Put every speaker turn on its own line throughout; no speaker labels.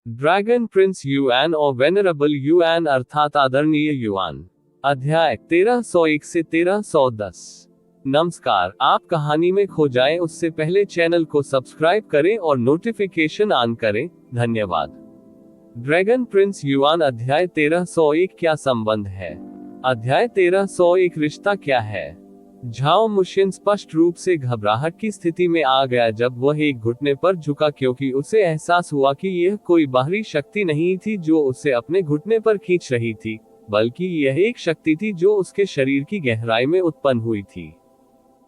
Dragon Prince yuan और venerable yuan अर्थात आदरणीय युआन। अध्याय 1301 से 1310। नमस्कार, आप कहानी में खो जाएं उससे पहले चैनल को सब्सक्राइब करें और नोटिफिकेशन ऑन करें। धन्यवाद। ड्रैगन प्रिंस युआन अध्याय 1301 क्या संबंध है? अध्याय 1301 रिश्ता क्या है? झाओ मुशिन स्पष्ट रूप से घबराहट की स्थिति में आ गया जब वह एक घुटने पर झुका, क्योंकि उसे एहसास हुआ कि यह कोई बाहरी शक्ति नहीं थी जो उसे अपने घुटने पर खींच रही थी, बल्कि यह एक शक्ति थी जो उसके शरीर की गहराई में उत्पन्न हुई थी।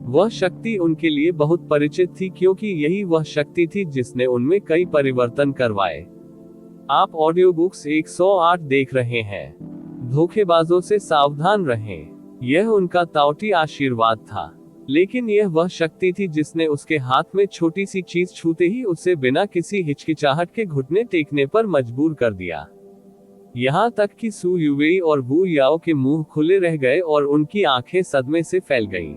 वह शक्ति उनके लिए बहुत परिचित थी, क्योंकि यही वह शक्ति थी जिसने उनमें कई परिवर्तन करवाए। आप ऑडियो बुक्स 108 देख रहे हैं। धोखेबाजों से सावधान रहें। यह उनका ताउटी आशीर्वाद था, लेकिन यह वह शक्ति थी जिसने उसके हाथ में छोटी सी चीज छूते ही उसे बिना किसी हिचकिचाहट के घुटने टेकने पर मजबूर कर दिया। यहाँ तक कि सू युवेई और वू याओ के मुंह खुले रह गए और उनकी आंखें सदमे से फैल गईं।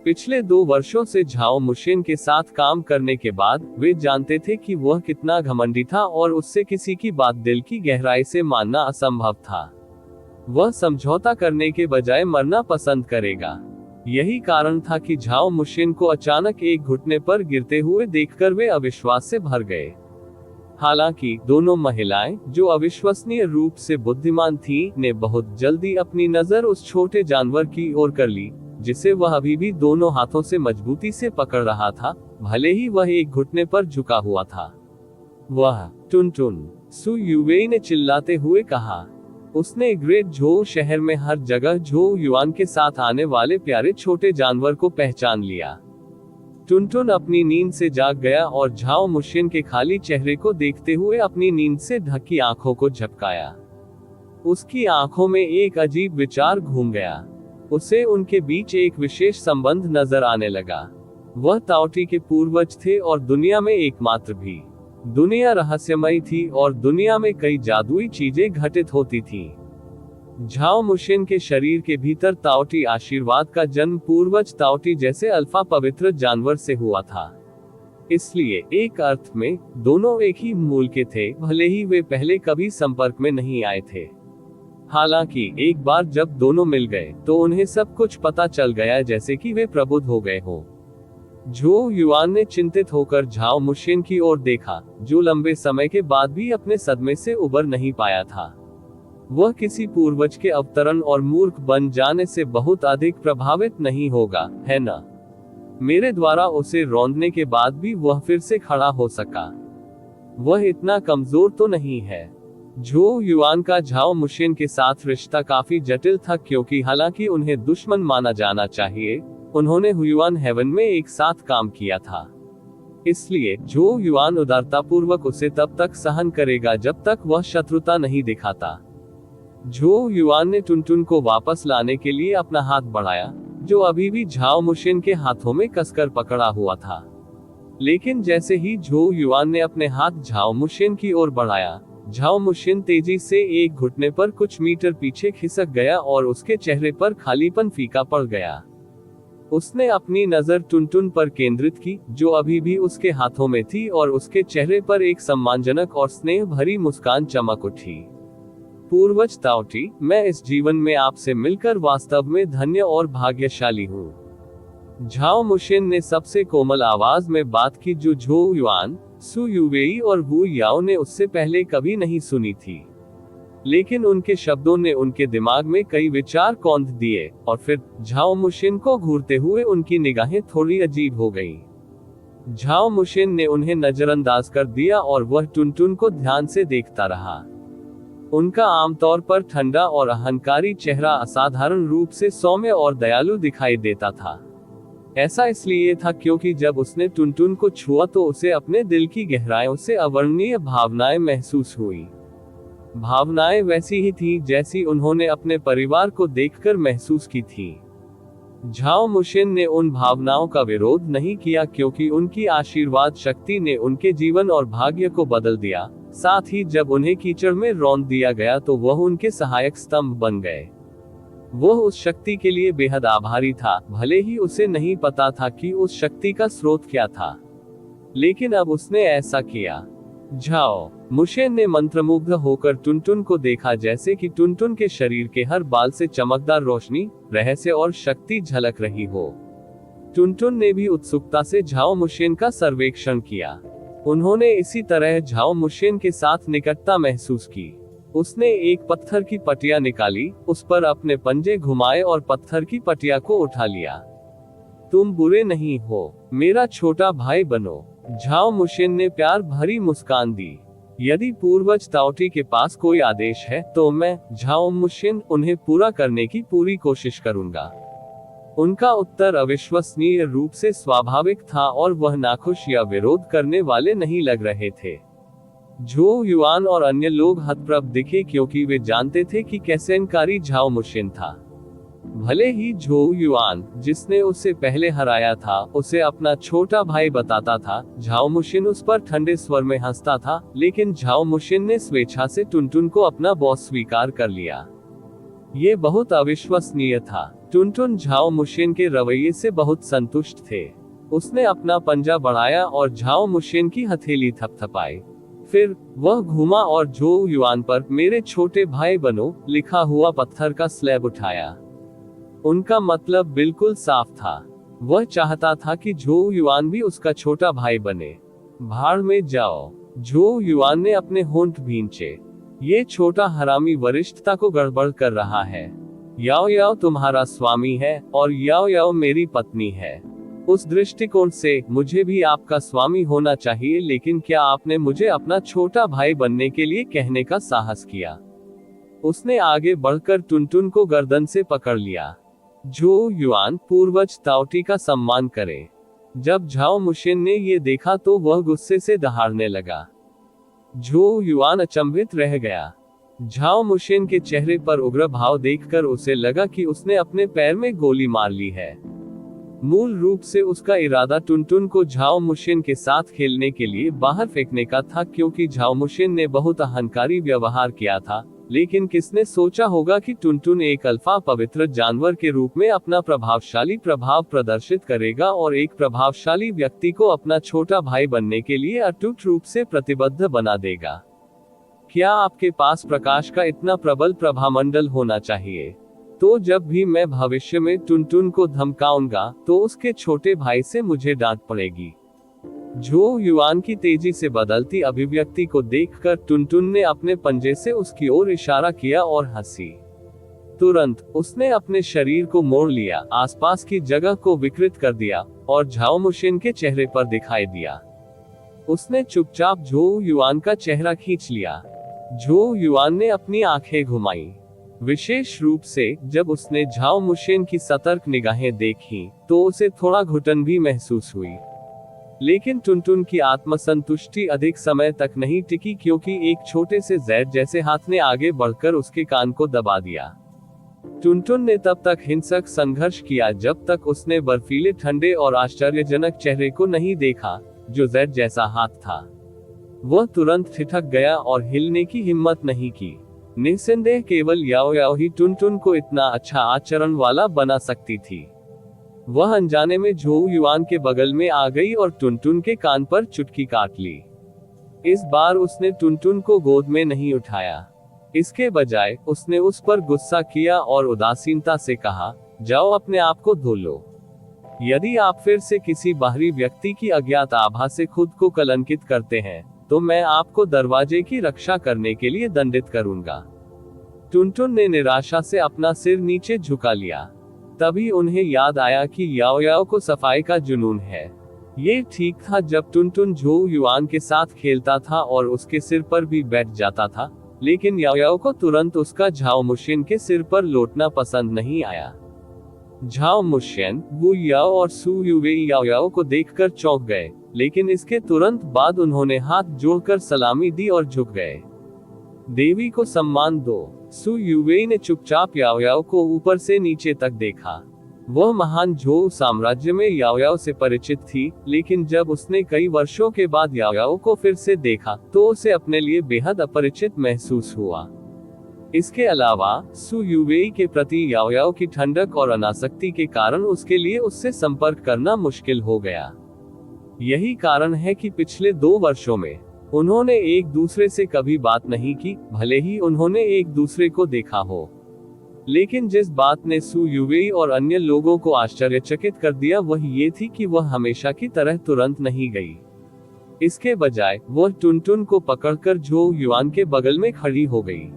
पिछले 2 वर्षों से झाओ मुशिन के साथ काम करने के बाद वे जानते थे कि वह कितना घमंडी था और उससे किसी की बात दिल की गहराई से मानना असंभव था। वह समझौता करने के बजाय मरना पसंद करेगा। यही कारण था कि झाओ मुशिन को अचानक एक घुटने पर गिरते हुए देखकर वे अविश्वास से भर गए। हालांकि दोनों महिलाएं, जो अविश्वसनीय रूप से बुद्धिमान थीं, ने बहुत जल्दी अपनी नजर उस छोटे जानवर की ओर कर ली, जिसे वह अभी भी दोनों हाथों से मजबूती से पकड़ रहा था, भले ही वह एक घुटने पर झुका हुआ था। वह टुनटुन, सू युवेई ने चिल्लाते हुए कहा। उसने ग्रेट झो शहर में हर जगह झो युआन के साथ आने वाले प्यारे छोटे जानवर को पहचान लिया। टुनटुन अपनी नींद से जाग गया और झाओ मुशिन के खाली चेहरे को देखते हुए अपनी नींद से ढकी आंखों को झपकाया। उसकी आंखों में एक अजीब विचार घूम गया। उसे उनके बीच एक विशेष संबंध नजर आने लगा। वह ताओटी के पूर्वज थे और दुनिया में एकमात्र भी। दुनिया रहस्यमयी थी और दुनिया में कई जादुई चीजें घटित होती थीं। झाओ मुशिन के शरीर के भीतर ताओटी आशीर्वाद का जन्म पूर्वज ताओटी जैसे अल्फा पवित्र जानवर से हुआ था। इसलिए एक अर्थ में दोनों एक ही मूल के थे, भले ही वे पहले कभी संपर्क में नहीं आए थे। हालांकि एक बार जब दोनों मिल गए तो उन्हें सब कुछ पता चल गया, जैसे कि वे प्रबुद्ध हो गए हों। झो युआन ने चिंतित होकर झाओ मुशिन की ओर देखा, जो लंबे समय के बाद भी अपने सदमे से उबर नहीं पाया था। वह किसी पूर्वज के अवतरण और मूर्ख बन जाने से बहुत अधिक प्रभावित नहीं होगा, है ना? मेरे द्वारा उसे रौंदने के बाद भी वह फिर से खड़ा हो सका। वह इतना कमजोर तो नहीं है। झो युआन का झाओ मुशिन के साथ रिश्ता काफी जटिल था, क्योंकि हालांकि उन्हें दुश्मन माना जाना चाहिए, उन्होंने हुयुआन हेवन में एक साथ काम किया था। इसलिए झो युआन उदारतापूर्वक उसे तब तक सहन करेगा जब तक वह शत्रुता नहीं दिखाता। झो युआन ने टुनटुन को वापस लाने के लिए अपना हाथ बढ़ाया, जो अभी भी झाओ मुशिन के हाथों में कसकर पकड़ा हुआ था। लेकिन जैसे ही झो युआन ने अपने हाथ झाओ मुशिन की ओर बढ़ाया, झाओ मुशिन तेजी से एक घुटने पर कुछ मीटर पीछे खिसक गया और उसके चेहरे पर खालीपन फीका पड़ गया। उसने अपनी नजर टुनटुन पर केंद्रित की, जो अभी भी उसके हाथों में थी, और उसके चेहरे पर एक सम्मानजनक और स्नेह भरी मुस्कान चमक उठी। पूर्वज ताओटी, मैं इस जीवन में आपसे मिलकर वास्तव में धन्य और भाग्यशाली हूँ। झाओ मुशिन ने सबसे कोमल आवाज में बात की, जो झो युआन, सू युवेई और वू याओ ने उससे पहले कभी नहीं सुनी थी। लेकिन उनके शब्दों ने उनके दिमाग में कई विचार कौंध दिए, और फिर झाओ मुशिन को घूरते हुए उनकी निगाहें थोड़ी अजीब हो गईं। झाओ मुशिन ने उन्हें नजरअंदाज कर दिया और वह टुनटुन को ध्यान से देखता रहा। उनका आमतौर पर ठंडा और अहंकारी चेहरा असाधारण रूप से सौम्य और दयालु दिखाई देता था। ऐसा इसलिए था क्योंकि जब उसने टुनटुन को छुआ तो उसे अपने दिल की गहराइयों से अवर्णनीय भावनाएं महसूस हुई। भावनाएं वैसी ही थी जैसी उन्होंने अपने परिवार को देखकर महसूस की थी। झाओ मुशिन ने उन भावनाओं का विरोध नहीं किया, क्योंकि उनकी आशीर्वाद शक्ति ने उनके जीवन और भाग्य को बदल दिया। साथ ही जब उन्हें कीचड़ में रौंद दिया गया तो वह उनके सहायक स्तंभ बन गए। वह उस शक्ति के लिए बेहद आभारी था, भले ही उसे नहीं पता था कि उस शक्ति का स्रोत क्या था, लेकिन अब उसने ऐसा किया। झाओ मुशेन ने मंत्रमुग्ध होकर टुनटुन को देखा, जैसे कि टुनटुन के शरीर के हर बाल से चमकदार रोशनी, रहस्य और शक्ति झलक रही हो। टुनटुन ने भी उत्सुकता से झाओ मुशेन का सर्वेक्षण किया। उन्होंने इसी तरह झाओ मुशेन के साथ निकटता महसूस की। उसने एक पत्थर की पटिया निकाली, उस पर अपने पंजे घुमाए और पत्थर की पटिया को उठा लिया। तुम बुरे नहीं हो, मेरा छोटा भाई बनो, झाओ मुशेन ने प्यार भरी मुस्कान दी। यदि पूर्वज ताओटी के पास कोई आदेश है तो मैं, झाओ मुशेन, उन्हें पूरा करने की पूरी कोशिश करूंगा। उनका उत्तर अविश्वसनीय रूप से स्वाभाविक था और वह नाखुश या विरोध करने वाले नहीं लग रहे थे। झोउ युआन और अन्य लोग हतप्रभ दिखे, क्योंकि वे जानते थे कि कैसे इनकारी झाओ मुशेन था। भले ही झोउ युआन, जिसने उसे पहले हराया था, उसे अपना छोटा भाई बताता था, झाओ मुशेन उस पर ठंडे स्वर में हंसता था, लेकिन झाओ मुशेन ने स्वेच्छा से टुनटुन को अपना बॉस स्वीकार कर लिया। ये बहुत अविश्वसनीय था। टुनटुन झाओ मुशेन के रवैये से बहुत संतुष्ट थे। उसने अपना पंजा बढ़ाया और झाओ मुशेन की हथेली थपथपाई। फिर वह घूमा और झोउ युआन पर मेरे छोटे भाई बनो लिखा हुआ पत्थर का स्लैब उठाया। उनका मतलब बिल्कुल साफ था। वह चाहता था कि झोउ युआन भी उसका छोटा भाई बने। भाड़ में जाओ, झोउ युआन ने अपने होंठ भींचे। ये छोटा हरामी वरिष्ठता को गड़बड़ कर रहा है। याओ याओ तुम्हारा स्वामी है और याओ याओ मेरी पत्नी है। उस दृष्टिकोण से मुझे भी आपका स्वामी होना चाहिए, लेकिन क्या आपने मुझे अपना छोटा भाई बनने के लिए कहने का साहस किया? उसने आगे बढ़कर टुनटुन को गर्दन से पकड़ लिया। झोउ युआन, पूर्वज ताओटी का सम्मान करे। जब झाओ मुशेन ने ये देखा तो वह गुस्से से दहाड़ने लगा। झोउ युआन अचंभित रह गया। झाओ मुशेन के चेहरे पर उग्र भाव देखकर उसे लगा कि उसने अपने पैर में गोली मार ली है। मूल रूप से उसका इरादा टुनटुन को झाओ मुशेन के साथ खेलने के लिए बाहर फेंकने का था, क्योंकि झाओ मुशेन ने बहुत अहंकारी व्यवहार किया था। लेकिन किसने सोचा होगा कि टुनटुन एक अल्फा पवित्र जानवर के रूप में अपना प्रभावशाली प्रभाव प्रदर्शित करेगा और एक प्रभावशाली व्यक्ति को अपना छोटा भाई बनने के लिए अटूट रूप से प्रतिबद्ध बना देगा। क्या आपके पास प्रकाश का इतना प्रबल प्रभामंडल होना चाहिए? तो जब भी मैं भविष्य में टुनटुन को धमकाऊंगा तो उसके छोटे भाई से मुझे डांट पड़ेगी। झोउ युआन की तेजी से बदलती अभिव्यक्ति को देखकर टुनटुन ने अपने पंजे से उसकी ओर इशारा किया और हंसी। तुरंत उसने अपने शरीर को मोड़ लिया, आसपास की जगह को विकृत कर दिया और झाओ मुशेन के चेहरे पर दिखाई दिया। उसने चुपचाप झोउ युआन का चेहरा खींच लिया। झोउ युआन ने अपनी आंखें घुमाई। विशेष रूप से जब उसने झाओ मुशेन की सतर्क निगाहें देखी तो उसे थोड़ा घुटन भी महसूस हुई। लेकिन टुनटुन की आत्मसंतुष्टि अधिक समय तक नहीं टिकी, क्योंकि एक छोटे से जैड जैसे हाथ ने आगे बढ़कर उसके कान को दबा दिया। टुनटुन ने तब तक हिंसक संघर्ष किया जब तक उसने बर्फीले, ठंडे और आश्चर्यजनक चेहरे को नहीं देखा जो जैड जैसा हाथ था। वह तुरंत ठिठक गया और हिलने की हिम्मत नहीं की। निस्संदेह केवल याओ याओ ही टुनटुन को इतना अच्छा आचरण वाला बना सकती थी। वह अनजाने में झोउ युआन के बगल में आ गई और टुनटुन के कान पर चुटकी काट ली। इस बार उसने टुनटुन को गोद में नहीं उठाया। इसके बजाय उसने उस पर गुस्सा किया और उदासीनता से कहा, जाओ अपने आप को धो लो। यदि आप फिर से किसी बाहरी व्यक्ति की अज्ञात आभा से खुद को कलंकित करते हैं तो मैं आपको दरवाजे की रक्षा करने के लिए दंडित करूंगा। टुनटुन ने निराशा से अपना सिर नीचे झुका लिया। तभी उन्हें याद आया कि याओ याओ को सफाई का जुनून है। ये ठीक था जब टुनटुन झोउ युआन के साथ खेलता था और उसके सिर पर भी बैठ जाता था, लेकिन याओ याओ को तुरंत उसका झाओ मुशेन के सिर पर लौटना पसंद नहीं आया। झाओ मुशेन, वू याओ और सू युवेई याओ याओ को देखकर चौंक गए, लेकिन इसके तुरंत बाद उन्होंने हाथ जोड़कर सलामी दी और झुक गए। देवी को सम्मान दो। सू युवेई ने चुपचाप याओ याओ को ऊपर से नीचे तक देखा। वह महान झोउ साम्राज्य में याओ याओ से परिचित थी, लेकिन जब उसने कई वर्षों के बाद याओ याओ को फिर से देखा तो उसे अपने लिए बेहद अपरिचित महसूस हुआ। इसके अलावा सू युवेई के प्रति याओ याओ की ठंडक और अनासक्ति के कारण उसके लिए उससे संपर्क करना मुश्किल हो गया। यही कारण है कि पिछले 2 वर्षों में उन्होंने एक दूसरे से कभी बात नहीं की, भले ही उन्होंने एक दूसरे को देखा हो। लेकिन जिस बात ने सु युवेई और अन्य लोगों को आश्चर्यचकित कर दिया वह ये थी कि वह हमेशा की तरह तुरंत नहीं गई। इसके बजाय वह टुनटुन को पकड़कर झो युआन के बगल में खड़ी हो गई।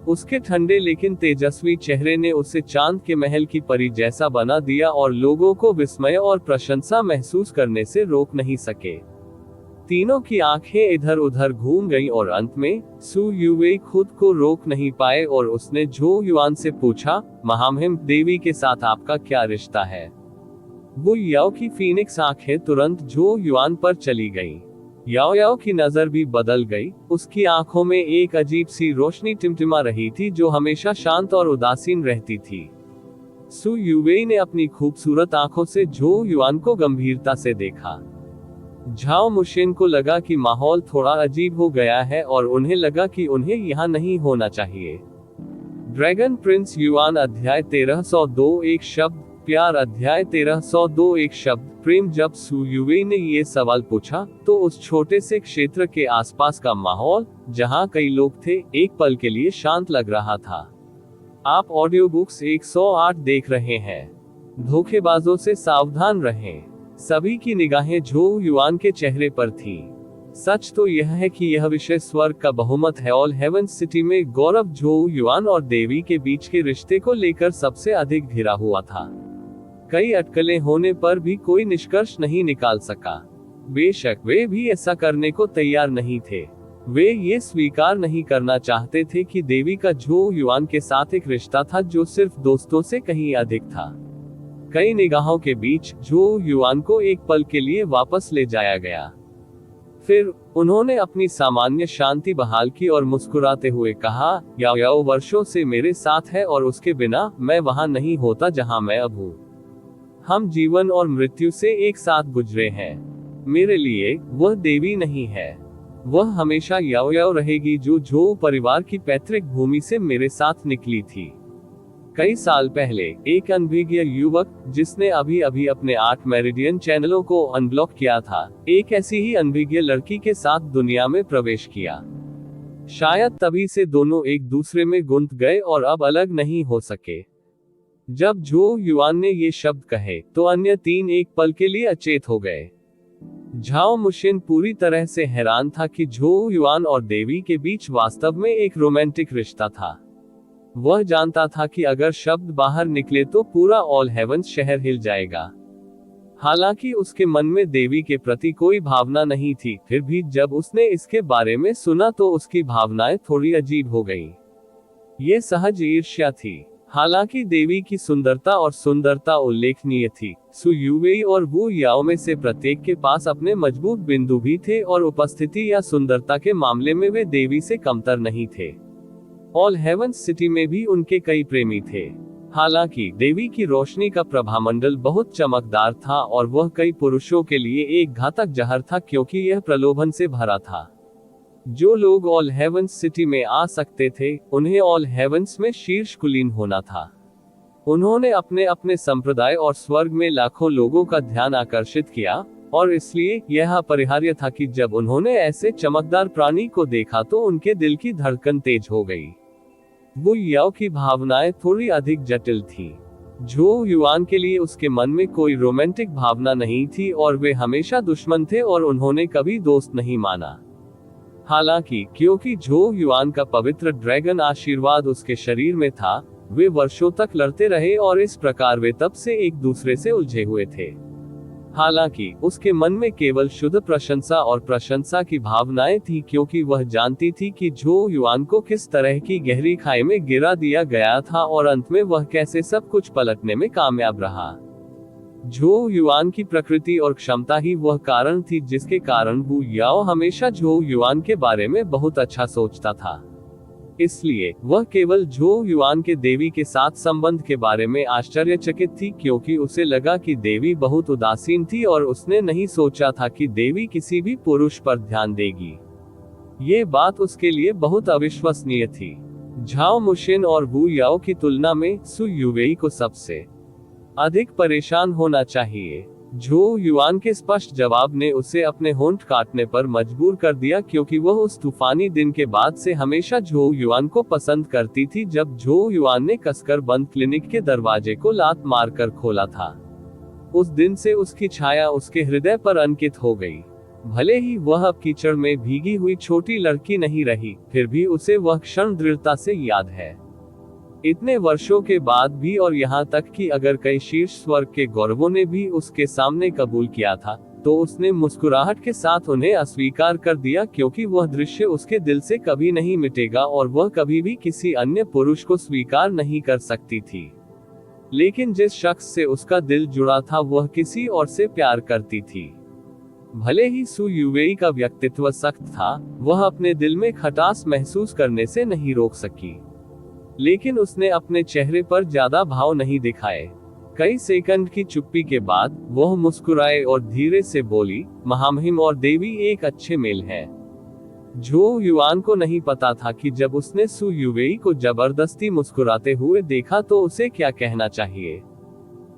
उसके ठंडे लेकिन तेजस्वी चेहरे ने उसे चांद के महल की परी जैसा बना दिया और लोगों को विस्मय और प्रशंसा महसूस करने से रोक नहीं सके। तीनों की आंखें इधर उधर घूम गईं और अंत में सु युवेई खुद को रोक नहीं पाए और उसने झो युआन से पूछा, महामहिम देवी के साथ आपका क्या रिश्ता है? वो याओ की फीनिक्स आंखें तुरंत झो युआन पर चली गईं। याओ याओ की नजर भी बदल गई, उसकी आंखों में एक अजीब सी रोशनी टिमटिमा रही थी जो हमेशा शांत और उदासीन रहती थी। सु युवेई ने अपनी खूबसूरत आंखों से झो युआन को गंभीरता से देखा। झाओ मुशिन को लगा कि माहौल थोड़ा अजीब हो गया है और उन्हें लगा कि उन्हें यहाँ नहीं होना चाहिए। ड्रैगन प्रिंस युआन अध्याय 1302 एक शब्द प्यार अध्याय 1302 एक शब्द प्रेम। जब सु युवेई ने ये सवाल पूछा तो उस छोटे से क्षेत्र के आसपास का माहौल, जहाँ कई लोग थे, एक पल के लिए शांत लग रहा था। आप ऑडियो बुक्स 108 देख रहे हैं। धोखेबाजों से सावधान रहें। सभी की निगाहें झो युआन के चेहरे पर थी। सच तो यह है कि यह विषय स्वर्ग का बहुमत है। ऑल हेवंस सिटी में गौरव झो युआन और देवी के बीच के रिश्ते को लेकर सबसे अधिक घिरा हुआ था। कई अटकलें होने पर भी कोई निष्कर्ष नहीं निकाल सका। बेशक वे भी ऐसा करने को तैयार नहीं थे। वे ये स्वीकार नहीं करना चाहते थे कि देवी का झो युआन के साथ एक रिश्ता था जो सिर्फ दोस्तों से कहीं अधिक था। कई निगाहों के बीच झो युआन को एक पल के लिए वापस ले जाया गया। फिर उन्होंने अपनी सामान्य शांति बहाल की और मुस्कुराते हुए कहा, याओ याओ वर्षों से मेरे साथ है और उसके बिना मैं वहां नहीं होता जहां मैं अब हूं। हम जीवन और मृत्यु से एक साथ गुजरे हैं। मेरे लिए वह देवी नहीं है, वह हमेशा याओ याओ रहेगी जो झो परिवार की पैतृक भूमि से मेरे साथ निकली थी। कई साल पहले एक अनभिज्ञ युवक, जिसने अभी अभी अपने 8 मेरिडियन चैनलों को अनब्लॉक किया था, एक ऐसी ही अनभिज्ञ लड़की के साथ दुनिया में प्रवेश किया। शायद तभी से दोनों एक दूसरे में गुंथ गए और अब अलग नहीं हो सके। जब झो युआन ने ये शब्द कहे तो अन्य 3 एक पल के लिए अचेत हो गए। झाओ मुशिन पूरी तरह से हैरान था कि झो युआन और देवी के बीच वास्तव में एक रोमांटिक रिश्ता था। वह जानता था कि अगर शब्द बाहर निकले तो पूरा ऑल हेवंस शहर हिल जाएगा। हालांकि उसके मन में देवी के प्रति कोई भावना नहीं थी, फिर भी जब उसने इसके बारे में सुना तो उसकी भावनाएं थोड़ी अजीब हो गईं। ये सहज ईर्ष्या थी। हालांकि देवी की सुंदरता उल्लेखनीय थी, सु युवेई और वू याओ में से प्रत्येक के पास अपने मजबूत बिंदु भी थे और उपस्थिति या सुंदरता के मामले में वे देवी से कमतर नहीं थे। ऑल हेवंस सिटी में भी उनके कई प्रेमी थे। हालांकि देवी की रोशनी का प्रभामंडल बहुत चमकदार था और वह कई पुरुषों के लिए एक घातक जहर था क्योंकि यह प्रलोभन से भरा था। जो लोग ऑल हेवंस सिटी में आ सकते थे, उन्हें ऑल हेवंस में शीर्ष कुलीन होना था। उन्होंने अपने अपने संप्रदाय और स्वर्ग में लाखों लोगों का ध्यान आकर्षित किया और इसलिए यह अपरिहार्य था कि जब उन्होंने ऐसे चमकदार प्राणी को देखा तो उनके दिल की धड़कन तेज हो गई। वो याओ की भावनाएं थोड़ी अधिक जटिल थीं। झो युआन के लिए उसके मन में कोई रोमांटिक भावना नहीं थी और वे हमेशा दुश्मन थे और उन्होंने कभी दोस्त नहीं माना। हालांकि क्योंकि झो युआन का पवित्र ड्रैगन आशीर्वाद उसके शरीर में था, वे वर्षों तक लड़ते रहे और इस प्रकार वे तब से एक दूसरे से उलझे हुए थे। हालांकि उसके मन में केवल शुद्ध प्रशंसा और प्रशंसा की भावनाएं थी क्योंकि वह जानती थी कि झो युआन को किस तरह की गहरी खाई में गिरा दिया गया था और अंत में वह कैसे सब कुछ पलटने में कामयाब रहा। झो युआन की प्रकृति और क्षमता ही वह कारण थी जिसके कारण वू याओ हमेशा झो युआन के बारे में बहुत अच्छा सोचता था। इसलिए वह केवल झो युआन के देवी के साथ संबंध के बारे में आश्चर्यचकित थी क्योंकि उसे लगा कि देवी बहुत उदासीन थी और उसने नहीं सोचा था कि देवी किसी भी पुरुष पर ध्यान देगी। ये बात उसके लिए बहुत अविश्वसनीय थी। झाओ मुशिन और वू याओ की तुलना में सु युवेई को सबसे अधिक परेशान होना चाहिए। झो युआन के स्पष्ट जवाब ने उसे अपने होंठ काटने पर मजबूर कर दिया, क्योंकि वह उस तूफानी दिन के बाद से हमेशा झो युआन को पसंद करती थी, जब झो युआन ने कसकर बंद क्लिनिक के दरवाजे को लात मारकर खोला था। उस दिन से उसकी छाया उसके हृदय पर अंकित हो गई। भले ही वह अब कीचड़ में भीगी हुई छोटी लड़की नहीं रही, फिर भी उसे वह क्षण दृढ़ता से याद है। इतने वर्षों के बाद भी, और यहाँ तक कि अगर कई शीर्ष स्वर्ग के गौरवों ने भी उसके सामने कबूल किया था, तो उसने मुस्कुराहट के साथ उन्हें अस्वीकार कर दिया, क्योंकि वह दृश्य उसके दिल से कभी नहीं मिटेगा और वह कभी भी किसी अन्य पुरुष को स्वीकार नहीं कर सकती थी। लेकिन जिस शख्स से उसका दिल जुड़ा था वह किसी और से प्यार करती थी। भले ही सू युवेई का व्यक्तित्व सख्त था, वह अपने दिल में खटास महसूस करने से नहीं रोक सकी। लेकिन उसने अपने चेहरे पर ज्यादा भाव नहीं दिखाए। कई सेकंड की चुप्पी के बाद वह मुस्कुराए और धीरे से बोली, महामहिम और देवी एक अच्छे मेल है। झो युआन को नहीं पता था कि जब उसने सू युवेई को जबरदस्ती मुस्कुराते हुए देखा तो उसे क्या कहना चाहिए।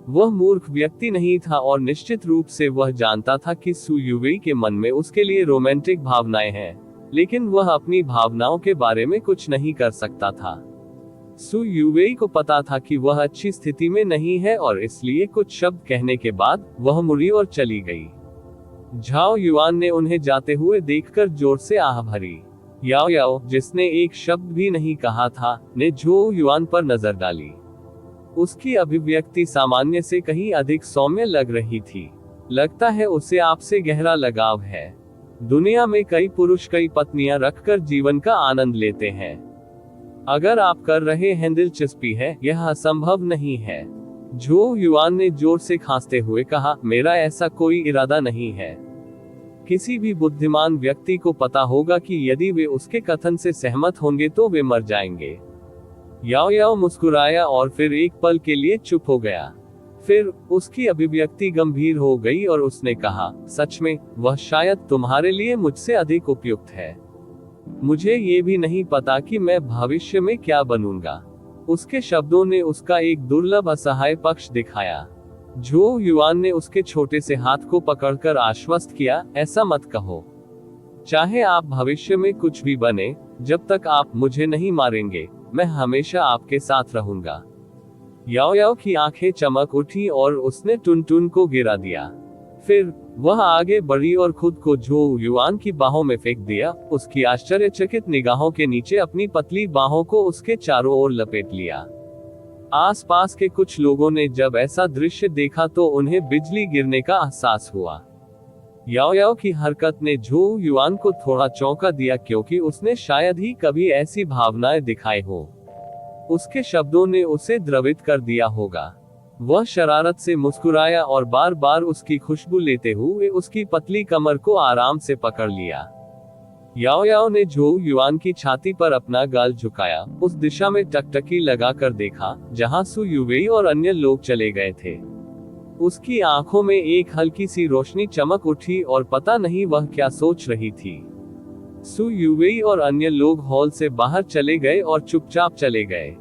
वह मूर्ख व्यक्ति नहीं था और निश्चित रूप से वह जानता था कि सू युवेई के मन में उसके लिए रोमांटिक भावनाएं हैं, लेकिन वह अपनी भावनाओं के बारे में कुछ नहीं कर सकता था। सू युवेई को पता था कि वह अच्छी स्थिति में नहीं है और इसलिए कुछ शब्द कहने के बाद वह मुड़ी और चली गई। झाओ युआन ने उन्हें जाते हुए देखकर जोर से आह भरी। याओ याओ, जिसने एक शब्द भी नहीं कहा था, ने झो युआन पर नजर डाली। उसकी अभिव्यक्ति सामान्य से कहीं अधिक सौम्य लग रही थी। लगता है उसे आपसे गहरा लगाव है। दुनिया में कई पुरुष कई पत्नियां रखकर जीवन का आनंद लेते हैं। अगर आप कर रहे हैं दिलचस्पी है, यह असंभव नहीं है। झो युआन ने जोर से खांसते हुए कहा, मेरा ऐसा कोई इरादा नहीं है। किसी भी बुद्धिमान व्यक्ति को पता होगा कि यदि वे उसके कथन से सहमत होंगे तो वे मर जाएंगे। याओ याओ मुस्कुराया और फिर एक पल के लिए चुप हो गया। फिर उसकी अभिव्यक्ति गंभीर हो गई और उसने कहा, सच में, वह शायद तुम्हारे लिए मुझसे अधिक उपयुक्त है। मुझे ये भी नहीं पता कि मैं भविष्य में क्या बनूंगा। उसके शब्दों ने उसका एक दुर्लभ असहाय पक्ष दिखाया। झो युआन ने उसके छोटे से हाथ को पकड़कर आश्वस्त किया, ऐसा मत कहो। चाहे आप भविष्य में कुछ भी बने, जब तक आप मुझे नहीं मारेंगे, मैं हमेशा आपके साथ रहूंगा। याओ याओ की आंखें चमक उठी और उसने टुनटुन को गिरा दिया। फिर वह आगे बढ़ी और खुद को झो युआन की बाहों में फेंक दिया। उसकी आश्चर्यचकित निगाहों के नीचे अपनी पतली बाहों को उसके चारों ओर लपेट लिया। आसपास के कुछ लोगों ने जब ऐसा दृश्य देखा तो उन्हें बिजली गिरने का एहसास हुआ। याओ याओ की हरकत ने झो युआन को थोड़ा चौंका दिया, क्योंकि उसने शायद ही कभी ऐसी भावनाएं दिखाई हो। उसके शब्दों ने उसे द्रवित कर दिया होगा। वह शरारत से मुस्कुराया और बार बार उसकी खुशबू लेते हुए उसकी पतली कमर को आराम से पकड़ लिया। याओ याओ ने झो युआन की छाती पर अपना गाल झुकाया, उस दिशा में टकटकी लगाकर देखा जहां सू युवेई और अन्य लोग चले गए थे। उसकी आंखों में एक हल्की सी रोशनी चमक उठी और पता नहीं वह क्या सोच रही थी। सू युवेई और अन्य लोग हॉल से बाहर चले गए और चुपचाप चले गए।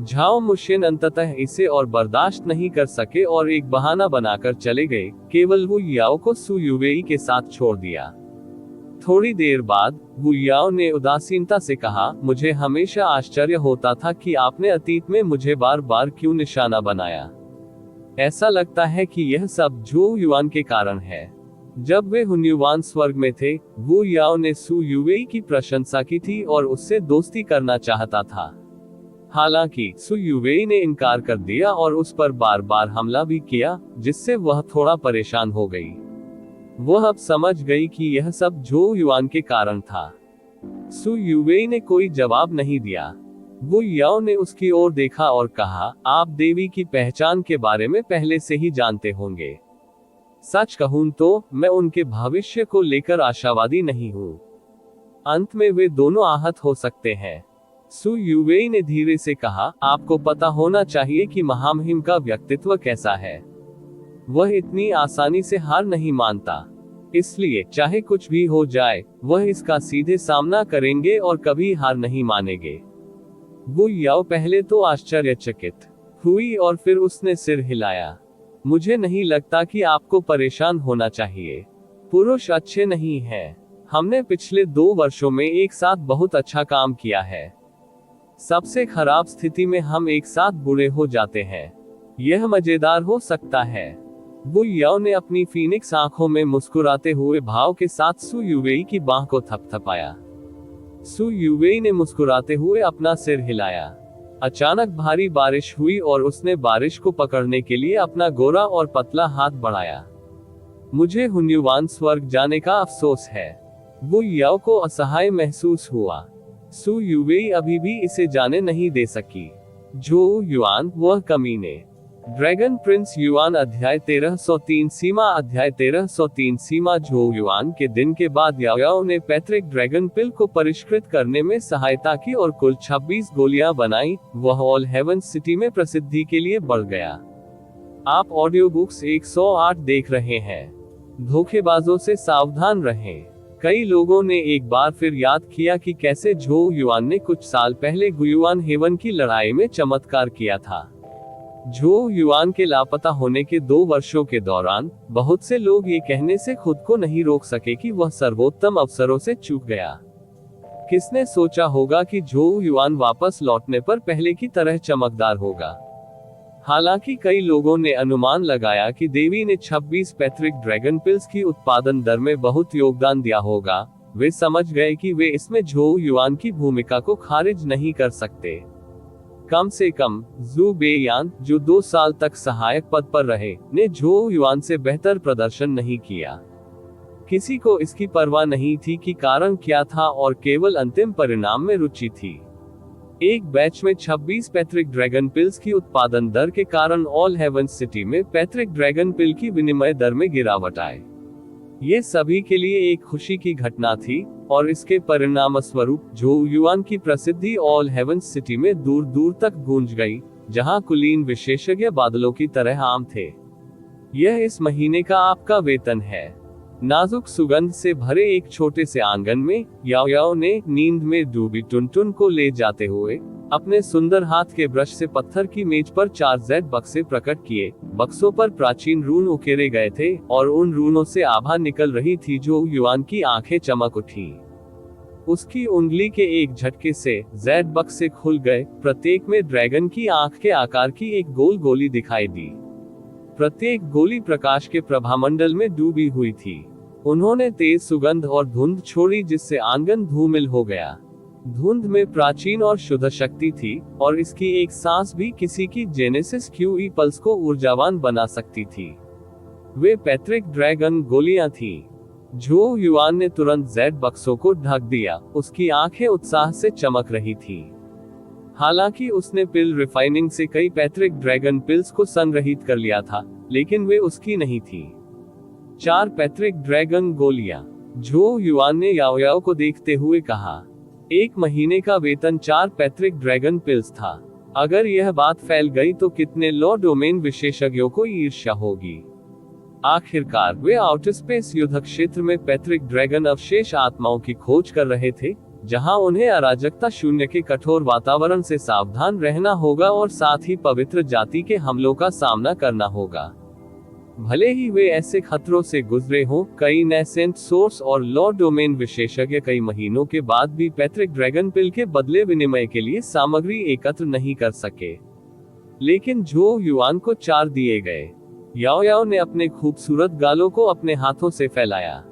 झाओ मुशिन अंततः इसे और बर्दाश्त नहीं कर सके और एक बहाना बनाकर चले गए। केवल वू याओ को सू युवेई के साथ छोड़ दिया। थोड़ी देर बाद वू याओ ने उदासीनता से कहा, मुझे हमेशा आश्चर्य होता था कि आपने अतीत में मुझे बार बार क्यों निशाना बनाया। ऐसा लगता है कि यह सब झो युआन के कारण है। जब वे हुन्युवान स्वर्ग में थे, वू याओ ने सू युवेई की प्रशंसा की थी और उससे दोस्ती करना चाहता था। हालांकि सू युवेई ने इनकार कर दिया और उस पर बार बार हमला भी किया, जिससे वह थोड़ा परेशान हो गई। वह अब समझ गई कि यह सब झो युआन के कारण था। सू युवेई ने कोई जवाब नहीं दिया। वू याओ ने उसकी ओर देखा और कहा, आप देवी की पहचान के बारे में पहले से ही जानते होंगे। सच कहूं तो मैं उनके भविष्य को लेकर आशावादी नहीं हूं। अंत में वे दोनों आहत हो सकते हैं। सू युवेई ने धीरे से कहा, आपको पता होना चाहिए कि महामहिम का व्यक्तित्व कैसा है। वह इतनी आसानी से हार नहीं मानता। इसलिए चाहे कुछ भी हो जाए, वह इसका सीधे सामना करेंगे और कभी हार नहीं मानेंगे। वू याओ पहले तो आश्चर्यचकित हुई और फिर उसने सिर हिलाया। मुझे नहीं लगता कि आपको परेशान होना चाहिए। पुरुष अच्छे नहीं हैं। हमने पिछले 2 वर्षों में एक साथ बहुत अच्छा काम किया है। सबसे खराब स्थिति में हम एक साथ बुरे हो जाते हैं। यह मजेदार हो सकता है। वु याओ ने अपनी फीनिक्स आंखों में मुस्कुराते हुए भाव के साथ सु युवेई की बाह को थपथपाया। सु युवेई ने मुस्कुराते हुए अपना सिर हिलाया। अचानक भारी बारिश हुई और उसने बारिश को पकड़ने के लिए अपना गोरा और पतला हाथ बढ़ाया। मुझे हुन्युवान स्वर्ग जाने का अफसोस है। वु याओ को असहाय महसूस हुआ। सु युवेई अभी भी इसे जाने नहीं दे सकी। जो युआन, वह कमीने। ड्रैगन प्रिंस युआन अध्याय 1303 सीमा अध्याय 1303 सीमा झो युआन के दिन के बाद याओ ने पैट्रिक ड्रैगन पिल को परिष्कृत करने में सहायता की और कुल 26 गोलियां बनाई। वह ऑल हेवन सिटी में प्रसिद्धि के लिए बढ़ गया। आप ऑडियो बुक्स 108 देख रहे हैं। धोखेबाजों से सावधान रहें। कई लोगों ने एक बार फिर याद किया कि कैसे झो युआन ने कुछ साल पहले गुयुआन हेवन की लड़ाई में चमत्कार किया था। झो युआन के लापता होने के 2 वर्षों के दौरान बहुत से लोग ये कहने से खुद को नहीं रोक सके कि वह सर्वोत्तम अवसरों से चूक गया। किसने सोचा होगा कि झो युआन वापस लौटने पर पहले की तरह चमकदार होगा। हालांकि कई लोगों ने अनुमान लगाया कि देवी ने 26 पैट्रिक ड्रैगन पिल्स की उत्पादन दर में बहुत योगदान दिया होगा। वे समझ गए कि वे इसमें झो युआन की भूमिका को खारिज नहीं कर सकते। कम से कम जू बेयान, जो 2 साल तक सहायक पद पर रहे, ने झो युआन से बेहतर प्रदर्शन नहीं किया। किसी को इसकी परवाह नहीं थी कि कारण क्या था और केवल अंतिम परिणाम में रुचि थी। एक बैच में 26 पैट्रिक ड्रैगन पिल्स की उत्पादन दर के कारण ऑल हेवन सिटी में पैट्रिक ड्रैगन पिल की विनिमय दर में गिरावट आई। ये सभी के लिए एक खुशी की घटना थी और इसके परिणामस्वरूप झो युआन की प्रसिद्धि ऑल हेवन सिटी में दूर दूर तक गूंज गई, जहां कुलीन विशेषज्ञ बादलों की तरह आम थे। यह इस महीने का आपका वेतन है। नाजुक सुगंध से भरे एक छोटे से आंगन में याओ ने नींद में डूबी टुनटुन को ले जाते हुए अपने सुंदर हाथ के ब्रश से पत्थर की मेज पर 4 जेड बक्से प्रकट किए। बक्सों पर प्राचीन रून उकेरे गए थे और उन रूनों से आभा निकल रही थी। जो युआन की आंखें चमक उठी। उसकी उंगली के एक झटके से जेड बक्से खुल गए। प्रत्येक में ड्रैगन की आंख के आकार की एक गोल गोली दिखाई दी। प्रत्येक गोली प्रकाश के प्रभामंडल में डूबी हुई थी। उन्होंने तेज सुगंध और धुंध छोड़ी जिससे आंगन धूमिल हो गया। धुंध में प्राचीन और शुद्ध शक्ति थी और इसकी एक सांस भी किसी की जेनेसिस क्यूई पल्स को ऊर्जावान बना सकती थी। वे पैट्रिक ड्रैगन गोलियां थीं। झो युआन ने तुरंत जेड बक्सों को ढक दिया। उसकी आंखें उत्साह से चमक रही थीं। हालांकि उसने पिल रिफाइनिंग से कई पैट्रिक ड्रैगन पिल्स को संग्रहित कर लिया था, लेकिन वे उसकी नहीं थी। 4 पैट्रिक ड्रैगन गोलियां। झो युआन ने याओ को देखते हुए कहा। 1 महीने का वेतन 4 पैट्रिक ड्रैगन पिल्स था। अगर यह बात फैल गई तो कितने लॉ डोमेन विशेषज्ञों को ईर्ष्या होगी। आखिरकार वे आउटर स्पेस युद्ध क्षेत्र में पैट्रिक ड्रैगन अवशेष आत्माओं की खोज कर रहे थे, जहां उन्हें अराजकता शून्य के कठोर वातावरण से सावधान रहना होगा और साथ ही पवित्र जाति के हमलों का सामना करना होगा। भले ही वे ऐसे खतरों से गुजरे हों, कई नेसेंट सोर्स और लॉ डोमेन विशेषज्ञ कई महीनों के बाद भी पैट्रिक ड्रैगन पिल के बदले विनिमय के लिए सामग्री एकत्र नहीं कर सके। लेकिन झो युआन को 4 दिए गए। याओ ने अपने खूबसूरत गालों को अपने हाथों से फैलाया।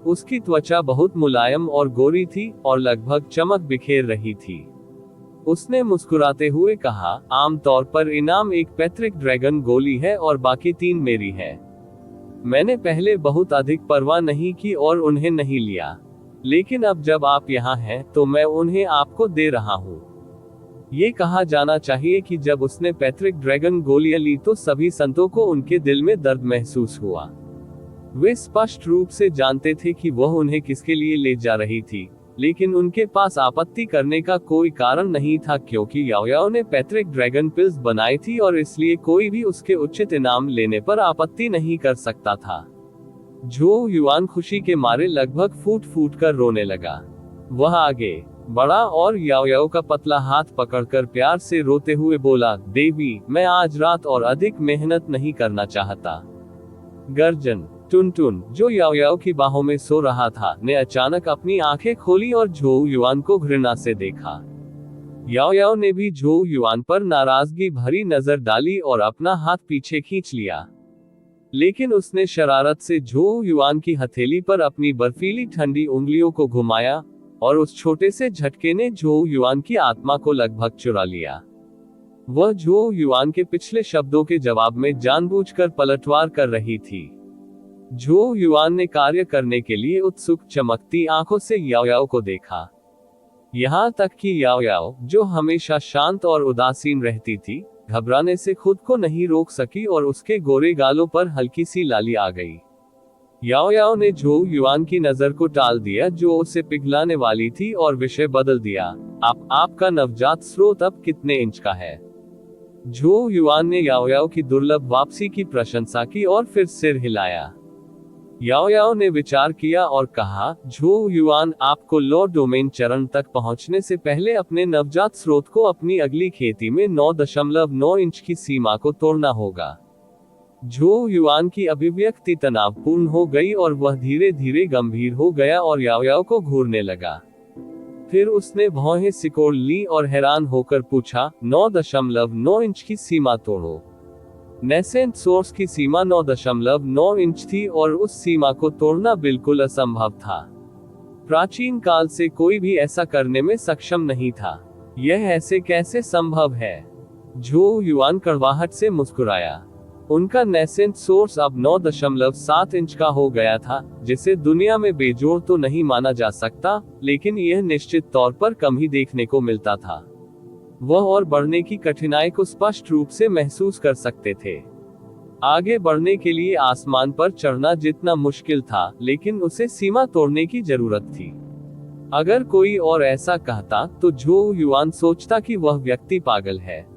उसकी त्वचा बहुत मुलायम और गोरी थी और लगभग चमक बिखेर रही थी। उसने मुस्कुराते हुए कहा, आमतौर पर इनाम 1 पैट्रिक ड्रैगन गोली है और बाकी 3 मेरी है। मैंने पहले बहुत अधिक परवाह नहीं की और उन्हें नहीं लिया, लेकिन अब जब आप यहाँ हैं तो मैं उन्हें आपको दे रहा हूँ। ये कहा जाना चाहिए कि जब उसने पैट्रिक ड्रैगन गोलियां ली तो सभी संतों को उनके दिल में दर्द महसूस हुआ। वे स्पष्ट रूप से जानते थे कि वह उन्हें किसके लिए ले जा रही थी, लेकिन उनके पास आपत्ति करने का कोई कारण नहीं था क्योंकि याओ ने पैट्रिक ड्रैगन पिल्स बनाई थी और इसलिए कोई भी उसके उचित इनाम लेने पर आपत्ति नहीं कर सकता था। झो युआन खुशी के मारे लगभग फूट फूट कर रोने लगा। वह आगे बड़ा और याओ याओ का पतला हाथ पकड़कर प्यार से रोते हुए बोला, देवी, मैं आज रात और अधिक मेहनत नहीं करना चाहता। गर्जन। टुनटुन, जो याओ याओ की बाहों में सो रहा था, ने अचानक अपनी आंखें खोली और झोऊ युआन को घृणा से देखा। याओ याओ ने भी झोऊ युआन पर नाराजगी भरी नजर डाली और अपना हाथ पीछे खींच लिया। लेकिन उसने शरारत से झोऊ युआन की हथेली पर अपनी बर्फीली ठंडी उंगलियों को घुमाया और उस छोटे से झटके ने झोऊ युआन की आत्मा को लगभग चुरा लिया। वह झोऊ युआन के पिछले शब्दों के जवाब में जानबूझकर पलटवार कर रही थी। झोऊ युआन ने कार्य करने के लिए उत्सुक चमकती आंखों से याओ याओ को देखा। यहाँ तक कि याओ याओ, जो हमेशा शांत और उदासीन रहती थी, घबराने से खुद को नहीं रोक सकी और उसके गोरे गालों पर हल्की सी लाली आ गई। याओ याओ ने झोऊ युआन की नजर को टाल दिया जो उसे पिघलाने वाली थी और विषय बदल दिया। आपका नवजात स्रोत अब कितने इंच का है? झोऊ युआन ने याओ याओ की दुर्लभ वापसी की प्रशंसा की और फिर सिर हिलाया। याओ याओ ने विचार किया और कहा, झोऊ युआन, आपको लो डोमेन चरण तक पहुंचने से पहले अपने नवजात स्रोत को अपनी अगली खेती में 9.9 इंच की सीमा को तोड़ना होगा। झोऊ युआन की अभिव्यक्ति तनावपूर्ण हो गई और वह धीरे धीरे गंभीर हो गया और याओ याओ को घूरने लगा। फिर उसने भौहें सिकोड़ ली और हैरान होकर पूछा, 9.9 इंच की सीमा तोड़ो। नेसेंट सोर्स की सीमा 9.9 इंच थी और उस सीमा को तोड़ना बिल्कुल असंभव था। प्राचीन काल से कोई भी ऐसा करने में सक्षम नहीं था। यह ऐसे कैसे संभव है? झोऊ युआन कड़वाहट से मुस्कुराया। उनका नेसेंट सोर्स अब 9.7 इंच का हो गया था, जिसे दुनिया में बेजोड़ तो नहीं माना जा सकता, लेकिन यह निश्चित तौर पर कम ही देखने को मिलता था। वह और बढ़ने की कठिनाई को स्पष्ट रूप से महसूस कर सकते थे। आगे बढ़ने के लिए आसमान पर चढ़ना जितना मुश्किल था, लेकिन उसे सीमा तोड़ने की जरूरत थी। अगर कोई और ऐसा कहता, तो झोऊ युआन सोचता कि वह व्यक्ति पागल है।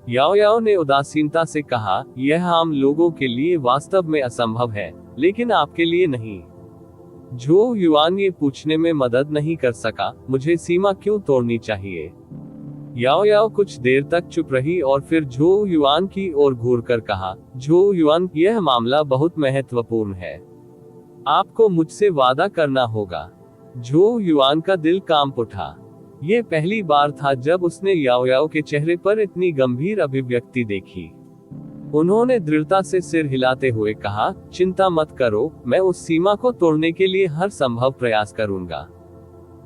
याओ याओ ने उदासीनता से कहा, यह आम लोगों के लिए वास्तव में असंभव है, लेकिन आपके लिए नहीं। झोऊ युआन ये पूछने में मदद नहीं कर सका, मुझे सीमा क्यों तोड़नी चाहिए? याओ याओ कुछ देर तक चुप रही और फिर झोऊ युआन की ओर घूरकर कहा, झोऊ युआन, यह मामला बहुत महत्वपूर्ण है। आपको मुझसे वादा करना होगा। झोऊ युआन का दिल कांप उठा। यह पहली बार था जब उसने याओ याओ के चेहरे पर इतनी गंभीर अभिव्यक्ति देखी। उन्होंने दृढ़ता से सिर हिलाते हुए कहा, चिंता मत करो, मैं उस सीमा को तोड़ने के लिए हर संभव प्रयास करूंगा।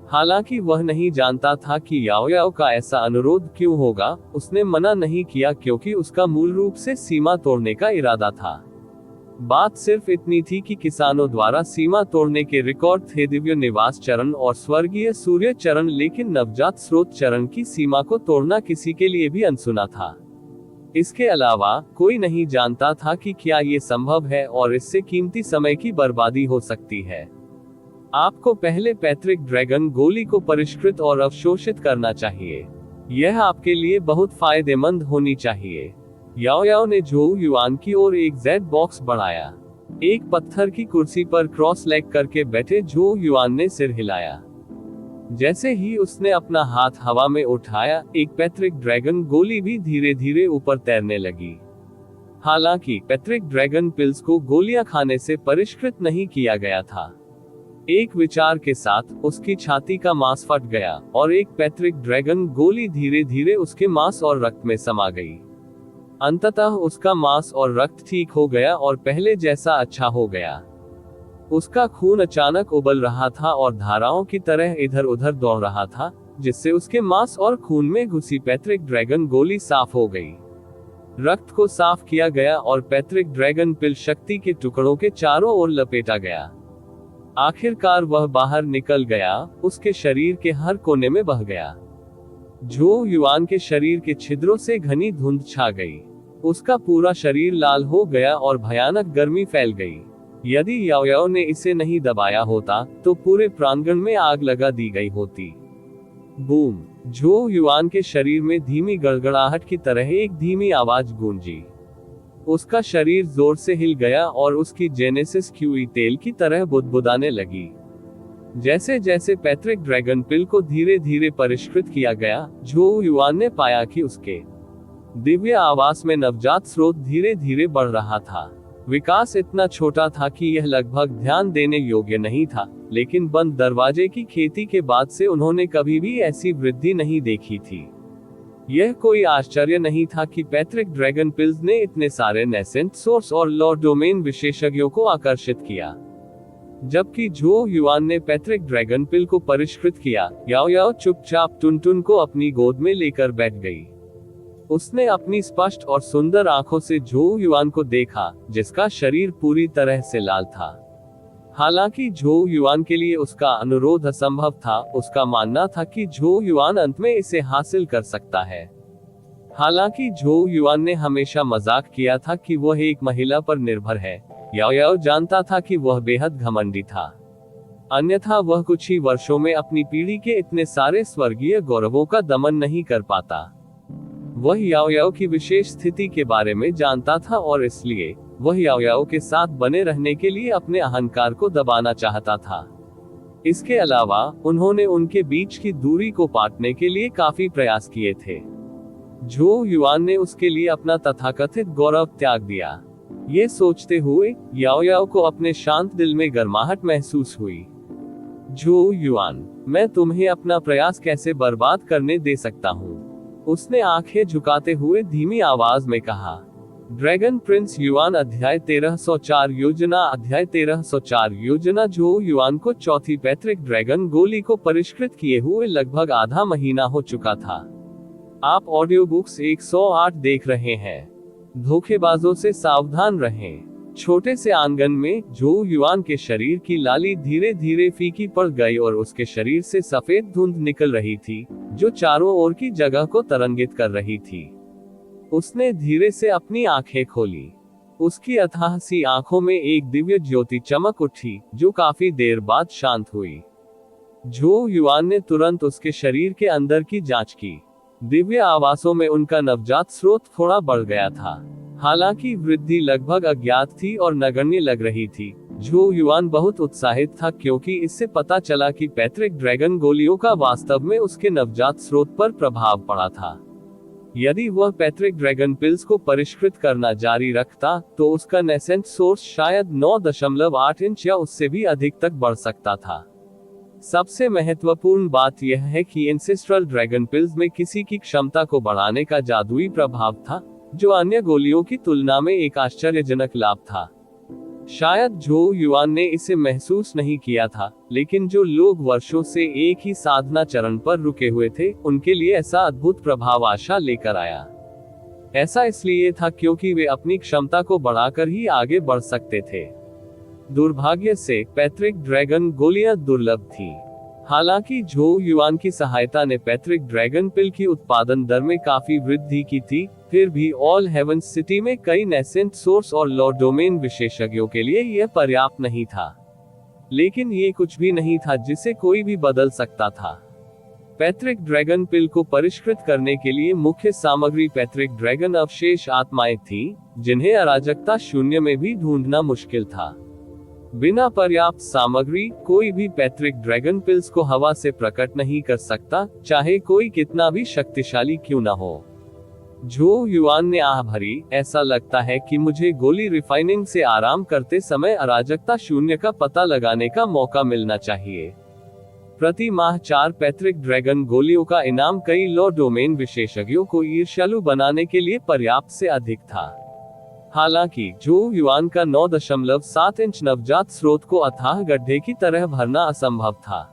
हालांकि वह नहीं जानता था कि याओ याओ का ऐसा अनुरोध क्यों होगा। उसने मना नहीं किया क्योंकि उसका मूल रूप से सीमा तोड़ने का इरादा था। बात सिर्फ इतनी थी कि किसानों द्वारा सीमा तोड़ने के रिकॉर्ड थे दिव्य निवास चरण और स्वर्गीय सूर्य चरण, लेकिन नवजात स्रोत चरण की सीमा को तोड़ना किसी के लिए भी अनसुना था। इसके अलावा कोई नहीं जानता था कि क्या ये संभव है और इससे कीमती समय की बर्बादी हो सकती है। आपको पहले पैट्रिक ड्रैगन गोली को परिष्कृत और अवशोषित करना चाहिए। यह आपके लिए बहुत फायदेमंद होनी चाहिए। याओ याओ ने झोऊ युआन की ओर एक जेड बॉक्स बढ़ाया। एक पत्थर की कुर्सी पर क्रॉस लेग करके बैठे झोऊ युआन ने सिर हिलाया। जैसे ही उसने अपना हाथ हवा में उठाया, एक पैट्रिक ड्रैगन गोली भी धीरे धीरे ऊपर तैरने लगी। हालांकि पैट्रिक ड्रैगन पिल्स को गोलियां खाने से परिष्कृत नहीं किया गया था। एक विचार के साथ उसकी छाती का मांस फट गया और एक पैट्रिक ड्रैगन गोली धीरे धीरे उसके मांस और रक्त में समा गई। अंततः उसका मांस और रक्त ठीक हो गया और पहले जैसा अच्छा हो गया। उसका खून अचानक उबल रहा था और धाराओं की तरह इधर उधर दौड़ रहा था, जिससे उसके मांस और खून में घुसी पैट्रिक ड्रैगन गोली साफ हो गई। रक्त को साफ किया गया और पैट्रिक ड्रैगन पिल शक्ति के टुकड़ों के चारों ओर लपेटा गया। आखिरकार वह बाहर निकल गया, उसके शरीर के हर कोने में बह गया। झोऊ युआन के शरीर के छिद्रों से घनी धुंध छा गई। उसका पूरा शरीर लाल हो गया और भयानक गर्मी फैल गई। यदि याओ याओ ने इसे नहीं दबाया होता, तो पूरे प्रांगण में आग लगा दी गई होती। बूम! झोऊ युआन के शरीर में धीमी गड़गड़ाहट की तरह एक धीमी आवाज गूंजी। उसका शरीर जोर से हिल गया और उसकी जेनेसिस क्यूई तेल की तरह बुदबुदाने लगी। जैसे जैसे पैट्रिक ड्रैगनपिल को धीरे धीरे परिष्कृत किया गया, झो युआन ने पाया कि उसके दिव्य आवास में नवजात स्रोत धीरे धीरे बढ़ रहा था। विकास इतना छोटा था कि यह लगभग ध्यान देने योग्य नहीं था, लेकिन बंद दरवाजे की खेती के बाद से उन्होंने कभी भी ऐसी वृद्धि नहीं देखी थी। यह कोई आश्चर्य नहीं था कि पैट्रिक ड्रैगनपिल्स ने इतने सारे नेसेंट सोर्स और लॉ डोमेन विशेषज्ञों को आकर्षित किया। जबकि झो युआन ने पैट्रिक ड्रैगनपिल को परिष्कृत किया, याओ याओ चुपचाप टुनटुन को अपनी गोद में लेकर बैठ गई। उसने अपनी स्पष्ट और सुंदर आंखों से झो युआन को देखा, जिसका शरीर पूरी तरह से लाल था। हालांकि झो युआन के लिए उसका अनुरोध असंभव था, उसका मानना था कि झो युआन अंत में इसे हासिल कर सकता है। हालांकि झो युआन ने हमेशा मजाक किया था कि वह एक महिला पर निर्भर है, याओ याओ जानता था कि वह बेहद घमंडी था। अन्यथा वह कुछ ही वर्षों में अपनी पीढ़ी के इतने सारे स्वर्गीय गौरवों का दमन नहीं कर पाता। वह याओ याओ की विशेष स्थिति के बारे में जानता था और इसलिए वह याओ याओ के साथ बने रहने के लिए अपने अहंकार को दबाना चाहता था। इसके अलावा उन्होंने उनके बीच की दूरी को पाटने के लिए काफी प्रयास किए थे। झो युआन ने उसके लिए अपना तथाकथित गौरव त्याग दिया। ये सोचते हुए याओ याओ को अपने शांत दिल में गर्माहट महसूस हुई। झो युआन, मैं तुम्हें अपना प्रयास कैसे बर्बाद करने दे सकता हूँ? उसने आंखें झुकाते हुए धीमी आवाज में कहा। ड्रैगन प्रिंस युआन अध्याय 1304 योजना अध्याय 1304 योजना। झो युआन को चौथी पैट्रिक ड्रैगन गोली को परिष्कृत किए हुए लगभग आधा महीना हो चुका था। आप ऑडियो बुक्स 108 देख रहे हैं। धोखेबाजों से सावधान रहें। छोटे से आंगन में झो युआन के शरीर की लाली धीरे धीरे फीकी पड़ गई और उसके शरीर से सफेद धुंध निकल रही थी, जो चारों ओर की जगह को तरंगित कर रही थी। उसने धीरे से अपनी आंखें खोली। उसकी अथाह सी आंखों में एक दिव्य ज्योति चमक उठी, जो काफी देर बाद शांत हुई। झो युआन ने तुरंत उसके शरीर के अंदर की जांच की। दिव्य आवासों में उनका नवजात स्रोत थोड़ा बढ़ गया था। हालांकि वृद्धि लगभग अज्ञात थी और नगण्य लग रही थी। झो युआन बहुत उत्साहित था क्योंकि इससे पता चला कि पैट्रिक ड्रैगन गोलियों का वास्तव में उसके नवजात स्रोत पर प्रभाव पड़ा था। यदि वह पैट्रिक ड्रैगनपिल्स को परिष्कृत करना जारी रखता, तो उसका नेसेंट सोर्स शायद 9.8 इंच या उससे भी अधिक तक बढ़ सकता था। सबसे महत्वपूर्ण बात यह है कि एंसेस्ट्रल ड्रैगनपिल्स में किसी की क्षमता को बढ़ाने का जादुई प्रभाव था, जो अन्य गोलियों की तुलना में एक आश्चर्यजनक लाभ था। शायद झो युआन ने इसे महसूस नहीं किया था, लेकिन जो लोग वर्षों से एक ही साधना चरण पर रुके हुए थे, उनके लिए ऐसा अद्भुत प्रभाव आशा लेकर आया। ऐसा इसलिए था क्योंकि वे अपनी क्षमता को बढ़ाकर ही आगे बढ़ सकते थे। दुर्भाग्य से पैट्रिक ड्रैगन गोलियां दुर्लभ थीं। हालांकि झो युआन की सहायता ने पैट्रिक ड्रैगनपिल की उत्पादन दर में काफी वृद्धि की थी, फिर भी ऑल हेवंस सिटी में कई नेसेंट सोर्स और लॉ डोमेन विशेषज्ञों के लिए यह पर्याप्त नहीं था। लेकिन ये कुछ भी नहीं था जिसे कोई भी बदल सकता था। पैट्रिक ड्रैगनपिल को परिष्कृत करने के लिए मुख्य सामग्री पैट्रिक ड्रैगन अवशेष आत्माएं थीं, जिन्हें अराजकता शून्य में भी ढूंढना मुश्किल था। बिना पर्याप्त सामग्री कोई भी पैट्रिक ड्रैगनपिल्स को हवा से प्रकट नहीं कर सकता, चाहे कोई कितना भी शक्तिशाली क्यों न हो। झो युआन ने आह भरी, ऐसा लगता है कि मुझे गोली रिफाइनिंग से आराम करते समय अराजकता शून्य का पता लगाने का मौका मिलना चाहिए। प्रति माह 4 पैट्रिक ड्रैगन गोलियों का इनाम कई लॉ डोमेन विशेषज्ञों को ईर्ष्यालु बनाने के लिए पर्याप्त से अधिक था। हालांकि झो युआन का 9.7 इंच नवजात स्रोत को अथाह गड्ढे की तरह भरना असंभव था।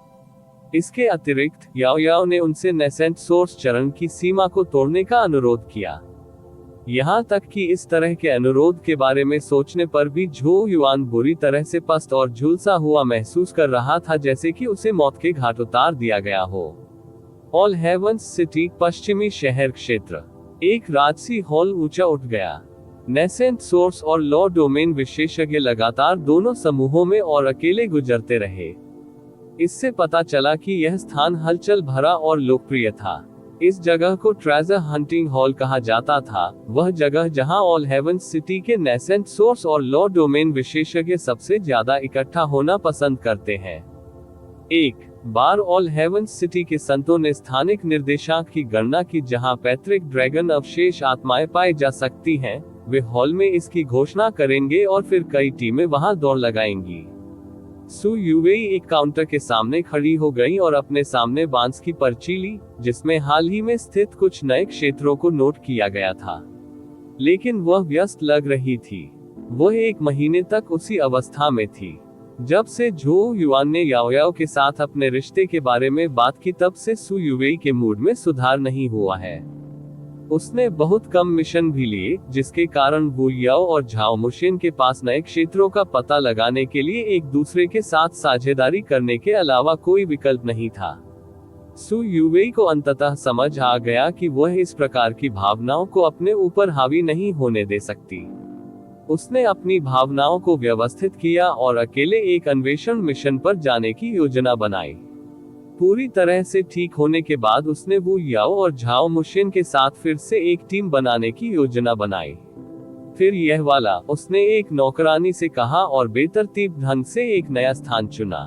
इसके अतिरिक्त याओ याओ ने उनसे नेसेंट सोर्स चरण की सीमा को तोड़ने का अनुरोध किया। यहाँ तक कि इस तरह के अनुरोध के बारे में सोचने पर भी झो युआन बुरी तरह से पस्त और झुलसा हुआ महसूस कर रहा था, जैसे कि उसे मौत के घाट उतार दिया गया हो। ऑल हेवंस सिटी पश्चिमी शहर क्षेत्र। एक राजसी हॉल ऊंचा उठ गया। नेसेंट सोर्स और लॉ डोमेन विशेषज्ञ लगातार दोनों समूहों में और अकेले गुजरते रहे। इससे पता चला कि यह स्थान हलचल भरा और लोकप्रिय था। इस जगह को ट्रेजर हंटिंग हॉल कहा जाता था, वह जगह जहां ऑल हेवंस सिटी के नेसेंट सोर्स और लॉ डोमेन विशेषज्ञ सबसे ज्यादा इकट्ठा होना पसंद करते हैं। एक बार ऑल हेवंस सिटी के संतों ने स्थानिक निर्देशांक की गणना की जहां पैट्रिक ड्रैगन अवशेष आत्माएं पाई जा सकती हैं। वे हॉल में इसकी घोषणा करेंगे और फिर कई टीमें वहां दौड़ लगाएंगी। सू यूवेई एक काउंटर के सामने खड़ी हो गई और अपने सामने बांस की पर्ची ली, जिसमें हाल ही में स्थित कुछ नए क्षेत्रों को नोट किया गया था। लेकिन वह व्यस्त लग रही थी। वह 1 महीने तक उसी अवस्था में थी। जब से झो युआन ने याओयाओ के साथ अपने रिश्ते के बारे में बात की, तब से सू यूवेई के मूड में सुधार नहीं हुआ है। उसने बहुत कम मिशन भी लिए, जिसके कारण वू याओ और झाओ मुशेन के पास नए क्षेत्रों का पता लगाने के लिए एक दूसरे के साथ साझेदारी करने के अलावा कोई विकल्प नहीं था। सू यूवेई को अंततः समझ आ गया कि वह इस प्रकार की भावनाओं को अपने ऊपर हावी नहीं होने दे सकती। उसने अपनी भावनाओं को व्यवस्थित किया और अकेले एक अन्वेषण मिशन पर जाने की योजना बनाई। पूरी तरह से ठीक होने के बाद उसने वू याओ और झाओ मुशेन के साथ फिर से एक टीम बनाने की योजना बनाई। फिर यह वाला, उसने एक नौकरानी से कहा और बेतरतीब ढंग से एक नया स्थान चुना।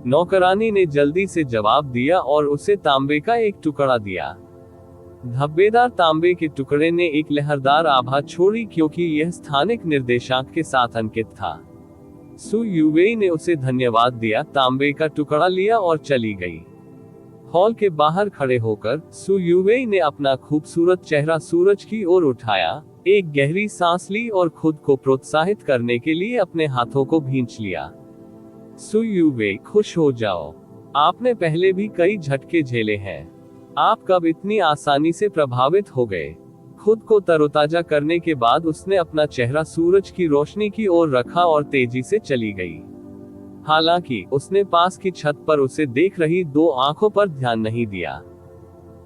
नौकरानी ने जल्दी से जवाब दिया और उसे तांबे का एक टुकड़ा दिया। धब्बेदार तांबे के टुकड़े ने एक लहरदार आभा छोड़ी क्योंकि यह स्थानिक निर्देशांक के साथ अंकित था। सू यूवेई ने उसे धन्यवाद दिया, तांबे का टुकड़ा लिया और चली गई। हॉल के बाहर खड़े होकर सू यूवेई ने अपना खूबसूरत चेहरा सूरज की ओर उठाया, एक गहरी सांस ली और खुद को प्रोत्साहित करने के लिए अपने हाथों को भींच लिया। सू यूवेई, खुश हो जाओ। आपने पहले भी कई झटके झेले हैं। आप कब इतनी आसानी से प्रभावित हो गए? खुद को तरोताजा करने के बाद उसने अपना चेहरा सूरज की रोशनी की ओर रखा और तेजी से चली गई। हालांकि उसने पास की छत पर उसे देख रही 2 आंखों पर ध्यान नहीं दिया।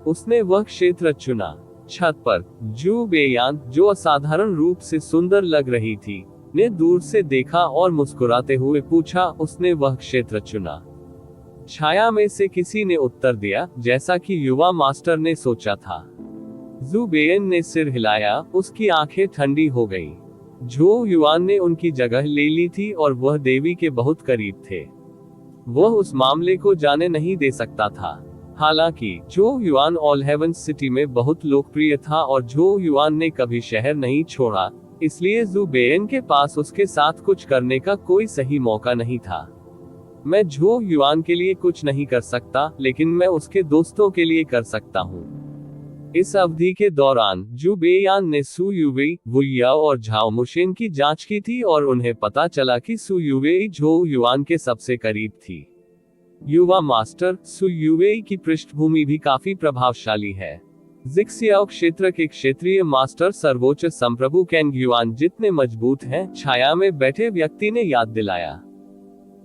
उसने वह क्षेत्र चुना। छत पर जू बेयान, जो असाधारण रूप से सुंदर लग रही थी, ने दूर से देखा और मुस्कुराते हुए पूछा, उसने वह क्षेत्र चुना। छाया में से किसी ने उत्तर दिया, जैसा कि युवा मास्टर ने सोचा था। जू बेयन ने सिर हिलाया, उसकी आंखें ठंडी हो गईं। झो युआन ने उनकी जगह ले ली थी और वह देवी के बहुत करीब थे। वह उस मामले को जाने नहीं दे सकता था। हालांकि झो युआन ऑल हेवंस सिटी में बहुत लोकप्रिय था और झो युआन ने कभी शहर नहीं छोड़ा, इसलिए जू बेयन के पास उसके साथ कुछ करने का कोई सही मौका नहीं था। मैं झो युआन के लिए कुछ नहीं कर सकता, लेकिन मैं उसके दोस्तों के लिए कर सकता हूँ। इस अवधि के दौरान जू बेयान ने सू यूवेई, वू याओ और झाओ मुशेन की जांच की थी और उन्हें पता चला कि सू यूवेई झो युआन के सबसे करीब थी। युवा मास्टर, सू यूवेई की पृष्ठभूमि भी काफी प्रभावशाली है। जिक्सियाओ क्षेत्र के क्षेत्रीय मास्टर सर्वोच्च संप्रभु कैंग युआन जितने मजबूत हैं, छाया में बैठे व्यक्ति ने याद दिलाया।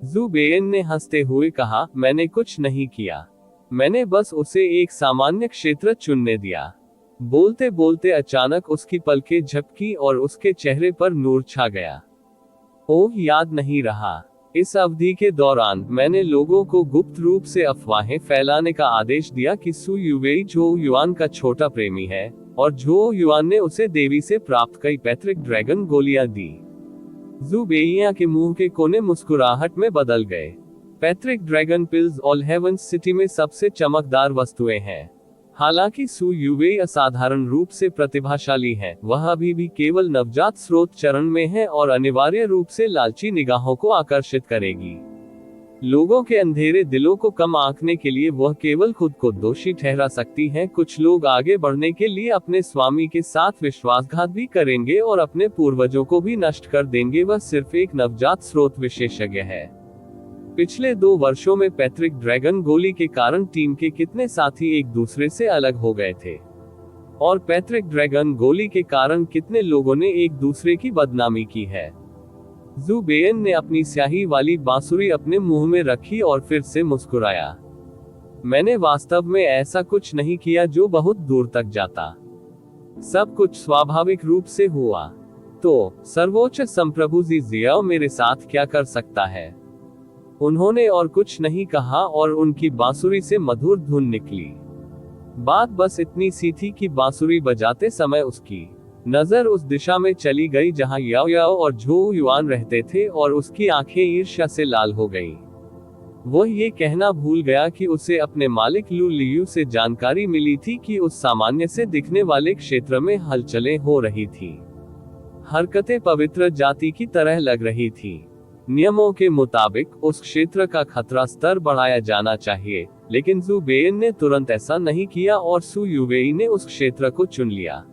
जू बेयन ने हंसते हुए कहा, मैंने कुछ नहीं किया। मैंने बस उसे एक सामान्य क्षेत्र चुनने दिया। बोलते बोलते अचानक उसकी पलकें झपकी और उसके चेहरे पर नूर छा गया। ओह, याद नहीं रहा। इस अवधि के दौरान मैंने लोगों को गुप्त रूप से अफवाहें फैलाने का आदेश दिया कि सू यूवेई झो युआन का छोटा प्रेमी है और झो युआन ने उसे देवी से प्राप्त कई पैट्रिक ड्रैगन गोलियां दी। जू बेइया के मुंह के कोने मुस्कुराहट में बदल गए। Patrick dragon pills all heavens city में सबसे चमकदार वस्तुएं हैं। हालांकि सू यूवेई असाधारण रूप से प्रतिभाशाली है, वह अभी भी केवल नवजात स्रोत चरण में है और अनिवार्य रूप से लालची निगाहों को आकर्षित करेगी। लोगों के अंधेरे दिलों को कम आंकने के लिए वह केवल खुद को दोषी ठहरा सकती हैं। कुछ लोग आगे बढ़ने के लिए अपने स्वामी के साथ विश्वासघात भी करेंगे और अपने पूर्वजों को भी नष्ट कर देंगे। वह सिर्फ एक नवजात स्रोत विशेषज्ञ है। पिछले 2 वर्षों में पैट्रिक ड्रैगन गोली के कारण टीम के कितने साथी एक दूसरे से अलग हो गए थे, और पैट्रिक ड्रैगन गोली के कारण कितने लोगों ने एक दूसरे की बदनामी की है। जू बेयन ने अपनी स्याही वाली बांसुरी अपने मुंह में रखी और फिर से मुस्कुराया। मैंने वास्तव में ऐसा कुछ नहीं किया जो बहुत दूर तक जाता। सब कुछ स्वाभाविक रूप से हुआ। तो सर्वोच्च संप्रभु जी जियाओ मेरे साथ क्या कर सकता है? उन्होंने और कुछ नहीं कहा और उनकी बांसुरी से मधुर धुन निकली। बात बस इतनी सी थी कि बांसुरी बजाते समय उसकी नजर उस दिशा में चली गई जहां याओ याओ और झो युआन रहते थे और उसकी आंखें ईर्ष्या से लाल हो गईं। वह ये कहना भूल गया कि उसे अपने मालिक लू लियू से जानकारी मिली थी कि उस सामान्य से दिखने वाले क्षेत्र में हलचलें हो रही थी। हरकतें पवित्र जाति की तरह लग रही थी। नियमों के मुताबिक उस क्षेत्र का खतरा स्तर बढ़ाया जाना चाहिए, लेकिन जू बेयन ने तुरंत ऐसा नहीं किया और सू युवेई ने उस क्षेत्र को चुन लिया।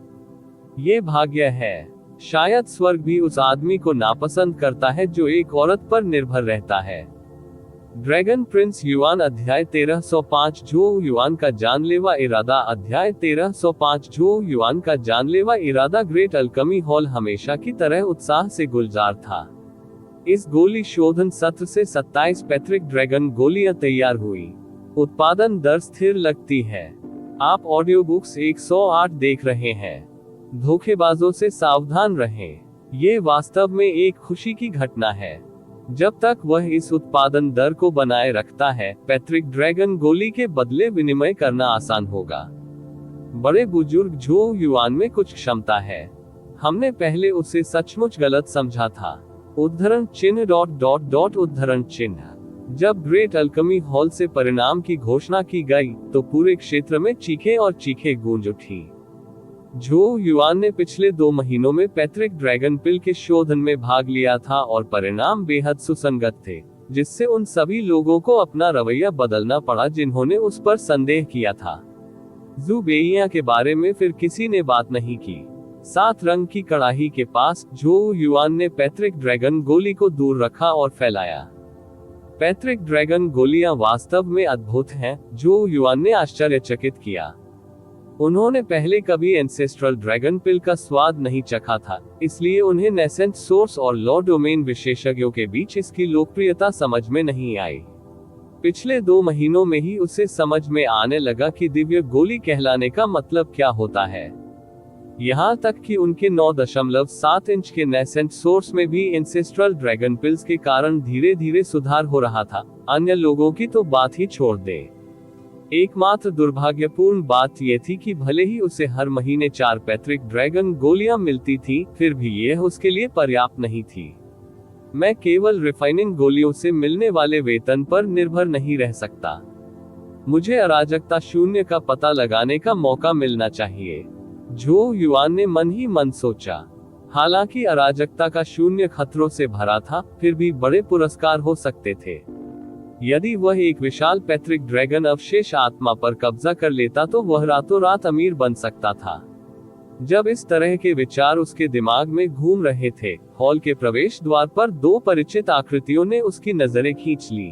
ये भाग्य है। शायद स्वर्ग भी उस आदमी को नापसंद करता है जो एक औरत पर निर्भर रहता है। ड्रैगन प्रिंस युआन अध्याय 1305 जो युआन का जानलेवा इरादा अध्याय 1305 जो युआन का जानलेवा इरादा ग्रेट अल्कमी हॉल हमेशा की तरह उत्साह से गुलजार था। इस गोली शोधन सत्र से 27 पैट्रिक ड्रैगन गोलियां तैयार हुई। उत्पादन दर स्थिर लगती है। आप ऑडियो बुक्स 108 देख रहे हैं। धोखेबाजों से सावधान रहें। ये वास्तव में एक खुशी की घटना है। जब तक वह इस उत्पादन दर को बनाए रखता है, पैट्रिक ड्रैगन गोली के बदले विनिमय करना आसान होगा। बड़े बुजुर्ग जो युआन में कुछ क्षमता है। हमने पहले उसे सचमुच गलत समझा था। उद्धरण चिन्ह उद्धरण चिन्ह। जब ग्रेट अल्कमी हॉल से परिणाम की घोषणा की गई तो पूरे क्षेत्र में चीखें और चीखें गूंज उठी। जो युआन ने पिछले 2 महीनों में पैट्रिक ड्रैगन पिल के शोधन में भाग लिया था और परिणाम बेहद सुसंगत थे, जिससे उन सभी लोगों को अपना रवैया बदलना पड़ा जिन्होंने उस पर संदेह किया था। जू बेइया के बारे में फिर किसी ने बात नहीं की। 7 रंग की कड़ाही के पास जो युआन ने पैट्रिक ड्रैगन गोली को दूर रखा और फैलाया। पैट्रिक ड्रैगन गोलियां वास्तव में अद्भुत हैं, जो युआन ने आश्चर्यचकित किया। उन्होंने पहले कभी एंसेस्ट्रल ड्रैगन पिल का स्वाद नहीं चखा था, इसलिए उन्हें नेसेंट सोर्स और लॉ डोमेन विशेषज्ञों के बीच इसकी लोकप्रियता समझ में नहीं आई। पिछले 2 महीनों में ही उसे समझ में आने लगा कि दिव्य गोली कहलाने का मतलब क्या होता है। यहाँ तक कि उनके 9.7 इंच के नेसेंट सोर्स में भी एंसेस्ट्रल ड्रैगन पिल्स के कारण धीरे धीरे सुधार हो रहा था। अन्य लोगों की तो बात ही छोड़ दे। एकमात्र दुर्भाग्यपूर्ण बात यह थी कि भले ही उसे हर महीने 4 पैट्रिक ड्रैगन गोलियां मिलती थी, फिर भी यह उसके लिए पर्याप्त नहीं थी। मैं केवल रिफाइनिंग गोलियों से मिलने वाले वेतन पर निर्भर नहीं रह सकता। मुझे अराजकता शून्य का पता लगाने का मौका मिलना चाहिए। जो युआन ने मन ही मन सोचा। हालांकि अराजकता का शून्य खतरों से भरा था, फिर भी बड़े पुरस्कार हो सकते थे। यदि वह एक विशाल पैट्रिक ड्रैगन अवशेष आत्मा पर कब्जा कर लेता तो वह रातों रात अमीर बन सकता था। जब इस तरह के विचार उसके दिमाग में घूम रहे थे, हॉल के प्रवेश द्वार पर 2 परिचित आकृतियों ने उसकी नजरें खींच ली।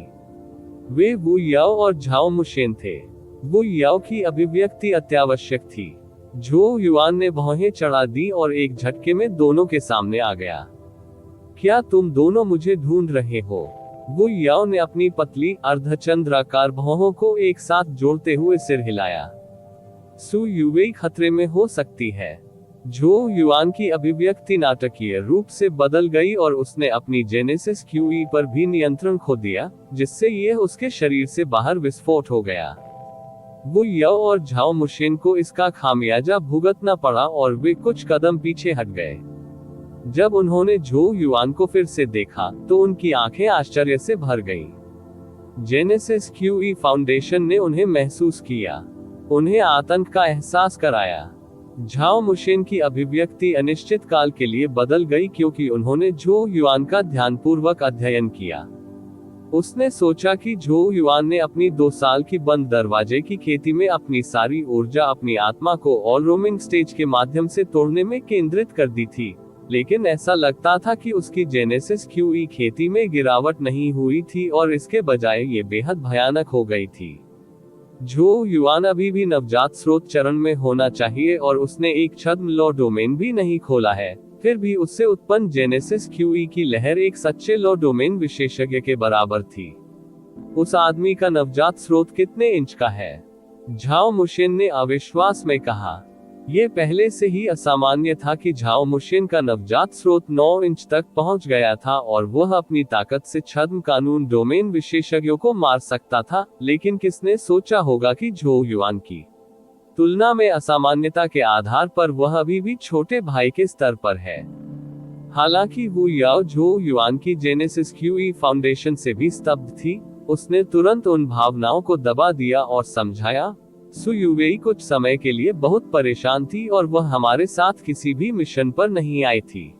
वे वू याओ और झाओ मुशेन थे। वू याओ की अभिव्यक्ति अत्यावश्यक थी। जो युआन ने भौहें चढ़ा दी और एक झटके में दोनों के सामने आ गया। क्या तुम दोनों मुझे ढूंढ रहे हो? वू याओ ने अपनी पतली अर्धचंद्राकार भौहों को एक साथ जोड़ते हुए सिर हिलाया। सू युवेई खतरे में हो सकती है। जो युआन की अभिव्यक्ति नाटकीय रूप से बदल गई और उसने अपनी जेनेसिस क्यूई पर भी नियंत्रण खो दिया, जिससे यह उसके शरीर से बाहर विस्फोट हो गया। वू याओ और झाओ मुशेन को इसका खामियाजा भुगतना पड़ा और वे कुछ कदम पीछे हट गए। जब उन्होंने जो युआन को फिर से देखा तो उनकी आंखें आश्चर्य से भर गईं। जेनेसिस क्यूई फाउंडेशन ने उन्हें महसूस किया, उन्हें आतंक का एहसास कराया। झाओ मुशेन की अभिव्यक्ति अनिश्चित काल के लिए बदल गई क्योंकि उन्होंने जो युआन का ध्यानपूर्वक अध्ययन किया। उसने सोचा कि जो युआन ने अपनी 2 साल की बंद दरवाजे की खेती में अपनी सारी ऊर्जा अपनी आत्मा को ऑल रोमिंग स्टेज के माध्यम से तोड़ने में केंद्रित कर दी थी, लेकिन ऐसा लगता था कि उसकी जेनेसिस क्यूई खेती में गिरावट नहीं हुई थी और इसके बजाय ये बेहद भयानक हो गई थी। जो युआन अभी भी नवजात स्रोत चरण में होना चाहिए और उसने एक छद्म लॉ डोमेन भी नहीं खोला है, फिर भी उससे उत्पन्न जेनेसिस क्यूई की लहर एक सच्चे लॉ डोमेन विशेषज्ञ के बराबर थी। उस आदमी का नवजात स्रोत कितने इंच का है? झाओ मुशेन ने अविश्वास में कहा। यह पहले से ही असामान्य था कि झाओ मुशेन का नवजात स्रोत 9 इंच तक पहुंच गया था और वह अपनी ताकत से छद्म कानून डोमेन विशेषज्ञों को मार सकता था, लेकिन किसने सोचा होगा कि जो युआन की तुलना में असामान्यता के आधार पर वह अभी भी छोटे भाई के स्तर पर है। हालांकि वू याओ जो युआन की जेनेसिस क्यूई फाउंडेशन से भी स्तब्ध थी, उसने तुरंत उन भावनाओं को दबा दिया और समझाया, सु युवेई कुछ समय के लिए बहुत परेशान थी और वह हमारे साथ किसी भी मिशन पर नहीं आई थी।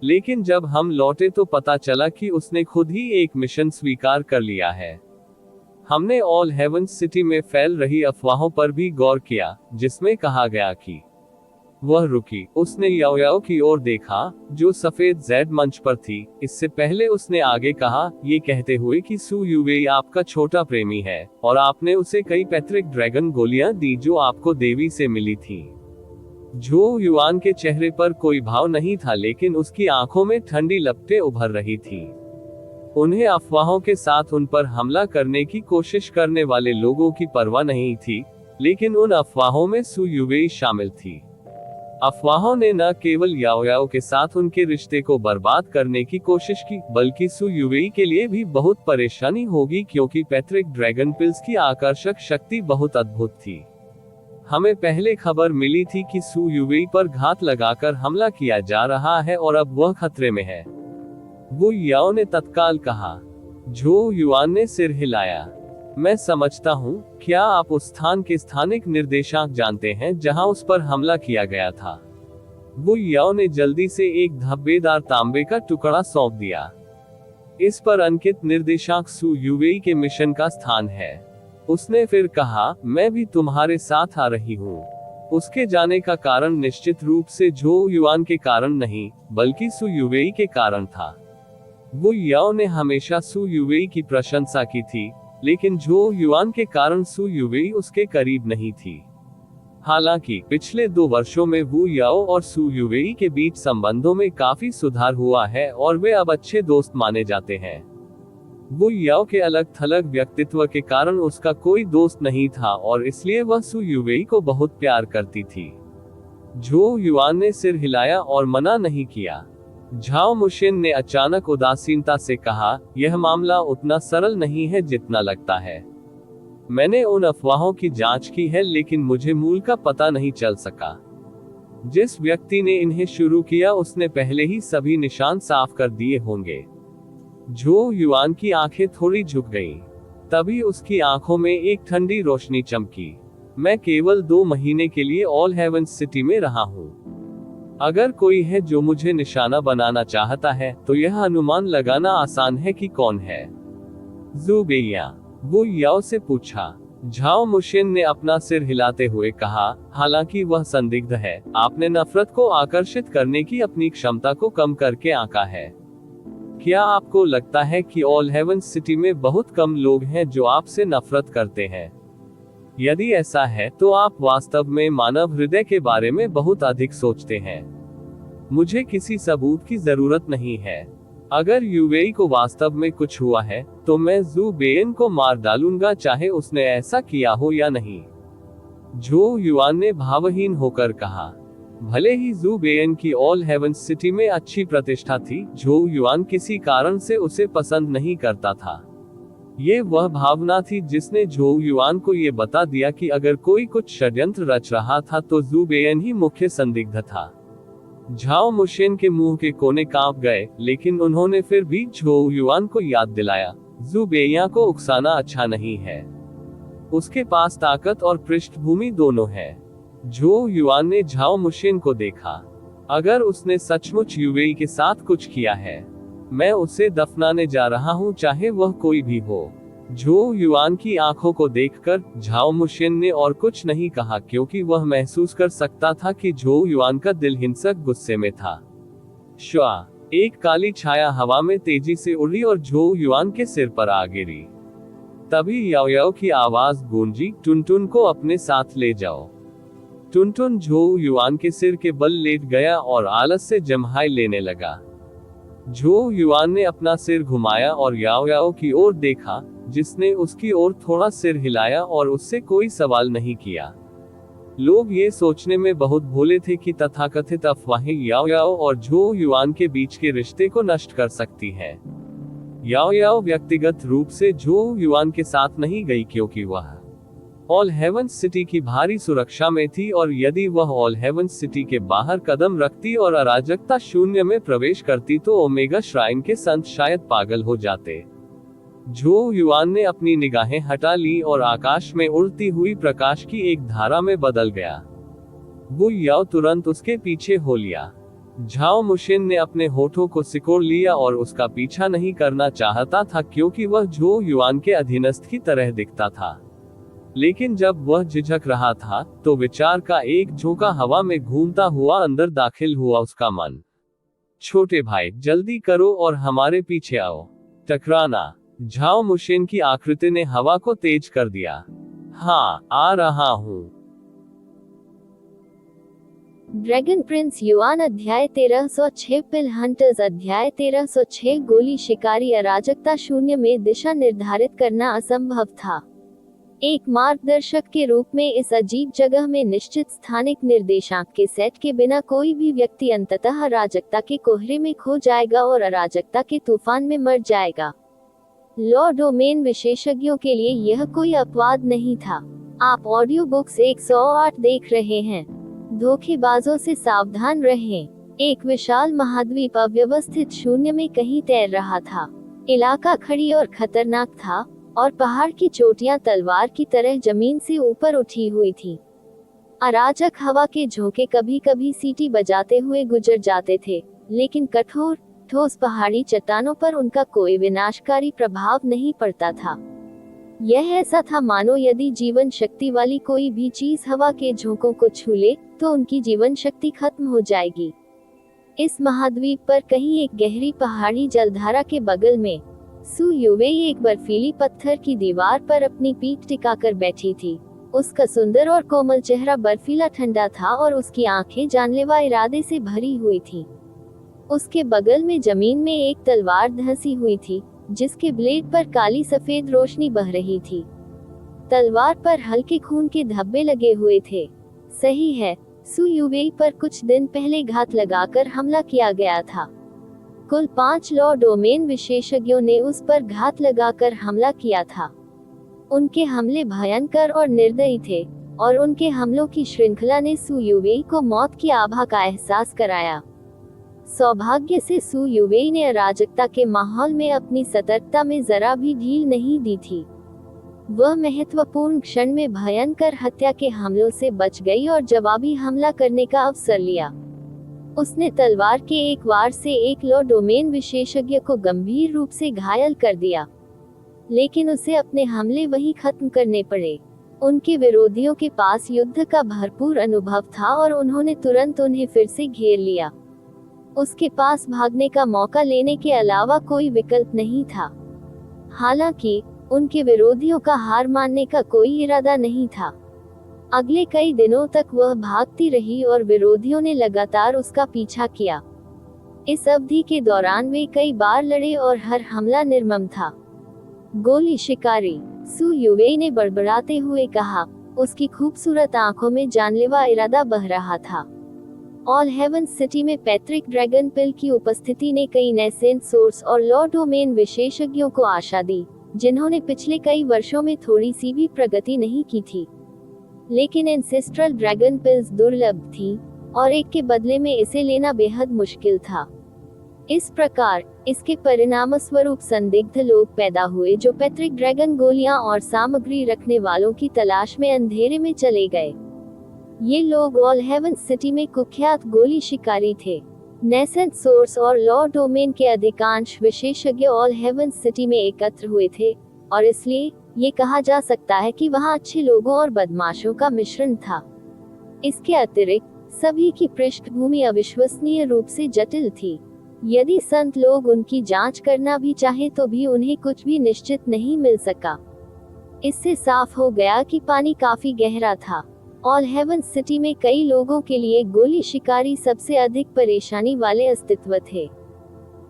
लेकिन जब हम लौटे तो पता चला कि उसने खुद ही एक मिशन स्वीकार कर लिया है। हमने ऑल हेवंस सिटी में फैल रही अफवाहों पर भी गौर किया, जिसमें कहा गया कि वह रुकी। उसने याओ याओ की ओर देखा, जो सफेद जेड मंच पर थी। इससे पहले उसने आगे कहा, ये कहते हुए कि सु युवेई आपका छोटा प्रेमी है, और आपने उसे कई पैट्रिक ड्रैगन गोलियां दी जो आपको देवी से मिली थी। झो युआन के चेहरे पर कोई भाव नहीं था, लेकिन उसकी आंखों में ठंडी लपटें उभर रही थी। उन्हें अफवाहों के साथ उन पर हमला करने की कोशिश करने वाले लोगों की परवाह नहीं थी, लेकिन उन अफवाहों में सु युवेई शामिल थी। अफवाहों ने न केवल याओ याओ के साथ उनके रिश्ते को बर्बाद करने की कोशिश की, बल्कि सु युवेई के लिए भी बहुत परेशानी होगी, क्योंकि पैट्रिक ड्रैगन पिल्स की आकर्षक शक्ति बहुत अद्भुत थी। हमें पहले खबर मिली थी कि सु युवेई पर घात लगाकर हमला किया जा रहा है और अब वह खतरे में है, वो याओ ने तत्काल कहा। झो युआन ने सिर हिलाया। मैं समझता हूँ, क्या आप उस स्थान के स्थानिक निर्देशांक जानते हैं जहां उस पर हमला किया गया था? वो याओ ने जल्दी से एक धब्बेदार तांबे का टुकड़ा सौंप दिया। इस पर अंकित निर्देशांक सु युवेई के मिशन का स्थान है। उसने फिर कहा, मैं भी तुम्हारे साथ आ रही हूँ। उसके जाने का कारण निश्चित रूप से झो युआन के कारण नहीं, बल्कि सु युवेई के कारण था। वो याओ ने हमेशा सु युवेई की प्रशंसा की थी, लेकिन झो युआन के कारण सु युवेई उसके करीब नहीं थी। हालांकि पिछले 2 वर्षों में वू याओ और सु युवेई के बीच संबंधों में काफी सुधार हुआ है और वे अब अच्छे दोस्त माने जाते हैं। वू याओ के अलग थलग व्यक्तित्व के कारण उसका कोई दोस्त नहीं था और इसलिए वह सु युवेई को बहुत प्यार करती थी। झो युआन ने सिर हिलाया और मना नहीं किया। झाओ मुशिन ने अचानक उदासीनता से कहा, यह मामला उतना सरल नहीं है जितना लगता है। मैंने उन अफवाहों की जांच की है, लेकिन मुझे मूल का पता नहीं चल सका। जिस व्यक्ति ने इन्हें शुरू किया उसने पहले ही सभी निशान साफ कर दिए होंगे। झो युआन की आंखें थोड़ी झुक गईं। तभी उसकी आंखों में एक ठंडी रोशनी चमकी। मैं केवल 2 महीने के लिए ऑल हेवंस सिटी में रहा हूँ। अगर कोई है जो मुझे निशाना बनाना चाहता है, तो यह अनुमान लगाना आसान है कि कौन है। जू बेया, वो याओ से पूछा। झाओ मुशिन ने अपना सिर हिलाते हुए कहा, हालांकि वह संदिग्ध है। आपने नफरत को आकर्षित करने की अपनी क्षमता को कम करके आंका है। क्या आपको लगता है कि ऑल हेवंस सिटी में बहुत कम लोग हैं जो आपसे नफरत करते हैं? यदि ऐसा है, तो आप वास्तव में मानव हृदय के बारे में बहुत अधिक सोचते हैं। मुझे किसी सबूत की जरूरत नहीं है। अगर युवेई को वास्तव में कुछ हुआ है, तो मैं जू बेयन को मार डालूंगा, चाहे उसने ऐसा किया हो या नहीं। झो युआन ने भावहीन होकर कहा। भले ही जू बेयन की ऑल हेवंस सिटी में अच्छी प्रतिष्ठा थी, झो युआन किसी कारण से उसे पसंद नहीं करता था। ये वह भावना थी जिसने झो युआन को ये बता दिया कि अगर कोई कुछ षड्यंत्र रच रहा था तो जू बेयन ही मुख्य संदिग्ध था। झाओ मुशिन के मुंह के कोने कांप गए, लेकिन उन्होंने फिर भी झो युआन को याद दिलाया, जू बेया को उकसाना अच्छा नहीं है। उसके पास ताकत और पृष्ठभूमि दोनों है। झो युआन ने झाओ मुशिन को देखा। अगर उसने सचमुच युवेई के साथ कुछ किया है, मैं उसे दफनाने जा रहा हूं, चाहे वह कोई भी हो। झो युआन की आंखों को देखकर झाओ मुशिन ने और कुछ नहीं कहा, क्योंकि वह महसूस कर सकता था कि झो युआन का दिल हिंसक गुस्से में था। श्वा, एक काली छाया हवा में तेजी से उड़ी और झो युआन के सिर पर आ गिरी। तभी याओ याओ की आवाज गूंजी, टुनटुन को अपने साथ ले जाओ। टुनटुन झो युआन के सिर के बल लेट गया और आलस से जम्हाई लेने लगा। झो युआन ने अपना सिर घुमाया और याओ याओ की ओर देखा, जिसने उसकी ओर थोड़ा सिर हिलाया और उससे कोई सवाल नहीं किया। लोग ये सोचने में बहुत भोले थे कि तथाकथित अफवाहें याओ याओ और झो युआन के बीच के रिश्ते को नष्ट कर सकती हैं। याओ याओ व्यक्तिगत रूप से झो युआन के साथ नहीं गई, क्योंकि वह ऑल हेवंस सिटी की भारी सुरक्षा में थी, और यदि वह ऑल हेवंस सिटी के बाहर कदम रखती और अराजकता शून्य में प्रवेश करती तो ओमेगा श्राइन के संत शायद पागल हो जाते। झो युआन ने अपनी निगाहें हटा ली और आकाश में उड़ती हुई प्रकाश की एक धारा में बदल गया। वो याओ तुरंत उसके पीछे हो लिया। झाओ मुशिन ने अपने होठों को सिकोड़ लिया और उसका पीछा नहीं करना चाहता था क्योंकि वह झो युआन के अधीनस्थ की तरह दिखता था। लेकिन जब वह झिझक रहा था तो विचार का एक झोंका हवा में घूमता हुआ अंदर दाखिल हुआ उसका मन। छोटे भाई, जल्दी करो और हमारे पीछे आओ। टकराना। झाओ मुशिन की आकृति ने हवा को तेज कर दिया। हाँ, आ रहा हूँ।
ड्रैगन प्रिंस युआन अध्याय 1306 पिल हंटर्स अध्याय 1306 गोली शिकारी अराजकता शून्य में दिशा निर्धारित करना असंभव था। एक मार्गदर्शक के रूप में इस अजीब जगह में निश्चित स्थानिक निर्देशांक के सेट के बिना कोई भी व्यक्ति अंततः अराजकता के कोहरे में खो जाएगा और अराजकता के तूफान में मर जाएगा। लॉ डोमेन विशेषज्ञों के लिए यह कोई अपवाद नहीं था। आप ऑडियो बुक्स 108 देख रहे हैं। धोखेबाजों से सावधान रहें। एक विशाल महाद्वीप अव्यवस्थित शून्य में कहीं तैर रहा था। इलाका खड़ी और खतरनाक था और पहाड़ की चोटियां तलवार की तरह जमीन से ऊपर उठी हुई थी। अराजक हवा के झोंके कभी कभी सीटी बजाते हुए गुजर जाते थे, लेकिन कठोर ठोस पहाड़ी चट्टानों पर उनका कोई विनाशकारी प्रभाव नहीं पड़ता था। यह ऐसा था मानो यदि जीवन शक्ति वाली कोई भी चीज हवा के झोंकों को छू ले तो उनकी जीवन शक्ति खत्म हो जाएगी। इस महाद्वीप पर कहीं एक गहरी पहाड़ी जलधारा के बगल में सू युवेई एक बर्फीली पत्थर की दीवार पर अपनी पीठ टिकाकर बैठी थी। उसका सुंदर और कोमल चेहरा बर्फीला ठंडा था और उसकी आंखें जानलेवा इरादे से भरी हुई थी। उसके बगल में जमीन में एक तलवार धंसी हुई थी, जिसके ब्लेड पर काली सफेद रोशनी बह रही थी। तलवार पर हल्के खून के धब्बे लगे हुए थे। सही है, सू युवेई पर कुछ दिन पहले घात लगाकर हमला किया गया था। कुल 5 लॉ डोमेन विशेषज्ञों ने उस पर घात लगाकर हमला किया था। उनके हमले भयंकर और निर्दयी थे और उनके हमलों की श्रृंखला ने सू युवेई को मौत की आभा का एहसास कराया। सौभाग्य से सू युवेई ने अराजकता के माहौल में अपनी सतर्कता में जरा भी ढील नहीं दी थी। वह महत्वपूर्ण क्षण में भयंकर हत्या के हमलों से बच गई और जवाबी हमला करने का अवसर लिया। उसने तलवार के एक वार से एक लॉ डोमेन विशेषज्ञ को गंभीर रूप से घायल कर दिया, लेकिन उसे अपने हमले वहीं खत्म करने पड़े। उनके विरोधियों के पास युद्ध का भरपूर अनुभव था और उन्होंने तुरंत उन्हें फिर से घेर लिया। उसके पास भागने का मौका लेने के अलावा कोई विकल्प नहीं था। हालांकि उनके विरोधियों का हार मानने का कोई इरादा नहीं था। अगले कई दिनों तक वह भागती रही और विरोधियों ने लगातार उसका पीछा किया। इस अवधि के दौरान वे कई बार लड़े और हर हमला निर्मम था। गोली शिकारी, सू युवेई ने बड़बड़ाते हुए कहा। उसकी खूबसूरत आंखों में जानलेवा इरादा बह रहा था। ऑल हेवन सिटी में पैट्रिक ड्रैगन पिल की उपस्थिति ने कई नेसेंट सोर्स और लॉ डोमेन विशेषज्ञों को आशा दी, जिन्होंने पिछले कई वर्षों में थोड़ी सी भी प्रगति नहीं की थी। लेकिन एंसेस्ट्रल ड्रैगन पिल्स दुर्लभ थी और एक के बदले में इसे लेना बेहद मुश्किल था। इस प्रकार इसके परिणामस्वरूप संदिग्ध लोग पैदा हुए जो पैट्रिक ड्रैगन गोलियां और सामग्री रखने वालों की तलाश में अंधेरे में चले गए। ये लोग ऑल हेवन सिटी में कुख्यात गोली शिकारी थे। नेसेंट सोर्स और लॉ डोमेन के अधिकांश विशेषज्ञ ऑल हेवन सिटी में एकत्र हुए थे और इसलिए ये कहा जा सकता है कि वहाँ अच्छे लोगों और बदमाशों का मिश्रण था। इसके अतिरिक्त सभी की पृष्ठभूमि अविश्वसनीय रूप से जटिल थी। यदि संत लोग उनकी जांच करना भी चाहे तो भी उन्हें कुछ भी निश्चित नहीं मिल सका। इससे साफ हो गया कि पानी काफी गहरा था। ऑल हेवन सिटी में कई लोगों के लिए गोली शिकारी सबसे अधिक परेशानी वाले अस्तित्व थे।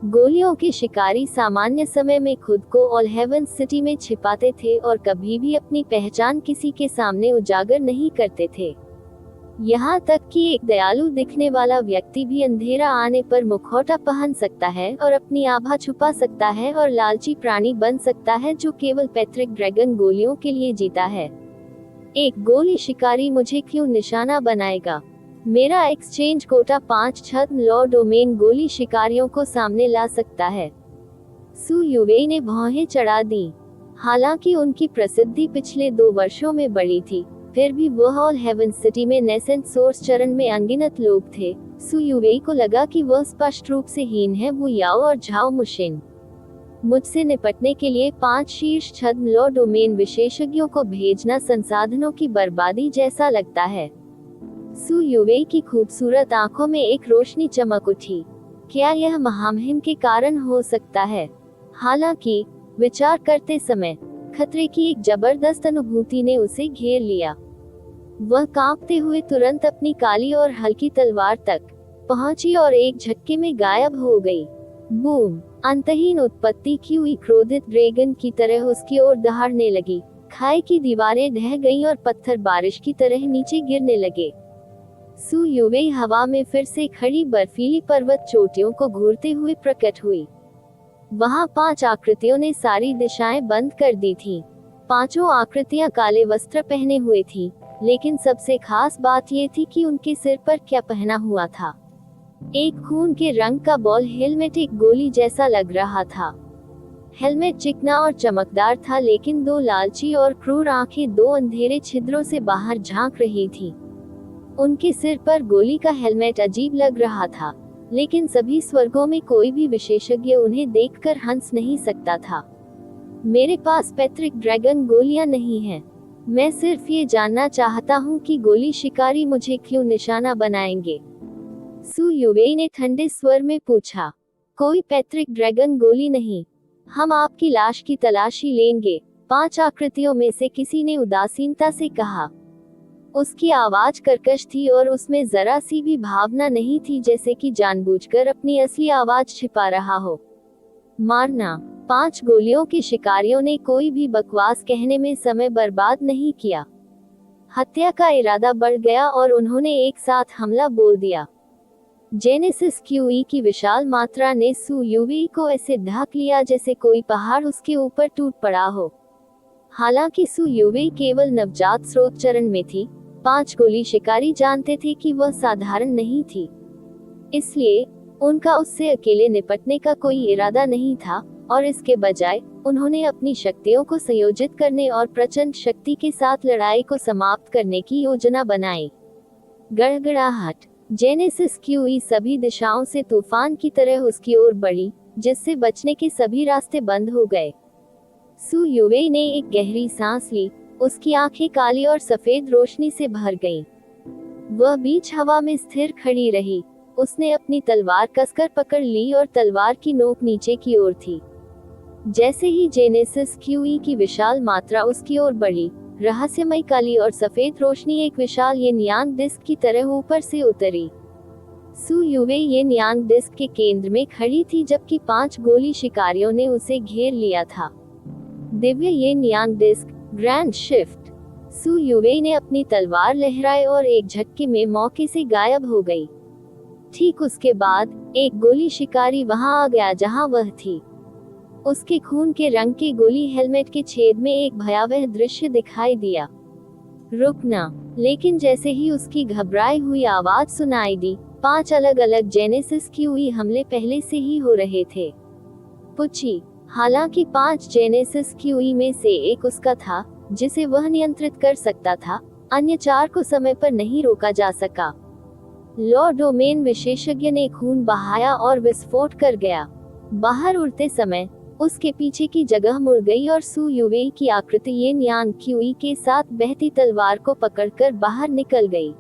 गोलियों के शिकारी सामान्य समय में खुद को ऑल हेवन सिटी में छिपाते थे और कभी भी अपनी पहचान किसी के सामने उजागर नहीं करते थे। यहाँ तक कि एक दयालु दिखने वाला व्यक्ति भी अंधेरा आने पर मुखौटा पहन सकता है और अपनी आभा छुपा सकता है और लालची प्राणी बन सकता है जो केवल पैट्रिक ड्रैगन गोलियों के लिए जीता है। एक गोली शिकारी मुझे क्यों निशाना बनाएगा? मेरा एक्सचेंज कोटा 5 छद्म लॉ डोमेन गोली शिकारियों को सामने ला सकता है। सू युवेई ने भौहें चढ़ा दी। हालांकि उनकी प्रसिद्धि पिछले 2 वर्षों में बढ़ी थी, फिर भी वह ऑल हेवन सिटी में नेसेंट सोर्स चरण में अनगिनत लोग थे। सू युवेई को लगा कि वह स्पष्ट रूप से हीन है। वू याओ और झाओ मुशिन मुझसे निपटने के लिए 5 शीर्ष छद्म लॉ डोमेन विशेषज्ञों को भेजना संसाधनों की बर्बादी जैसा लगता है। सू युवेई की खूबसूरत आंखों में एक रोशनी चमक उठी। क्या यह महामहिम के कारण हो सकता है? हालांकि विचार करते समय खतरे की एक जबरदस्त अनुभूति ने उसे घेर लिया। वह कांपते हुए तुरंत अपनी काली और हल्की तलवार तक पहुंची और एक झटके में गायब हो गई। बूम! अंतहीन उत्पत्ति की हुई क्रोधित ड्रैगन की तरह उसकी ओर दहाड़ने लगी। खाई की दीवारें ढह गईं और पत्थर बारिश की तरह नीचे गिरने लगे। सू युवेई हवा में फिर से खड़ी बर्फीली पर्वत चोटियों को घूरते हुए प्रकट हुई। वहां 5 आकृतियों ने सारी दिशाएं बंद कर दी थीं। 5 आकृतियां काले वस्त्र पहने हुए थीं, लेकिन सबसे खास बात यह थी कि उनके सिर पर क्या पहना हुआ था। एक खून के रंग का बॉल हेलमेट एक गोली जैसा लग रहा था। हेलमेट चिकना और चमकदार था, लेकिन 2 लालची और क्रूर आंखें 2 अंधेरे छिद्रों से बाहर झांक रही थीं। उनके सिर पर गोली का हेलमेट अजीब लग रहा था, लेकिन सभी स्वर्गों में कोई भी विशेषज्ञ उन्हें देखकर हंस नहीं सकता था। मेरे पास पैट्रिक ड्रैगन गोलियां नहीं हैं। मैं सिर्फ ये जानना चाहता हूँ कि गोली शिकारी मुझे क्यों निशाना बनाएंगे। सू युवेई ने ठंडे स्वर में पूछा। कोई पैट्रिक ड्रैगन गोली नहीं। हम आपकी लाश की तलाशी लेंगे, 5 आकृतियों में से किसी ने उदासीनता से कहा। उसकी आवाज कर्कश थी और उसमें जरा सी भी भावना नहीं थी, जैसे कि जानबूझकर अपनी असली आवाज छिपा रहा हो। मारना। 5 गोलियों के शिकारियों ने कोई भी बकवास कहने में समय बर्बाद नहीं किया। हत्या का इरादा बढ़ गया और उन्होंने एक साथ हमला बोल दिया। जेनेसिस क्यूई की विशाल मात्रा ने सू युवेई को ऐसे ढक लिया जैसे कोई पहाड़ उसके ऊपर टूट पड़ा हो। हालांकि सू युवेई केवल नवजात स्रोत चरण में थी, 5 गोली शिकारी जानते थे कि वह साधारण नहीं थी। इसलिए उनका उससे अकेले निपटने का कोई इरादा नहीं था, और इसके बजाय उन्होंने अपनी शक्तियों को संयोजित करने और प्रचंड शक्ति के साथ लड़ाई को समाप्त करने की योजना बनाई। गड़गड़ाहट। जेनेसिस क्यूई सभी दिशाओं से तूफान की तरह उसकी ओर बढ़ी, जिससे बचने के सभी रास्ते बंद हो गए। सू युवेई ने एक गहरी सांस ली। उसकी आंखें काली और सफेद रोशनी से भर गईं। वह बीच हवा में स्थिर खड़ी रही। उसने अपनी तलवार कसकर पकड़ ली और तलवार की नोक नीचे की ओर थी। जैसे ही जेनेसिस क्यूई की विशाल मात्रा उसकी ओर बढ़ी, रहस्यमय काली और सफेद रोशनी एक विशाल येन यांग डिस्क की तरह ऊपर से उतरी। सू युवेई येन यांग डिस्क के केंद्र में खड़ी थी, जबकि 5 गोली शिकारियों ने उसे घेर लिया था। दिव्य येन यांग डिस्क, ग्रैंड शिफ्ट। सू युवेई ने अपनी तलवार लहराई और एक झटके में मौके से गायब हो गई। ठीक उसके बाद एक गोली शिकारी वहां आ गया जहां वह थी। उसके खून के रंग की गोली हेलमेट के छेद में एक भयावह दृश्य दिखाई दिया। रुकना। लेकिन जैसे ही उसकी घबराई हुई आवाज सुनाई दी, 5 अलग अलग जेनेसिस क्यूई हमले पहले से ही हो रहे थे। पुची। हालांकि 5 जेनेसिस क्यूई में से एक उसका था, जिसे वह नियंत्रित कर सकता था, अन्य 4 को समय पर नहीं रोका जा सका। लॉ डोमेन विशेषज्ञ ने खून बहाया और विस्फोट कर गया। बाहर उड़ते समय उसके पीछे की जगह मुड़ गई और सू युवेई की आकृति येन यांग क्यूई के साथ बहती तलवार को पकड़कर बाहर निकल गई।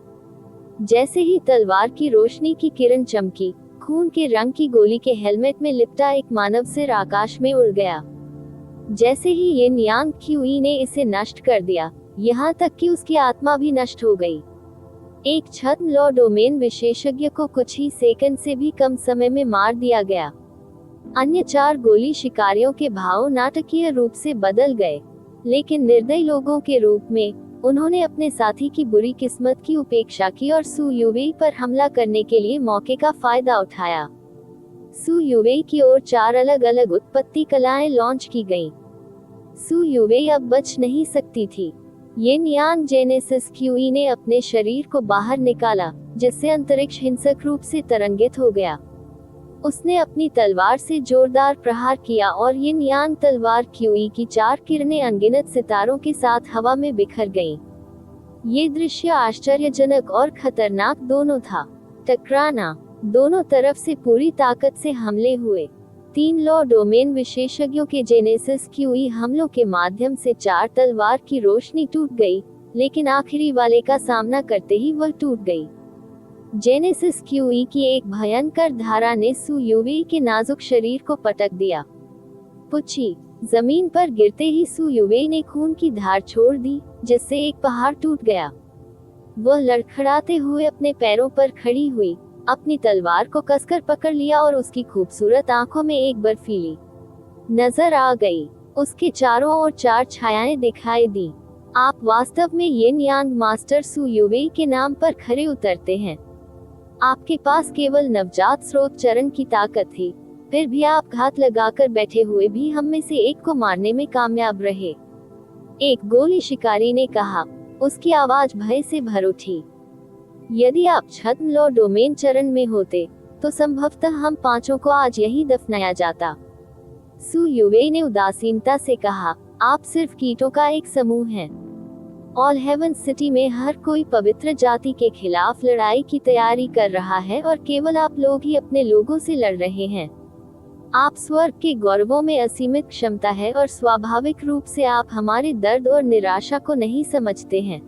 जैसे ही तलवार की रोशनी की किरण चमकी, खून के रंग की गोली के हेलमेट में लिपटा एक मानव सिर आकाश में उड़ गया। जैसे ही येन यांग क्यूई ने इसे नष्ट कर दिया, यहाँ तक कि उसकी आत्मा भी नष्ट हो गई। एक छद्म लॉ डोमेन विशेषज्ञ को कुछ ही सेकंड से भी कम समय में मार दिया गया। अन्य 4 गोली शिकारियों के भाव नाटकीय रूप से बदल गए, लेकिन निर्दयी लोगों के रूप में उन्होंने अपने साथी की बुरी किस्मत की उपेक्षा की और सू युवेई पर हमला करने के लिए मौके का फायदा उठाया। सू युवेई की ओर 4 अलग अलग उत्पत्ति कलाएं लॉन्च की गईं। सू युवेई अब बच नहीं सकती थी। येन यांग जेनेसिस क्यूई ने अपने शरीर को बाहर निकाला, जिससे अंतरिक्ष हिंसक रूप से तरंगित हो गया। उसने अपनी तलवार से जोरदार प्रहार किया और यिन यांग तलवार क्यूई की 4 किरणें अनगिनत सितारों के साथ हवा में बिखर गईं। ये दृश्य आश्चर्यजनक और खतरनाक दोनों था। टकराना, दोनों तरफ से पूरी ताकत से हमले हुए। 3 लॉ डोमेन विशेषज्ञों के जेनेसिस क्यूई हमलों के माध्यम से 4 तलवार की रोशनी टूट गई, लेकिन आखिरी वाले का सामना करते ही वह टूट गई। जेनेसिस क्यूई की एक भयंकर धारा ने सु युवेई के नाजुक शरीर को पटक दिया। पुची, जमीन पर गिरते ही सु युवेई ने खून की धार छोड़ दी, जिससे एक पहाड़ टूट गया। वह लड़खड़ाते हुए अपने पैरों पर खड़ी हुई, अपनी तलवार को कसकर पकड़ लिया और उसकी खूबसूरत आंखों में एक बर्फीली नजर आ गई। उसके चारों ओर 4 छायाएं दिखाई दी। आप वास्तव में यिन यांग मास्टर सु युवेई के नाम पर खरे उतरते हैं। आपके पास केवल नवजात स्रोत चरण की ताकत थी, फिर भी आप घात लगाकर बैठे हुए भी हम में से एक को मारने में कामयाब रहे। एक गोली शिकारी ने कहा, उसकी आवाज भय से भर उठी। यदि आप छद्म लॉ डोमेन चरण में होते, तो संभवतः हम 5 को आज यहीं दफनाया जाता। सु युवेई ने उदासीनता से कहा, आप सिर्फ कीटों का एक समूह हैं। ऑल हेवन सिटी में हर कोई पवित्र जाति के खिलाफ लड़ाई की तैयारी कर रहा है और केवल आप लोग ही अपने लोगों से लड़ रहे हैं। आप स्वर्ग के गौरवों में असीमित क्षमता है और स्वाभाविक रूप से आप हमारे दर्द और निराशा को नहीं समझते हैं।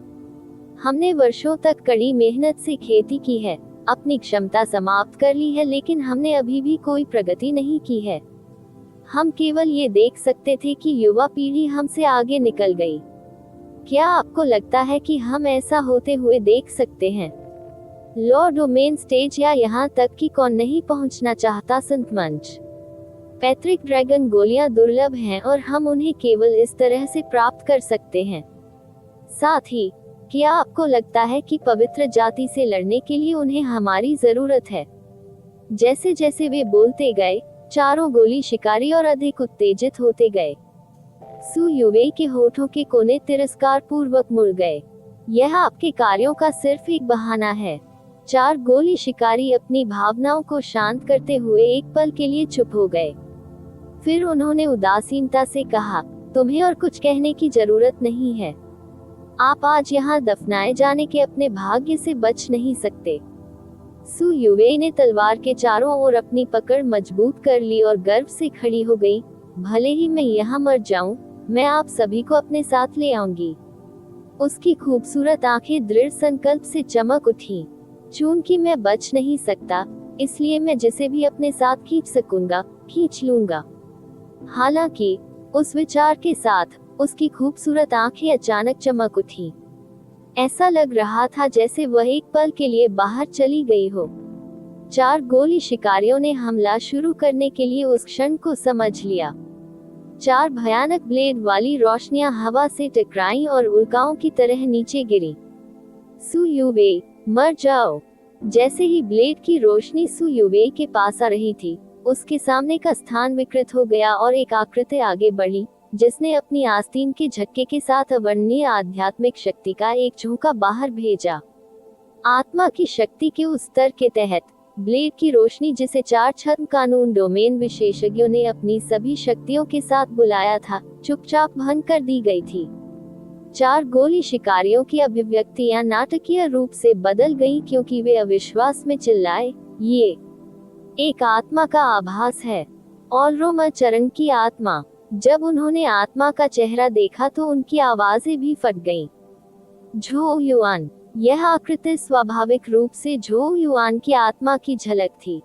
हमने वर्षों तक कड़ी मेहनत से खेती की है, अपनी क्षमता समाप्त कर ली है, लेकिन हमने अभी भी कोई प्रगति नहीं की है। हम केवल ये देख सकते थे कि युवा पीढ़ी हमसे आगे निकल गई। क्या आपको लगता है कि हम ऐसा होते हुए देख सकते हैं? लॉ डोमेन स्टेज या यहाँ तक कि कौन नहीं पहुँचना चाहता संत मंच। पैट्रिक ड्रैगन गोलियां दुर्लभ हैं और हम उन्हें केवल इस तरह से प्राप्त कर सकते हैं। साथ ही, क्या आपको लगता है कि पवित्र जाति से लड़ने के लिए उन्हें हमारी जरूरत है? जैसे जैसे वे बोलते गए, चारों गोली शिकारी और अधिक उत्तेजित होते गए। सु युवेई के होठों के कोने तिरस्कार पूर्वक मुड़ गए। यह आपके कार्यों का सिर्फ एक बहाना है। 4 गोली शिकारी अपनी भावनाओं को शांत करते हुए एक पल के लिए चुप हो गए। फिर उन्होंने उदासीनता से कहा, तुम्हें और कुछ कहने की जरूरत नहीं है। आप आज यहाँ दफनाए जाने के अपने भाग्य से बच नहीं सकते। सु युवेई ने तलवार के चारों ओर अपनी पकड़ मजबूत कर ली और गर्व से खड़ी हो गई। भले ही मैं यहाँ मर जाऊं, मैं आप सभी को अपने साथ ले आऊंगी। उसकी खूबसूरत आंखें दृढ़ संकल्प से चमक उठी। चूंकि मैं बच नहीं सकता, इसलिए मैं जिसे भी अपने साथ खींच सकूंगा, खींच लूंगा। हालांकि उस विचार के साथ उसकी खूबसूरत आंखें अचानक चमक उठी। ऐसा लग रहा था जैसे वह एक पल के लिए बाहर चली गई हो। 4 गोली शिकारियों ने हमला शुरू करने के लिए उस क्षण को समझ लिया। 4 भयानक ब्लेड वाली रोशनियां हवा से टकराईं और उल्काओं की तरह नीचे गिरी। सु युवेई, मर जाओ। जैसे ही ब्लेड की रोशनी सु युवेई के पास आ रही थी, उसके सामने का स्थान विकृत हो गया और एक आकृति आगे बढ़ी, जिसने अपनी आस्तीन के झटके के साथ अवर्णनीय आध्यात्मिक शक्ति का एक झोंका बाहर भेजा। आत्मा की शक्ति के उस स्तर के तहत ब्लेड की रोशनी, जिसे 4 छद्म कानून डोमेन विशेषज्ञों ने अपनी सभी शक्तियों के साथ बुलाया था, चुपचाप भंग कर दी गई थी। 4 गोली शिकारियों की अभिव्यक्तियां नाटकीय रूप से बदल गईं क्योंकि वे अविश्वास में चिल्लाए, ये एक आत्मा का आभास है। ऑलरोमा चरण की आत्मा। जब उन्होंने आत्मा का चेहरा देखा तो उनकी आवाजें भी फट गईं। झो युआन। यह आकृति स्वाभाविक रूप से झो युआन की आत्मा की झलक थी।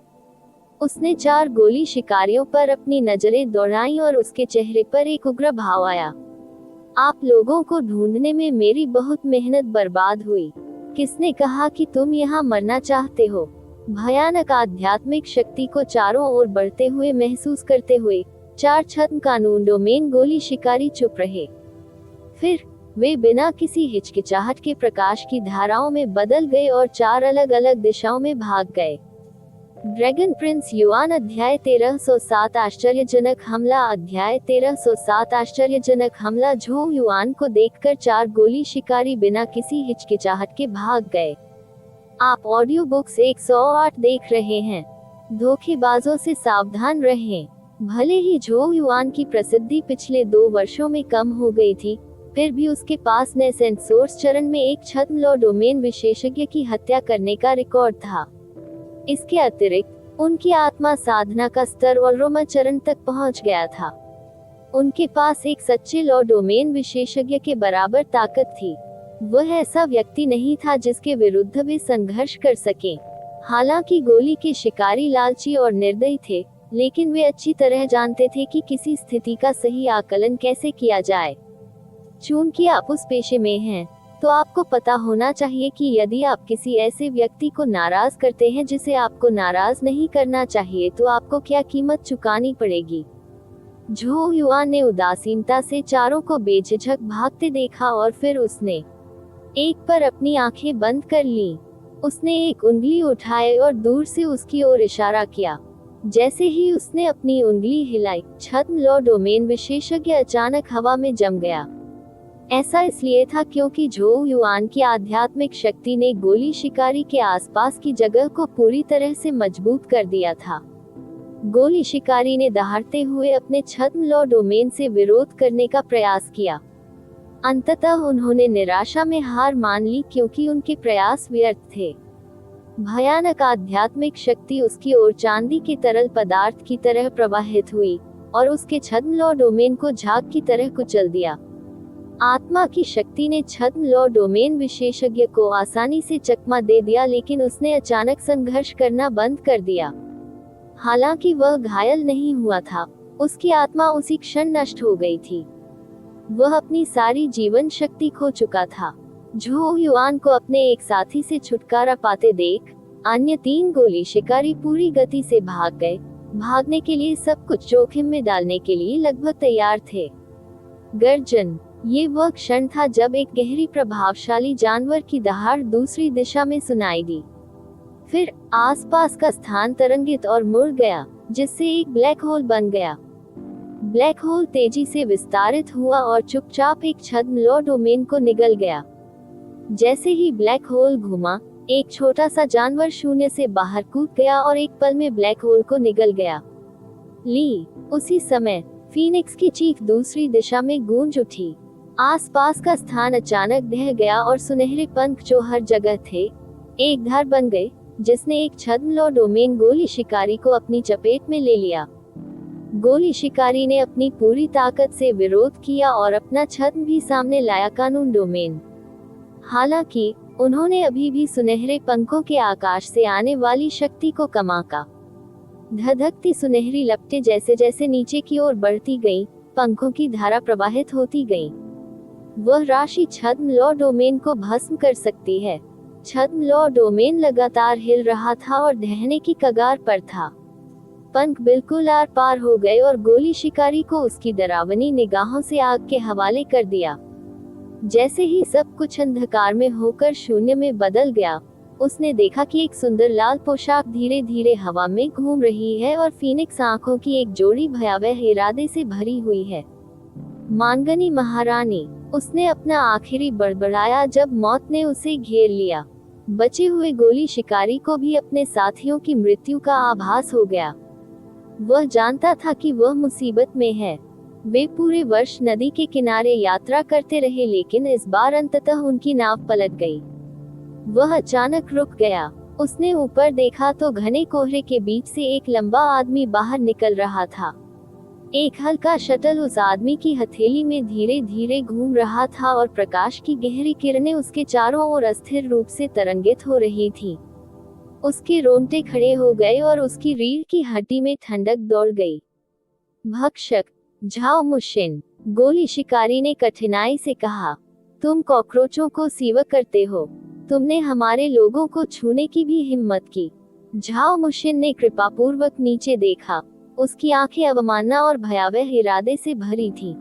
उसने 4 गोली शिकारियों पर अपनी नजरें दौड़ाईं और उसके चेहरे पर एक उग्र भाव आया। आप लोगों को ढूंढने में मेरी बहुत मेहनत बर्बाद हुई। किसने कहा कि तुम यहाँ मरना चाहते हो? भयानक आध्यात्मिक शक्ति को चारों ओर बढ़ते हुए महसूस करते हुए 4 छद्म कानून डोमेन गोली शिकारी चुप रहे। फिर वे बिना किसी हिचकिचाहट के प्रकाश की धाराओं में बदल गए और 4 अलग अलग दिशाओं में भाग गए। ड्रैगन प्रिंस युआन अध्याय 1307 आश्चर्यजनक हमला। अध्याय 1307 आश्चर्यजनक हमला। झो युआन को देखकर 4 गोली शिकारी बिना किसी हिचकिचाहट के भाग गए। आप ऑडियो बुक्स 108 देख रहे हैं। धोखेबाजों से सावधान रहें। भले ही झो युआन की प्रसिद्धि पिछले 2 वर्षों में कम हो गई थी, फिर भी उसके पास नेसेंट सोर्स चरण में एक छद्म डोमेन विशेषज्ञ की हत्या करने का रिकॉर्ड था। इसके अतिरिक्त उनकी आत्मा साधना का स्तर और रोमा चरण तक पहुंच गया था। उनके पास एक सच्चे लॉ डोमेन विशेषज्ञ के बराबर ताकत थी। वह ऐसा व्यक्ति नहीं था जिसके विरुद्ध वे संघर्ष कर सकें। हालांकि गोली के शिकारी लालची और निर्दयी थे, लेकिन वे अच्छी तरह जानते थे कि किसी स्थिति का सही आकलन कैसे किया जाए। चूंकि आप उस पेशे में हैं, तो आपको पता होना चाहिए कि यदि आप किसी ऐसे व्यक्ति को नाराज करते हैं जिसे आपको नाराज नहीं करना चाहिए, तो आपको क्या कीमत चुकानी पड़ेगी। झो युआन ने उदासीनता से चारों को बेझिझक भागते देखा और फिर उसने एक पर अपनी आंखें बंद कर लीं। उसने एक उंगली उठाई और दूर से उसकी ओर इशारा किया। जैसे ही उसने अपनी उंगली हिलाई, छद्म लॉ डोमेन विशेषज्ञ अचानक हवा में जम गया। ऐसा इसलिए था क्योंकि झो युआन की आध्यात्मिक शक्ति ने गोली शिकारी के आसपास की जगह को पूरी तरह से मजबूत कर दिया था। गोली शिकारी ने दहाड़ते हुए अपने छद्म लॉ डोमेन से विरोध करने का प्रयास किया। अंततः उन्होंने निराशा में हार मान ली क्योंकि उनके प्रयास व्यर्थ थे। भयानक आध्यात्मिक शक्ति उसकी ओर चांदी के तरल पदार्थ की तरह प्रवाहित हुई और उसके छद्म लॉ डोमेन को झाग की तरह कुचल दिया। आत्मा की शक्ति ने छद्म लॉ डोमेन विशेषज्ञ को आसानी से चकमा दे दिया, लेकिन उसने अचानक संघर्ष करना बंद कर दिया। हालांकि वह घायल नहीं हुआ था, उसकी आत्मा उसी क्षण नष्ट हो गई थी। वह अपनी सारी जीवन शक्ति खो चुका था। झो युआन को अपने एक साथी से छुटकारा पाते देख अन्य 3 गोली शिकारी पूरी गति से भाग गए। भागने के लिए सब कुछ जोखिम में डालने के लिए लगभग तैयार थे। गर्जन, ये वह क्षण था जब एक गहरी प्रभावशाली जानवर की दहाड़ दूसरी दिशा में सुनाई दी। फिर आसपास का स्थान तरंगित और मुड़ गया, जिससे एक ब्लैक होल बन गया। ब्लैक होल तेजी से विस्तारित हुआ और चुपचाप एक छद्म लॉ डोमेन को निगल गया। जैसे ही ब्लैक होल घूमा, एक छोटा सा जानवर शून्य से बाहर कूद गया और एक पल में ब्लैक होल को निगल गया। ली, उसी समय फीनिक्स की चीख दूसरी दिशा में गूंज उठी। आसपास का स्थान अचानक ढह गया और सुनहरे पंख जो हर जगह थे, एक धार बन गए, जिसने एक छद्म लॉ डोमेन गोली शिकारी को अपनी चपेट में ले लिया। गोली शिकारी ने अपनी पूरी ताकत से विरोध किया और अपना छद्म भी सामने लाया, कानून डोमेन। हालांकि उन्होंने अभी भी सुनहरे पंखों के आकाश से आने वाली शक्ति को कमाका। धधकती सुनहरी लपटें जैसे जैसे नीचे की ओर बढ़ती गईं, पंखों की धारा प्रवाहित होती गई। वह राशि छद्म लॉ डोमेन को भस्म कर सकती है। छद्म लॉ डोमेन लगातार हिल रहा था और ढहने की कगार पर था। पंख बिल्कुल आर पार हो गए और गोली शिकारी को उसकी डरावनी निगाहों से आग के हवाले कर दिया। जैसे ही सब कुछ अंधकार में होकर शून्य में बदल गया, उसने देखा कि एक सुंदर लाल पोशाक धीरे धीरे हवा में घूम रही है और फीनिक्स आंखों की एक जोड़ी भयावह इरादे से भरी हुई है। मानगनी महारानी, उसने अपना आखिरी बड़बड़ाया जब मौत ने उसे घेर लिया। बचे हुए गोली शिकारी को भी अपने साथियों की मृत्यु का आभास हो गया। वह जानता था कि वह मुसीबत में है। वे पूरे वर्ष नदी के किनारे यात्रा करते रहे, लेकिन इस बार अंततः उनकी नाव पलट गई। वह अचानक रुक गया। उसने ऊपर देखा तो घने कोहरे के बीच से एक लंबा आदमी बाहर निकल रहा था। एक हल्का शटल उस आदमी की हथेली में धीरे धीरे घूम रहा था और प्रकाश की गहरी किरणें उसके चारों ओर अस्थिर रूप से तरंगित हो रही थीं। उसके रोंगटे खड़े हो गए और उसकी रीढ़ की हड्डी में ठंडक दौड़ गई। भक्षक, झाओ मुशिन, गोली शिकारी ने कठिनाई से कहा, तुम कॉकरोचों को सीवा करते हो। तुमने हमारे लोगों को छूने की भी हिम्मत की। झाओ मुशिन ने कृपापूर्वक नीचे देखा। उसकी आंखें अवमानना और भयावह इरादे से भरी थीं।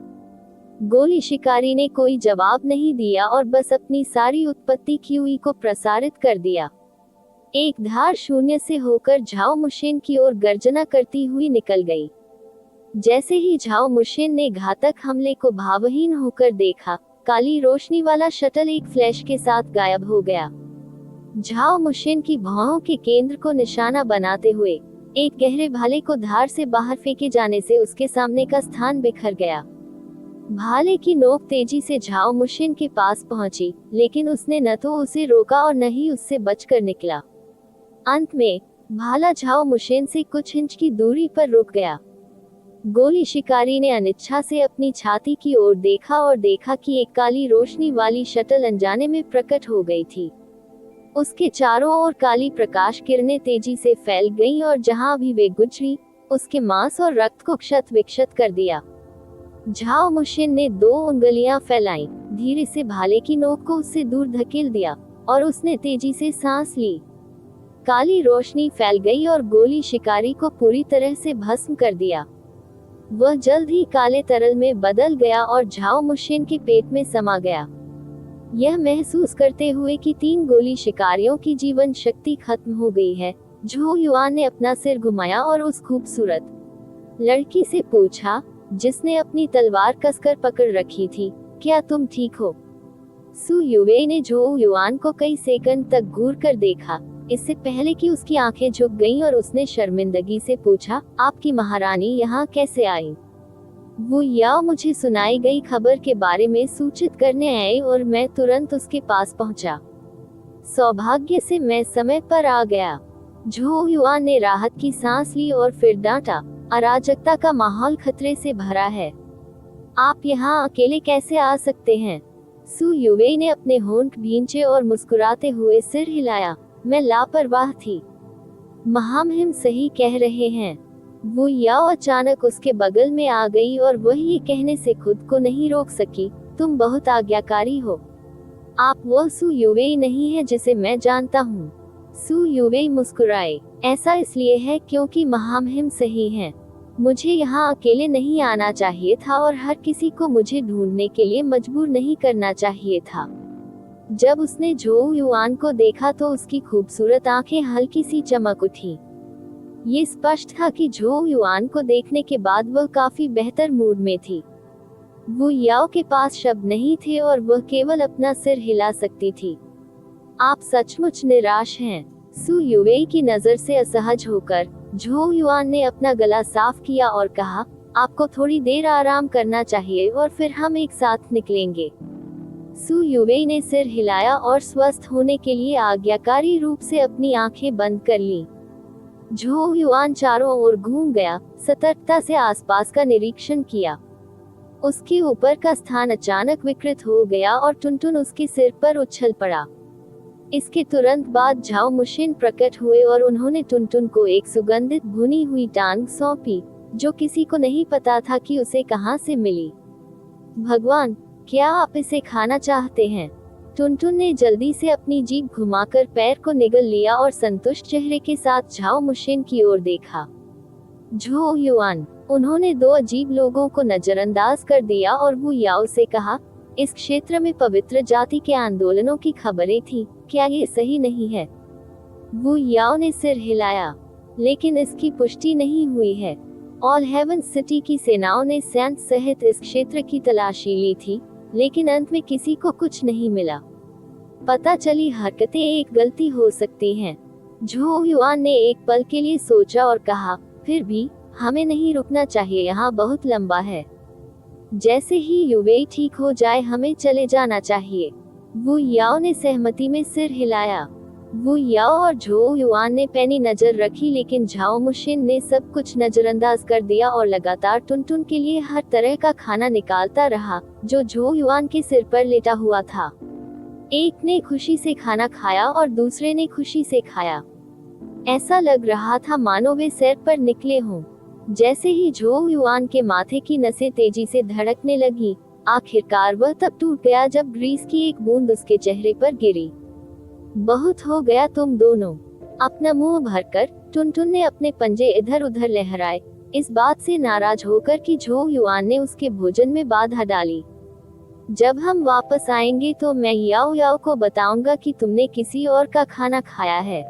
गोली शिकारी ने कोई जवाब नहीं दिया और बस अपनी सारी उत्पत्ति क्यूई को प्रसारित कर दिया। एक धार शून्य से होकर झाओ मुशिन की ओर गर्जना करती हुई निकल गई। जैसे ही झाओ मुशिन ने घातक हमले को भावहीन होकर देखा, काली रोशनी वाला शटल एक फ्लैश के साथ गायब हो गया। झाओ मुशिन की भौहों के केंद्र को निशाना बनाते हुए एक गहरे भाले को धार से बाहर फेंके जाने से उसके सामने का स्थान बिखर गया। भाले की नोक तेजी से झाओ मुशिन के पास पहुंची, लेकिन उसने न तो उसे रोका और न ही उससे बचकर निकला। अंत में भाला झाओ मुशिन से कुछ इंच की दूरी पर रुक गया। गोली शिकारी ने अनिच्छा से अपनी छाती की ओर देखा और देखा कि एक काली रोशनी वाली शटल अनजाने में प्रकट हो गई थी। उसके चारों ओर काली प्रकाश किरणें तेजी से फैल गईं और जहां भी वे गुजरी, उसके मांस और रक्त को क्षत विक्षत कर दिया। झाओ मुशिन ने 2 उंगलियां फैलाईं, धीरे से भाले की नोक को उससे दूर धकेल दिया और उसने तेजी से सांस ली। काली रोशनी फैल गई और गोली शिकारी को पूरी तरह से भस्म कर दिया। वह जल्द ही काले तरल में बदल गया और झाओ मुशिन के पेट में समा गया। यह महसूस करते हुए कि 3 गोली शिकारियों की जीवन शक्ति खत्म हो गई है, झो युआन ने अपना सिर घुमाया और उस खूबसूरत लड़की से पूछा, जिसने अपनी तलवार कसकर पकड़ रखी थी, क्या तुम ठीक हो? सु युवे ने झो युआन को कई सेकंड तक घूर कर देखा, इससे पहले कि उसकी आंखें झुक गईं और उसने शर्मिंदगी से पूछा, आपकी महारानी यहाँ कैसे आई? वो याओ मुझे सुनाई गई खबर के बारे में सूचित करने आई और मैं तुरंत उसके पास पहुंचा। सौभाग्य से मैं समय पर आ गया। झो युआन ने राहत की सांस ली और फिर डांटा, अराजकता का माहौल खतरे से भरा है। आप यहाँ अकेले कैसे आ सकते हैं? सु युवे ने अपने होंठ भींचे और मुस्कुराते हुए सिर हिलाया, मैं लापरवाह थी। महामहिम सही कह रहे हैं। वो याओ अचानक उसके बगल में आ गई और वह ये कहने से खुद को नहीं रोक सकी, तुम बहुत आज्ञाकारी हो। आप वो सु युवे नहीं है जिसे मैं जानता हूँ। सु युवे मुस्कुराए, ऐसा इसलिए है क्योंकि महामहिम सही हैं। मुझे यहाँ अकेले नहीं आना चाहिए था और हर किसी को मुझे ढूंढने के लिए मजबूर नहीं करना चाहिए था। जब उसने झो युआन को देखा तो उसकी खूबसूरत आंखें हल्की सी चमक उठी। ये स्पष्ट था कि झो युआन को देखने के बाद वह काफी बेहतर मूड में थी। वो याओ के पास शब्द नहीं थे और वह केवल अपना सिर हिला सकती थी। आप सचमुच निराश हैं। सु युवे की नजर से असहज होकर झो युआन ने अपना गला साफ किया और कहा, आपको थोड़ी देर आराम करना चाहिए और फिर हम एक साथ निकलेंगे। सु युवे ने सिर हिलाया और स्वस्थ होने के लिए आज्ञाकारी रूप से अपनी आंखें बंद कर लीं। झो युआन चारों ओर घूम गया, सतर्कता से आसपास का निरीक्षण किया। उसके ऊपर का स्थान अचानक विकृत हो गया और टुनटुन उसके सिर पर उछल पड़ा। इसके तुरंत बाद झाओ मुशिन प्रकट हुए और उन्होंने टुनटुन को एक सुगंधित भुनी हुई टांग सौंपी, जो किसी को नहीं पता था कि उसे कहां से मिली। भगवान, क्या आप इसे खाना चाहते हैं? टुनटुन ने जल्दी से अपनी जीभ घुमाकर पैर को निगल लिया और संतुष्ट चेहरे के साथ झाओ मुशिन की ओर देखा। झो युआन, उन्होंने 2 अजीब लोगों को नजरअंदाज कर दिया और वो याओ से कहा, इस क्षेत्र में पवित्र जाति के आंदोलनों की खबरें थी, क्या ये सही नहीं है? वो याओ ने सिर हिलाया, लेकिन इसकी पुष्टि नहीं हुई है। ऑल हेवन सिटी की सेनाओं ने सैंत सहित इस क्षेत्र की तलाशी ली थी, लेकिन अंत में किसी को कुछ नहीं मिला। पता चली हरकतें एक गलती हो सकती हैं। झो युआन ने एक पल के लिए सोचा और कहा, फिर भी हमें नहीं रुकना चाहिए, यहाँ बहुत लंबा है। जैसे ही युवे ठीक हो जाए हमें चले जाना चाहिए। वो याओ ने सहमति में सिर हिलाया। वो याओ और झो युआन ने पैनी नजर रखी, लेकिन झाओ मुशिन ने सब कुछ नजरअंदाज कर दिया और लगातार टुनटुन के लिए हर तरह का खाना निकालता रहा, जो झो युआन के सिर पर लेटा हुआ था। एक ने खुशी से खाना खाया और दूसरे ने खुशी से खाया। ऐसा लग रहा था मानो वे सैर पर निकले हों। जैसे ही झो युआन के माथे की नसें तेजी से धड़कने लगी, आखिरकार वह तब टूट गया जब ग्रीस की एक बूंद उसके चेहरे पर गिरी। बहुत हो गया तुम दोनों। अपना मुंह भरकर टुनटुन ने अपने पंजे इधर उधर लहराए, इस बात से नाराज होकर कि झो युआन ने उसके भोजन में बाधा डाली। जब हम वापस आएंगे तो मैं याओ याओ को बताऊंगा कि तुमने किसी और का खाना खाया है।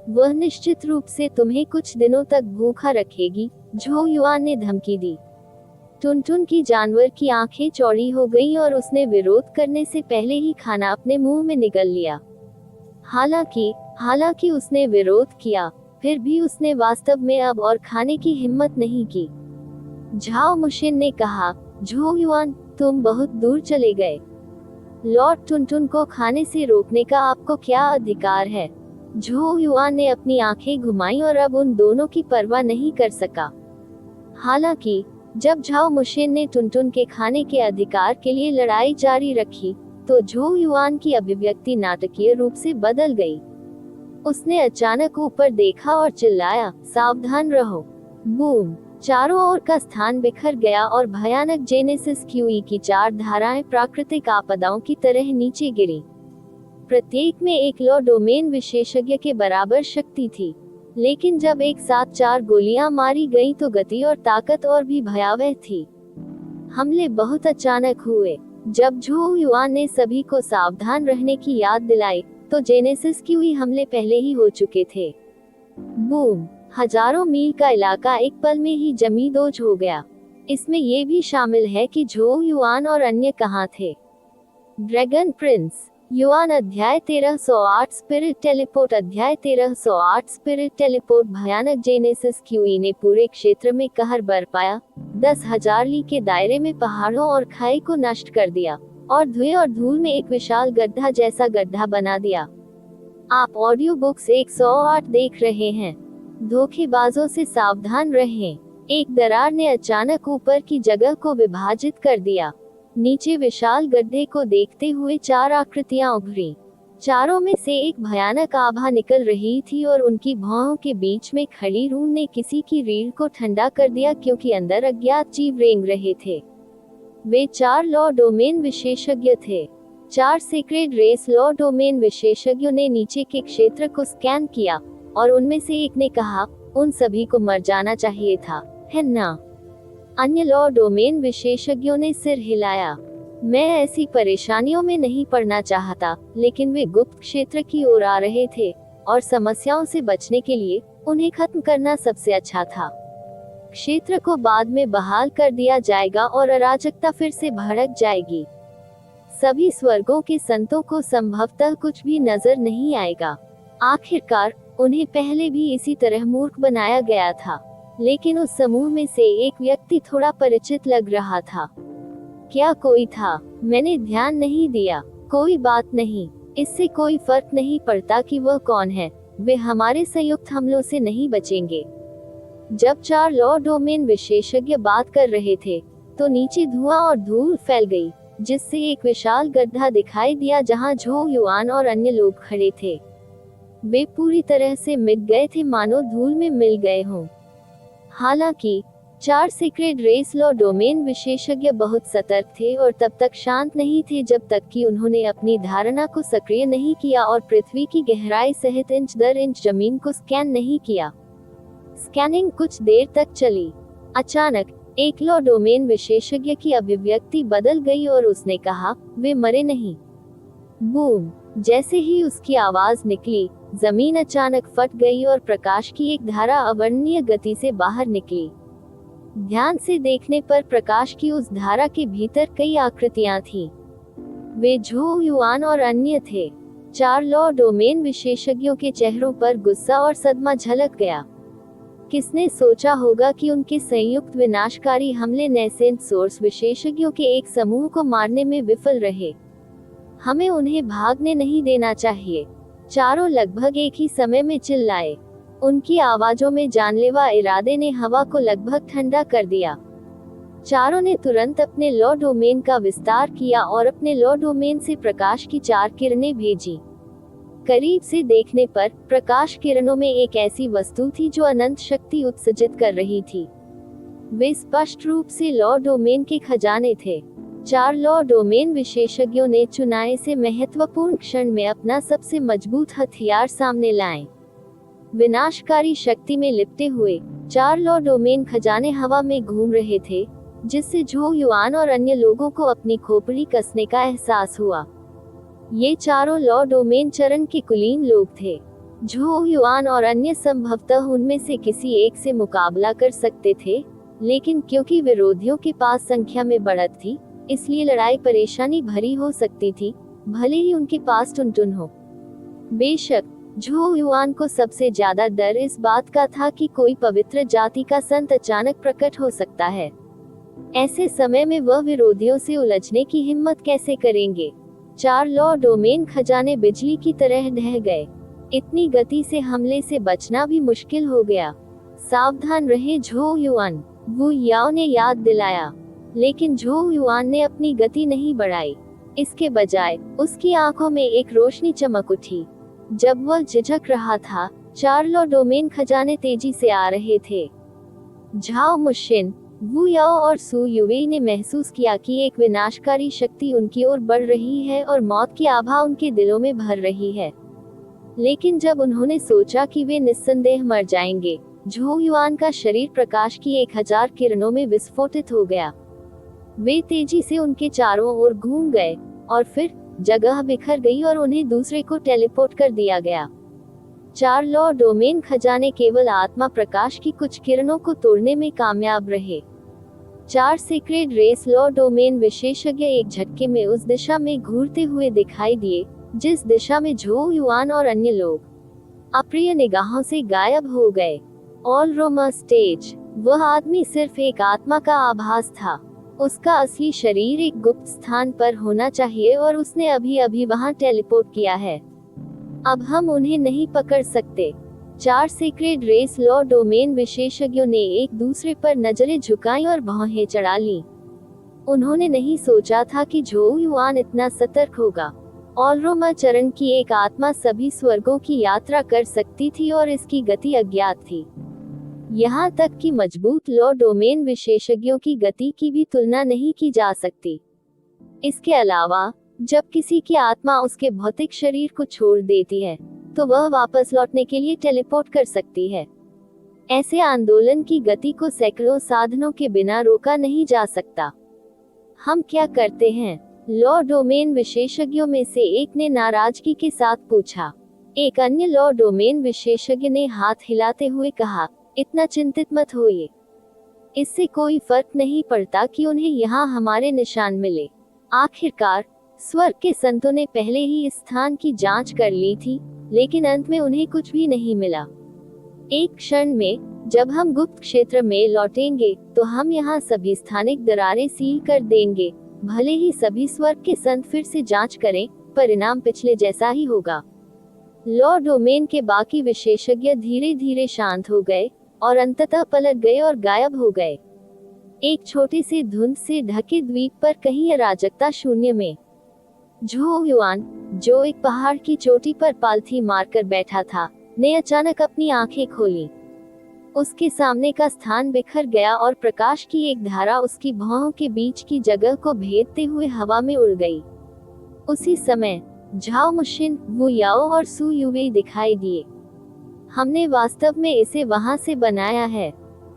वह निश्चित रूप से तुम्हें कुछ दिनों तक भूखा रखेगी, झो युआन ने धमकी दी। टुनटुन की जानवर की आंखें चौड़ी हो गईं और उसने विरोध करने से पहले ही खाना अपने मुंह में निगल लिया। हालांकि उसने विरोध किया, फिर भी उसने वास्तव में अब और खाने की हिम्मत नहीं की। झाओ मुशिन ने कहा, झो युआन, तुम बहुत दूर चले गए। लॉर्ड टुनटुन को खाने से रोकने का आपको क्या अधिकार है? झो युआन ने अपनी आंखें घुमाई और अब उन दोनों की परवाह नहीं कर सका। हालांकि जब झाओ मुशिन ने टुनटुन के खाने के अधिकार के लिए लड़ाई जारी रखी, तो झो युआन की अभिव्यक्ति नाटकीय रूप से बदल गई। उसने अचानक ऊपर देखा और चिल्लाया, सावधान रहो। बूम! चारों ओर का स्थान बिखर गया और भयानक जेनेसिस क्यूई की 4 धाराएं प्राकृतिक आपदाओं की तरह नीचे गिरी। प्रत्येक में एक लॉ डोमेन विशेषज्ञ के बराबर शक्ति थी, लेकिन जब एक साथ 4 गोलियां मारी गईं तो गति और ताकत और भी भयावह थी। हमले बहुत अचानक हुए। जब झो युआन ने सभी को सावधान रहने की याद दिलाई, तो जेनेसिस क्यूई हमले पहले ही हो चुके थे। बूम! हजारों मील का इलाका एक पल में ही जमींदोज हो गया। इसमें ये भी शामिल है कि झो युआन और अन्य कहाँ थे। ड्रैगन प्रिंस युआन अध्याय 1308 स्पिरिट टेलीपोर्ट अध्याय 1308 स्पिरिट टेलीपोर्ट भयानक जेनेसिस क्यूई ने पूरे क्षेत्र में कहर बरपाया, 10,000 ली के दायरे में पहाड़ों और खाई को नष्ट कर दिया और धुएं और धूल में एक विशाल गड्ढा जैसा गड्ढा बना दिया। आप ऑडियो बुक्स 108 देख रहे हैं। धोखेबाजों से सावधान रहें। एक दरार ने अचानक ऊपर की जगह को विभाजित कर दिया। नीचे विशाल गड्ढे को देखते हुए 4 आकृतियां उभरी। चारों में से एक भयानक आभा निकल रही थी और उनकी भौहों के बीच में खड़ी रूह ने किसी की रीढ़ को ठंडा कर दिया, क्योंकि अंदर अज्ञात जीव रेंग रहे थे। वे 4 लॉ डोमेन विशेषज्ञ थे। 4 सीक्रेट रेस लॉ डोमेन विशेषज्ञों ने नीचे के क्षेत्र को स्कैन किया और उनमें से एक ने कहा, उन सभी को मर जाना चाहिए था, है ना? अन्य लॉ डोमेन विशेषज्ञों ने सिर हिलाया। मैं ऐसी परेशानियों में नहीं पड़ना चाहता, लेकिन वे गुप्त क्षेत्र की ओर आ रहे थे और समस्याओं से बचने के लिए उन्हें खत्म करना सबसे अच्छा था। क्षेत्र को बाद में बहाल कर दिया जाएगा और अराजकता फिर से भड़क जाएगी। सभी स्वर्गों के संतों को संभवतः कुछ भी नजर नहीं आएगा। आखिरकार उन्हें पहले भी इसी तरह मूर्ख बनाया गया था, लेकिन उस समूह में से एक व्यक्ति थोड़ा परिचित लग रहा था। क्या कोई था? मैंने ध्यान नहीं दिया। कोई बात नहीं, इससे कोई फर्क नहीं पड़ता कि वह कौन है, वे हमारे संयुक्त हमलों से नहीं बचेंगे। जब 4 लॉ डोमेन विशेषज्ञ बात कर रहे थे, तो नीचे धुआं और धूल फैल गई, जिससे एक विशाल गड्ढा दिखाई दिया जहां झो युआन और अन्य लोग खड़े थे। वे पूरी तरह से मिट गए थे, मानो धूल में मिल गए हों। हालांकि 4 सीक्रेट रेस लॉ डोमेन विशेषज्ञ बहुत सतर्क थे और तब तक शांत नहीं थे जब तक कि उन्होंने अपनी धारणा को सक्रिय नहीं किया और पृथ्वी की गहराई सहित इंच दर इंच जमीन को स्कैन नहीं किया। स्कैनिंग कुछ देर तक चली। अचानक एक लॉ डोमेन विशेषज्ञ की अभिव्यक्ति बदल गई और उसने कहा, वे मरे नहीं। बूम! जैसे ही उसकी आवाज निकली, जमीन अचानक फट गई और प्रकाश की एक धारा अवर्णनीय गति से बाहर निकली। ध्यान से देखने पर प्रकाश की उस धारा के भीतर कई आकृतियां थीं। वे झो युआन और अन्य थे। 4 लॉ डोमेन विशेषज्ञों के चेहरों पर गुस्सा और सदमा झलक गया। किसने सोचा होगा कि उनके संयुक्त विनाशकारी हमले नैसेंट सोर्स विशेषज्ञों के एक समूह को मारने में विफल रहे। हमें उन्हें भागने नहीं देना चाहिए। चारों लगभग एक ही समय में चिल्लाए। उनकी आवाजों में जानलेवा इरादे ने हवा को लगभग ठंडा कर दिया। चारों ने तुरंत अपने लॉ डोमेन का विस्तार किया और अपने लॉ डोमेन से प्रकाश की 4 किरणें भेजी। करीब से देखने पर प्रकाश किरणों में एक ऐसी वस्तु थी जो अनंत शक्ति उत्सर्जित कर रही थी। वे स्पष्ट रूप से लॉ डोमेन के खजाने थे। 4 लॉ डोमेन विशेषज्ञों ने चुनाव से महत्वपूर्ण क्षण में अपना सबसे मजबूत हथियार सामने लाए। विनाशकारी शक्ति में लिपटे हुए 4 लॉ डोमेन खजाने हवा में घूम रहे थे, जिससे झो युआन और अन्य लोगों को अपनी खोपड़ी कसने का एहसास हुआ। ये चारों लॉ डोमेन चरण के कुलीन लोग थे। झो युआन और अन्य संभवतः उनमें से किसी एक से मुकाबला कर सकते थे, लेकिन क्योंकि विरोधियों के पास संख्या में बढ़त थी, इसलिए लड़ाई परेशानी भरी हो सकती थी, भले ही उनके पास टुनटुन हो। बेशक झो युआन को सबसे ज्यादा डर इस बात का था कि कोई पवित्र जाति का संत अचानक प्रकट हो सकता है। ऐसे समय में वह विरोधियों से उलझने की हिम्मत कैसे करेंगे। 4 लॉ डोमेन खजाने बिजली की तरह ढह गए। इतनी गति से हमले से बचना भी मुश्किल हो गया। सावधान रहे झो युआन, वू याओ ने याद दिलाया। लेकिन झो युआन ने अपनी गति नहीं बढ़ाई। इसके बजाय उसकी आंखों में एक रोशनी चमक उठी। जब वह झिझक रहा था, 4 लॉ डोमेन खजाने तेजी से आ रहे थे। झाओ मुशिन, वू याओ और सू युवेई ने महसूस किया कि एक विनाशकारी शक्ति उनकी ओर बढ़ रही है और मौत की आभा उनके दिलों में भर रही है। लेकिन जब उन्होंने सोचा कि वे निस्संदेह मर जाएंगे, झो युआन का शरीर प्रकाश की 1000 किरणों में विस्फोटित हो गया। वे तेजी से उनके चारों ओर घूम गए और फिर जगह बिखर गई और उन्हें दूसरे को टेलीपोर्ट कर दिया गया। 4 लॉ डोमेन खजाने केवल आत्मा प्रकाश की कुछ किरणों को तोड़ने में कामयाब रहे। 4 सीक्रेट रेस लॉ डोमेन विशेषज्ञ एक झटके में उस दिशा में घूरते हुए दिखाई दिए जिस दिशा में झो युआन और अन्य लोग अप्रिय निगाहों से गायब हो गए। ऑल रोमा स्टेज, वह आदमी सिर्फ एक आत्मा का आभास था। उसका असली शरीर एक गुप्त स्थान पर होना चाहिए और उसने अभी अभी वहां टेलीपोर्ट किया है। अब हम उन्हें नहीं पकड़ सकते। 4 सीक्रेट रेस लॉ डोमेन विशेषज्ञों ने एक दूसरे पर नजरें झुकाई और भौहें चढ़ा ली। उन्होंने नहीं सोचा था कि झो युआन इतना सतर्क होगा। ऑलरोमा चरण की एक आत्मा सभी स्वर्गों की यात्रा कर सकती थी और इसकी गति अज्ञात थी। यहाँ तक कि मजबूत लॉ डोमेन विशेषज्ञों की गति की भी तुलना नहीं की जा सकती। इसके अलावा जब किसी की आत्मा उसके भौतिक शरीर को छोड़ देती है, तो वह वापस लौटने के लिए टेलीपोर्ट कर सकती है। ऐसे आंदोलन की गति को सैकड़ों साधनों के बिना रोका नहीं जा सकता। हम क्या करते हैं? लॉ डोमेन विशेषज्ञों में से एक ने नाराजगी के साथ पूछा। एक अन्य लॉ डोमेन विशेषज्ञ ने हाथ हिलाते हुए कहा, इतना चिंतित मत होइए। इससे कोई फर्क नहीं पड़ता कि उन्हें यहाँ हमारे निशान मिले। आखिरकार स्वर्ग के संतों ने पहले ही इस स्थान की जांच कर ली थी, लेकिन अंत में उन्हें कुछ भी नहीं मिला। एक क्षण में जब हम गुप्त क्षेत्र में लौटेंगे, तो हम यहाँ सभी स्थानिक दरारें सील कर देंगे। भले ही सभी स्वर्ग के संत फिर से जांच करें, परिणाम पिछले जैसा ही होगा। लॉ डोमेन के बाकी विशेषज्ञ धीरे धीरे शांत हो गए और अंततः पलट गए और गायब हो गए। एक छोटे से धुंध से ढके द्वीप पर कहीं अराजकता शून्य में झो युआन, जो एक पहाड़ की चोटी पर पालथी मारकर बैठा था, ने अचानक अपनी आंखें खोली। उसके सामने का स्थान बिखर गया और प्रकाश की एक धारा उसकी भौहों के बीच की जगह को भेदते हुए हवा में उड़ गई। उसी समय झाओ मुशिन, वू याओ और सू युवेई दिखाई दिए। हमने वास्तव में इसे वहां से बनाया है,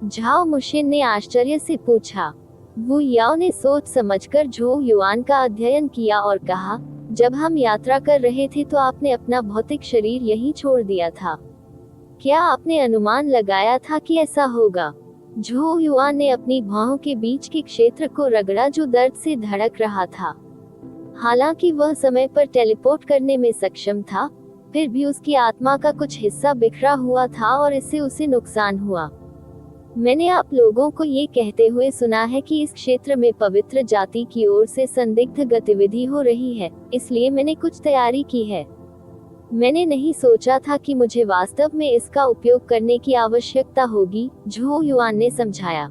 झाओ मुशिन ने आश्चर्य से पूछा। वू याओ ने सोच समझकर झो युआन का अध्ययन किया और कहा, जब हम यात्रा कर रहे थे तो आपने अपना भौतिक शरीर यहीं छोड़ दिया था। क्या आपने अनुमान लगाया था कि ऐसा होगा? झो युआन ने अपनी भौहों के बीच के क्षेत्र को रगड़ा जो दर्द से धड़क रहा था। हालांकि वह समय पर टेलीपोर्ट करने में सक्षम था, फिर भी उसकी आत्मा का कुछ हिस्सा बिखरा हुआ था और इससे उसे नुकसान हुआ। मैंने आप लोगों को ये कहते हुए सुना है कि इस क्षेत्र में पवित्र जाति की ओर से संदिग्ध गतिविधि हो रही है, इसलिए मैंने कुछ तैयारी की है। मैंने नहीं सोचा था कि मुझे वास्तव में इसका उपयोग करने की आवश्यकता होगी, झो युआन ने समझाया।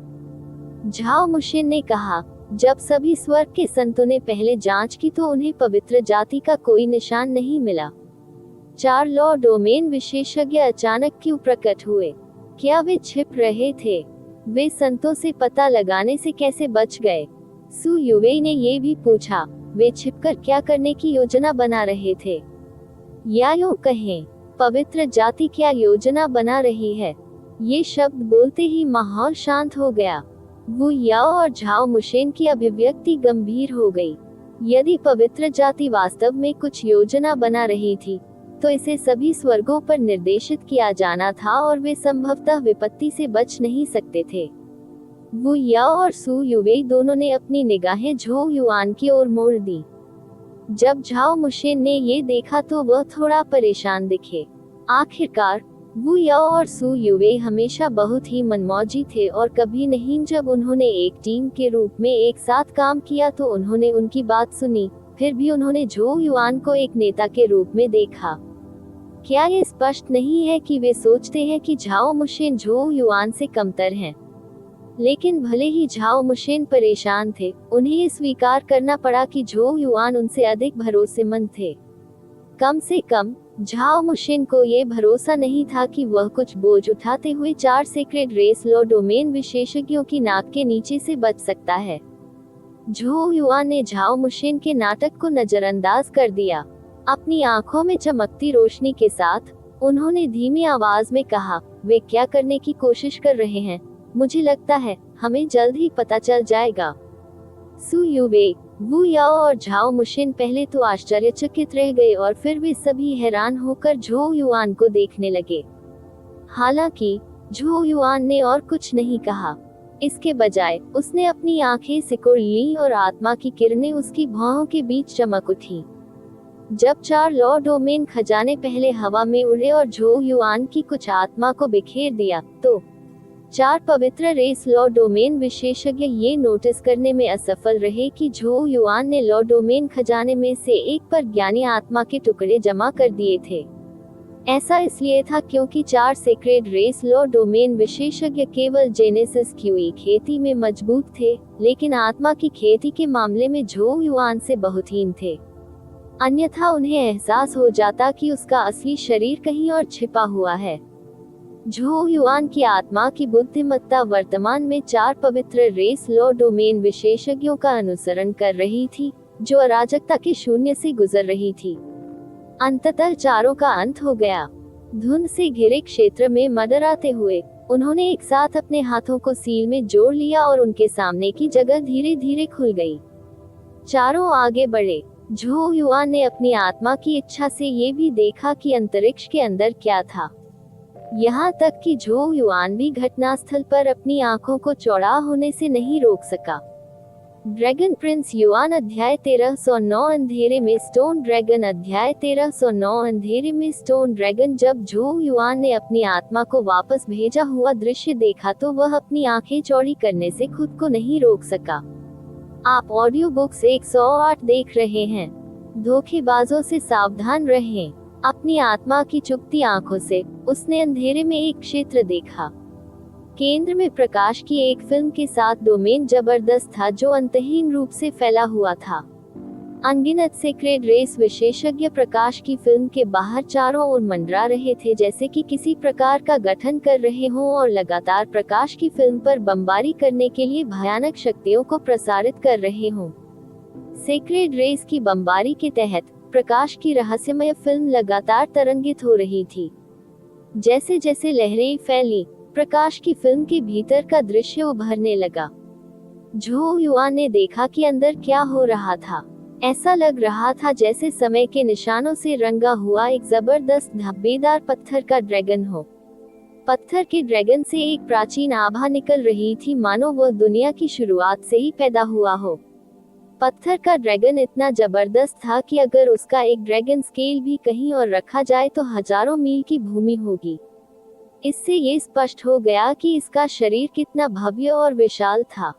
झाओ मुशिन ने कहा, जब सभी स्वर्ग के संतों ने पहले जांच की तो उन्हें पवित्र जाति का कोई निशान नहीं मिला। 4 लॉ डोमेन विशेषज्ञ अचानक क्यों प्रकट हुए? क्या वे छिप रहे थे? वे संतों से पता लगाने से कैसे बच गए? सू युवेई ने ये भी पूछा, वे छिपकर क्या करने की योजना बना रहे थे? या यूं कहें, पवित्र जाति क्या योजना बना रही है? ये शब्द बोलते ही माहौल शांत हो गया। वू याओ और झाओ मुशिन की अभिव्यक्ति गंभीर हो गई। यदि पवित्र जाति वास्तव में कुछ योजना बना रही थी, तो इसे सभी स्वर्गों पर निर्देशित किया जाना था और वे संभवतः विपत्ति से बच नहीं सकते थे। वू याओ और सू युवेई दोनों ने अपनी निगाहें झो युआन की ओर मोड़ दी। जब झाओ मुशिन ने ये देखा तो वह थोड़ा परेशान दिखे। आखिरकार वू याओ और सू युवे हमेशा बहुत ही मनमौजी थे और कभी नहीं जब उन्होंने एक टीम के रूप में एक साथ काम किया तो उन्होंने उनकी बात सुनी, फिर भी उन्होंने झोउ युआन को एक नेता के रूप में देखा। क्या ये स्पष्ट नहीं है कि वे सोचते हैं कि झाओ मुशेन झोउ युआन से कमतर हैं? लेकिन भले ही झाओ मुशेन परेशान थे, उन्हें ये स्वीकार करना पड़ा कि झोउ युआन उनसे अधिक भरोसेमंद थे। कम से कम झाओ मुशेन को ये भरोसा नहीं था कि वह कुछ बोझ उठाते हुए 4 सेक्रेड रेस लॉ डोमेन विशेषज्ञों की नाक के नीचे से बच सकता है। झोउ युआन ने झाओ मुशेन के नाटक को नजरअंदाज कर दिया। अपनी आंखों में चमकती रोशनी के साथ उन्होंने धीमी आवाज में कहा, वे क्या करने की कोशिश कर रहे हैं? मुझे लगता है हमें जल्द ही पता चल जाएगा। सू युवे, वू याओ और झाओ मुशेन पहले तो आश्चर्यचकित रह गए और फिर वे सभी हैरान होकर झोउ युआन को देखने लगे। हालांकि झोउ युआन ने और कुछ नहीं कहा। इसके बजाय उसने अपनी आंखें सिकुड़ लीं और आत्मा की किरणें उसकी भौहों के बीच चमक उठी। जब 4 लॉ डोमेन खजाने पहले हवा में उड़े और झोउ युआन की कुछ आत्मा को बिखेर दिया, तो 4 पवित्र रेस लॉ डोमेन विशेषज्ञ ये नोटिस करने में असफल रहे कि झोउ युआन ने लॉ डोमेन खजाने में से एक पर ज्ञानी आत्मा के टुकड़े जमा कर दिए थे। ऐसा इसलिए था क्योंकि 4 सेक्रेड रेस लॉ डोमेन विशेषज्ञ केवल जेनेसिस क्यूई खेती में मजबूत थे, लेकिन आत्मा की खेती के मामले में झोउ युआन से बहुत हीन थे। अन्यथा उन्हें एहसास हो जाता कि उसका असली शरीर कहीं और छिपा हुआ है। झोउ युआन की आत्मा की बुद्धिमत्ता वर्तमान में 4 पवित्र रेस लॉ डोमेन विशेषज्ञों का अनुसरण कर रही थी, जो अराजकता के शून्य से गुजर रही थी। अंततः चारों का अंत हो गया। धुंध से घिरे क्षेत्र में मडराते हुए उन्होंने एक साथ अपने हाथों को सील में जोड़ लिया और उनके सामने की जगह धीरे धीरे खुल गई। चारों आगे बढ़े। झोउ युआन ने अपनी आत्मा की इच्छा से ये भी देखा कि अंतरिक्ष के अंदर क्या था। यहाँ तक कि झोउ युआन भी घटनास्थल पर अपनी आंखों को चौड़ा होने से नहीं रोक सका। ड्रैगन प्रिंस युआन अध्याय 1309 अंधेरे में स्टोन ड्रैगन अध्याय 1309 अंधेरे में स्टोन ड्रैगन। जब झोउ युआन ने अपनी आत्मा को वापस भेजा हुआ दृश्य देखा तो वह अपनी आंखें चौड़ी करने से खुद को नहीं रोक सका। आप ऑडियो बुक्स 108 देख रहे हैं। धोखेबाजों से सावधान रहें। अपनी आत्मा की चुभती आंखों से उसने अंधेरे में एक क्षेत्र देखा। केंद्र में प्रकाश की एक फिल्म के साथ डोमेन जबरदस्त था जो अंतहीन रूप से फैला हुआ था। अनगिनत सेक्रेड रेस विशेषज्ञ प्रकाश की फिल्म के बाहर चारों ओर मंडरा रहे थे, जैसे कि किसी प्रकार का गठन कर रहे हों और लगातार प्रकाश की फिल्म पर बमबारी करने के लिए भयानक शक्तियों को प्रसारित कर रहे हों। सेक्रेड रेस की बमबारी के तहत प्रकाश की रहस्यमय फिल्म लगातार तरंगित हो रही थी। जैसे जैसे लहरें फैली, प्रकाश की फिल्म के भीतर का दृश्य उभरने लगा। झोउ युआन ने देखा कि अंदर क्या हो रहा था। ऐसा लग रहा था जैसे समय के निशानों से रंगा हुआ एक जबरदस्त धब्बेदार पत्थर का ड्रैगन हो। पत्थर के ड्रैगन से एक प्राचीन आभा निकल रही थी, मानो वह दुनिया की शुरुआत से ही पैदा हुआ हो। पत्थर का ड्रैगन इतना जबरदस्त था कि अगर उसका एक ड्रैगन स्केल भी कहीं और रखा जाए तो हजारों मील की भूमि होगी। इससे ये स्पष्ट हो गया कि इसका शरीर कितना भव्य और विशाल था।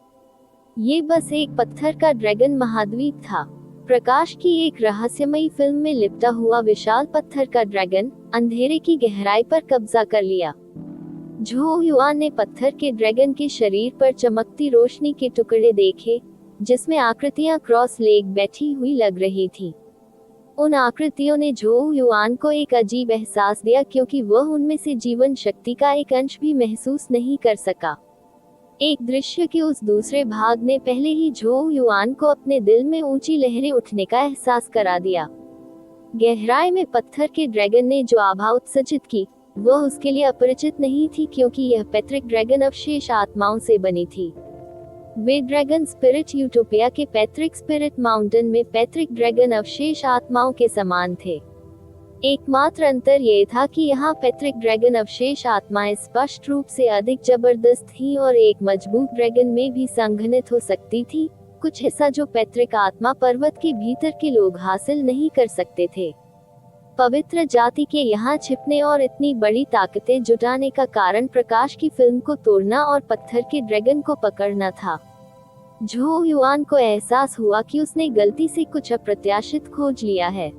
ये बस एक पत्थर का ड्रैगन महाद्वीप था। प्रकाश की एक रहस्यमयी फिल्म में लिपटा हुआ विशाल पत्थर का ड्रैगन अंधेरे की गहराई पर कब्जा कर लिया। झोउ युआन ने पत्थर के ड्रैगन के शरीर पर चमकती रोशनी के टुकड़े देखे, जिसमें आकृतियां क्रॉस लेग बैठी हुई लग रही थी। उन आकृतियों ने झोउ युआन को एक अजीब एहसास दिया, क्योंकि वह उनमें से जीवन शक्ति का एक अंश भी महसूस नहीं कर सका। एक दृश्य के उस दूसरे भाग ने पहले ही झोउ युआन को अपने दिल में ऊंची लहरें उठने का एहसास करा दिया। गहराई में पत्थर के ड्रैगन ने जो आभा उत्सर्जित की, वह उसके लिए अपरिचित नहीं थी, क्योंकि यह पैतृक ड्रैगन अवशेष आत्माओं से बनी थी। वे ड्रैगन स्पिरिट यूटोपिया के पैतृक स्पिरिट माउंटेन में पैतृक ड्रैगन अवशेष आत्माओं के समान थे। एकमात्र अंतर यह था कि यहाँ पैतृक ड्रैगन अवशेष आत्माएं स्पष्ट रूप से अधिक जबरदस्त थीं और एक मजबूत ड्रैगन में भी संघनित हो सकती थी, कुछ ऐसा जो पैतृक आत्मा पर्वत के भीतर के लोग हासिल नहीं कर सकते थे। पवित्र जाति के यहाँ छिपने और इतनी बड़ी ताकतें जुटाने का कारण प्रकाश की फिल्म को तोड़ना और पत्थर के ड्रैगन को पकड़ना था। झो युआन को एहसास हुआ कि उसने गलती से कुछ अप्रत्याशित खोज लिया है।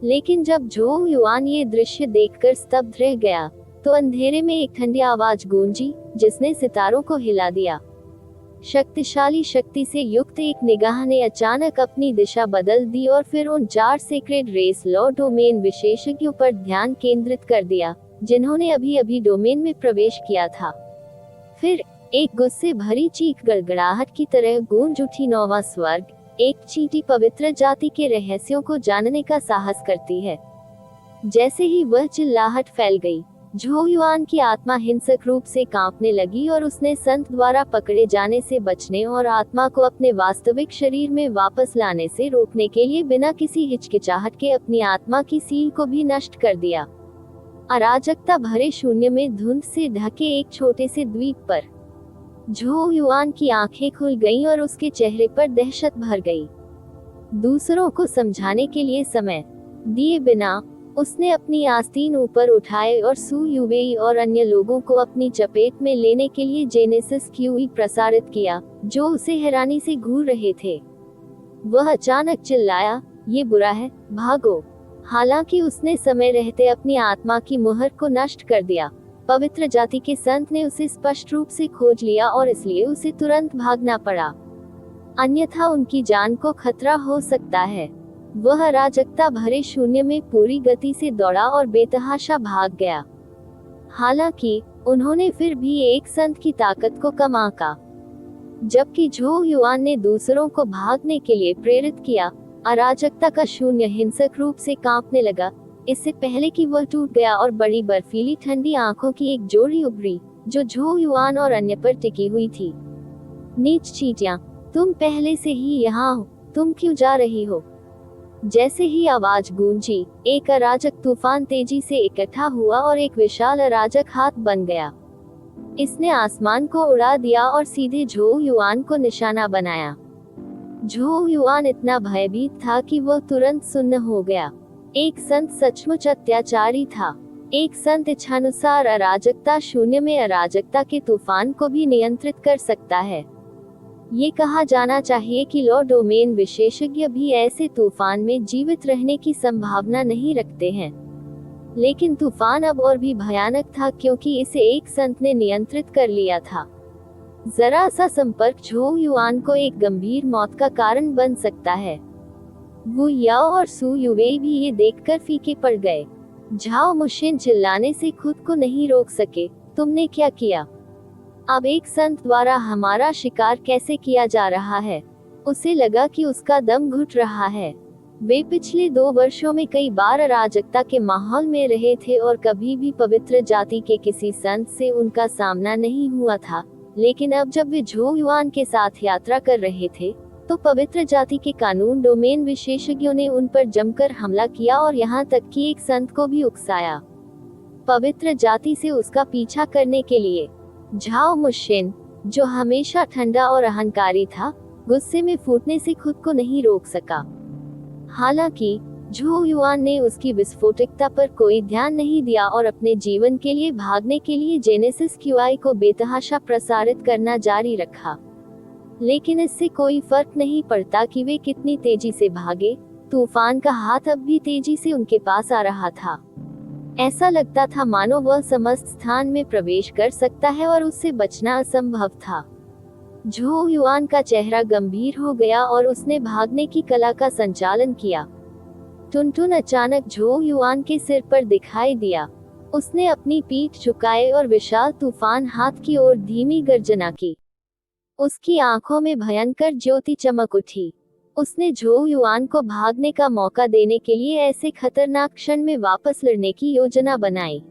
लेकिन जब झो युआन ये दृश्य देखकर स्तब्ध रह गया, तो अंधेरे में एक ठंडी आवाज गूंजी, जिसने सितारों को हिला दिया। शक्तिशाली शक्ति से युक्त एक निगाह ने अचानक अपनी दिशा बदल दी और फिर उन 4 सेक्रेड रेस लॉ डोमेन विशेषज्ञों पर ध्यान केंद्रित कर दिया, जिन्होंने अभी अभी डोमेन में प्रवेश किया था। फिर एक गुस्से भरी चीख गड़गड़ाहट की तरह गूंज उठी। 9वां स्वर्ग, एक चींटी पवित्र जाति के रहस्यों को जानने का साहस करती है। जैसे ही वह चिल्लाहट फैल गई, झो युआन की आत्मा हिंसक रूप से कांपने लगी और उसने संत द्वारा पकड़े जाने से बचने और आत्मा को अपने वास्तविक शरीर में वापस लाने से रोकने के लिए बिना किसी हिचकिचाहट के अपनी आत्मा की सील को भी नष्ट कर दिया। अराजकता भरे शून्य में धुंध से ढके एक छोटे से द्वीप पर झो युआन की आंखें खुल गईं और उसके चेहरे पर दहशत भर गई। दूसरों को समझाने के लिए समय दिए बिना उसने अपनी आस्तीन ऊपर उठाए और सू युवेई और अन्य लोगों को अपनी चपेट में लेने के लिए जेनेसिस क्यूई प्रसारित किया, जो उसे हैरानी से घूर रहे थे। वह अचानक चिल्लाया, ये बुरा है, भागो। हालांकि उसने समय रहते अपनी आत्मा की मुहर को नष्ट कर दिया। पवित्र जाति के संत ने उसे स्पष्ट रूप से खोज लिया और इसलिए उसे तुरंत भागना पड़ा, अन्यथा उनकी जान को खतरा हो सकता है। वह अराजकता भरे शून्य में पूरी गति से दौड़ा और बेतहाशा भाग गया। हालांकि उन्होंने फिर भी एक संत की ताकत को कम आंका। जबकि झो युआन ने दूसरों को भागने के लिए प्रेरित किया, अराजकता का शून्य हिंसक रूप से कांपने लगा, इससे पहले कि वह टूट गया और बड़ी बर्फीली ठंडी आंखों की एक जोड़ी उभरी, जो झो युआन और अन्य पर टिकी हुई थी। नीच चींटियां, तुम पहले से ही यहाँ हो, तुम क्यों जा रही हो? जैसे ही आवाज गूंजी, एक अराजक तूफान तेजी से इकट्ठा हुआ और एक विशाल अराजक हाथ बन गया। इसने आसमान को उड़ा दिया और सीधे झो युआन को निशाना बनाया। झो युआन इतना भयभीत था कि वह तुरंत सुन्न हो गया। एक संत सचमुच अत्याचारी था। एक संत इच्छानुसार अराजकता शून्य में अराजकता के तूफान को भी नियंत्रित कर सकता है। ये कहा जाना चाहिए कि लॉ डोमेन विशेषज्ञ भी ऐसे तूफान में जीवित रहने की संभावना नहीं रखते हैं। लेकिन तूफान अब और भी भयानक था क्योंकि इसे एक संत ने नियंत्रित कर लिया था। जरा सा संपर्क झो युआन को एक गंभीर मौत का कारण बन सकता है। वू याओ और सू युवेई भी ये देखकर फीके पड़ गए। झाओ मुशिन चिल्लाने से खुद को नहीं रोक सके, तुमने क्या किया? अब एक संत द्वारा हमारा शिकार कैसे किया जा रहा है? उसे लगा कि उसका दम घुट रहा है। वे पिछले 2 वर्षों में कई बार अराजकता के माहौल में रहे थे और कभी भी पवित्र जाति के किसी संत से उनका सामना नहीं हुआ था। लेकिन अब जब वे झो युआन के साथ यात्रा कर रहे थे, तो पवित्र जाति के कानून डोमेन विशेषज्ञों ने उन पर जमकर हमला किया और यहाँ तक कि एक संत को भी उकसाया। पवित्र जाति से उसका पीछा करने के लिए झाओ मुशिन, जो हमेशा ठंडा और अहंकारी था, गुस्से में फूटने से खुद को नहीं रोक सका। हालांकि झो युआन ने उसकी विस्फोटकता पर कोई ध्यान नहीं दिया और अपने जीवन के लिए भागने के लिए जेनेसिस क्यूआई को बेतहाशा प्रसारित करना जारी रखा। लेकिन इससे कोई फर्क नहीं पड़ता कि वे कितनी तेजी से भागे, तूफान का हाथ अब भी तेजी से उनके पास आ रहा था। ऐसा लगता था मानो वह समस्त स्थान में प्रवेश कर सकता है और उससे बचना असंभव था। झो युआन का चेहरा गंभीर हो गया और उसने भागने की कला का संचालन किया। टुनटुन अचानक झो युआन के सिर पर दिखाई दिया। उसने अपनी पीठ झुकाए और विशाल तूफान हाथ की ओर धीमी गर्जना की। उसकी आंखों में भयंकर ज्योति चमक उठी। उसने झो युआन को भागने का मौका देने के लिए ऐसे खतरनाक क्षण में वापस लड़ने की योजना बनाई।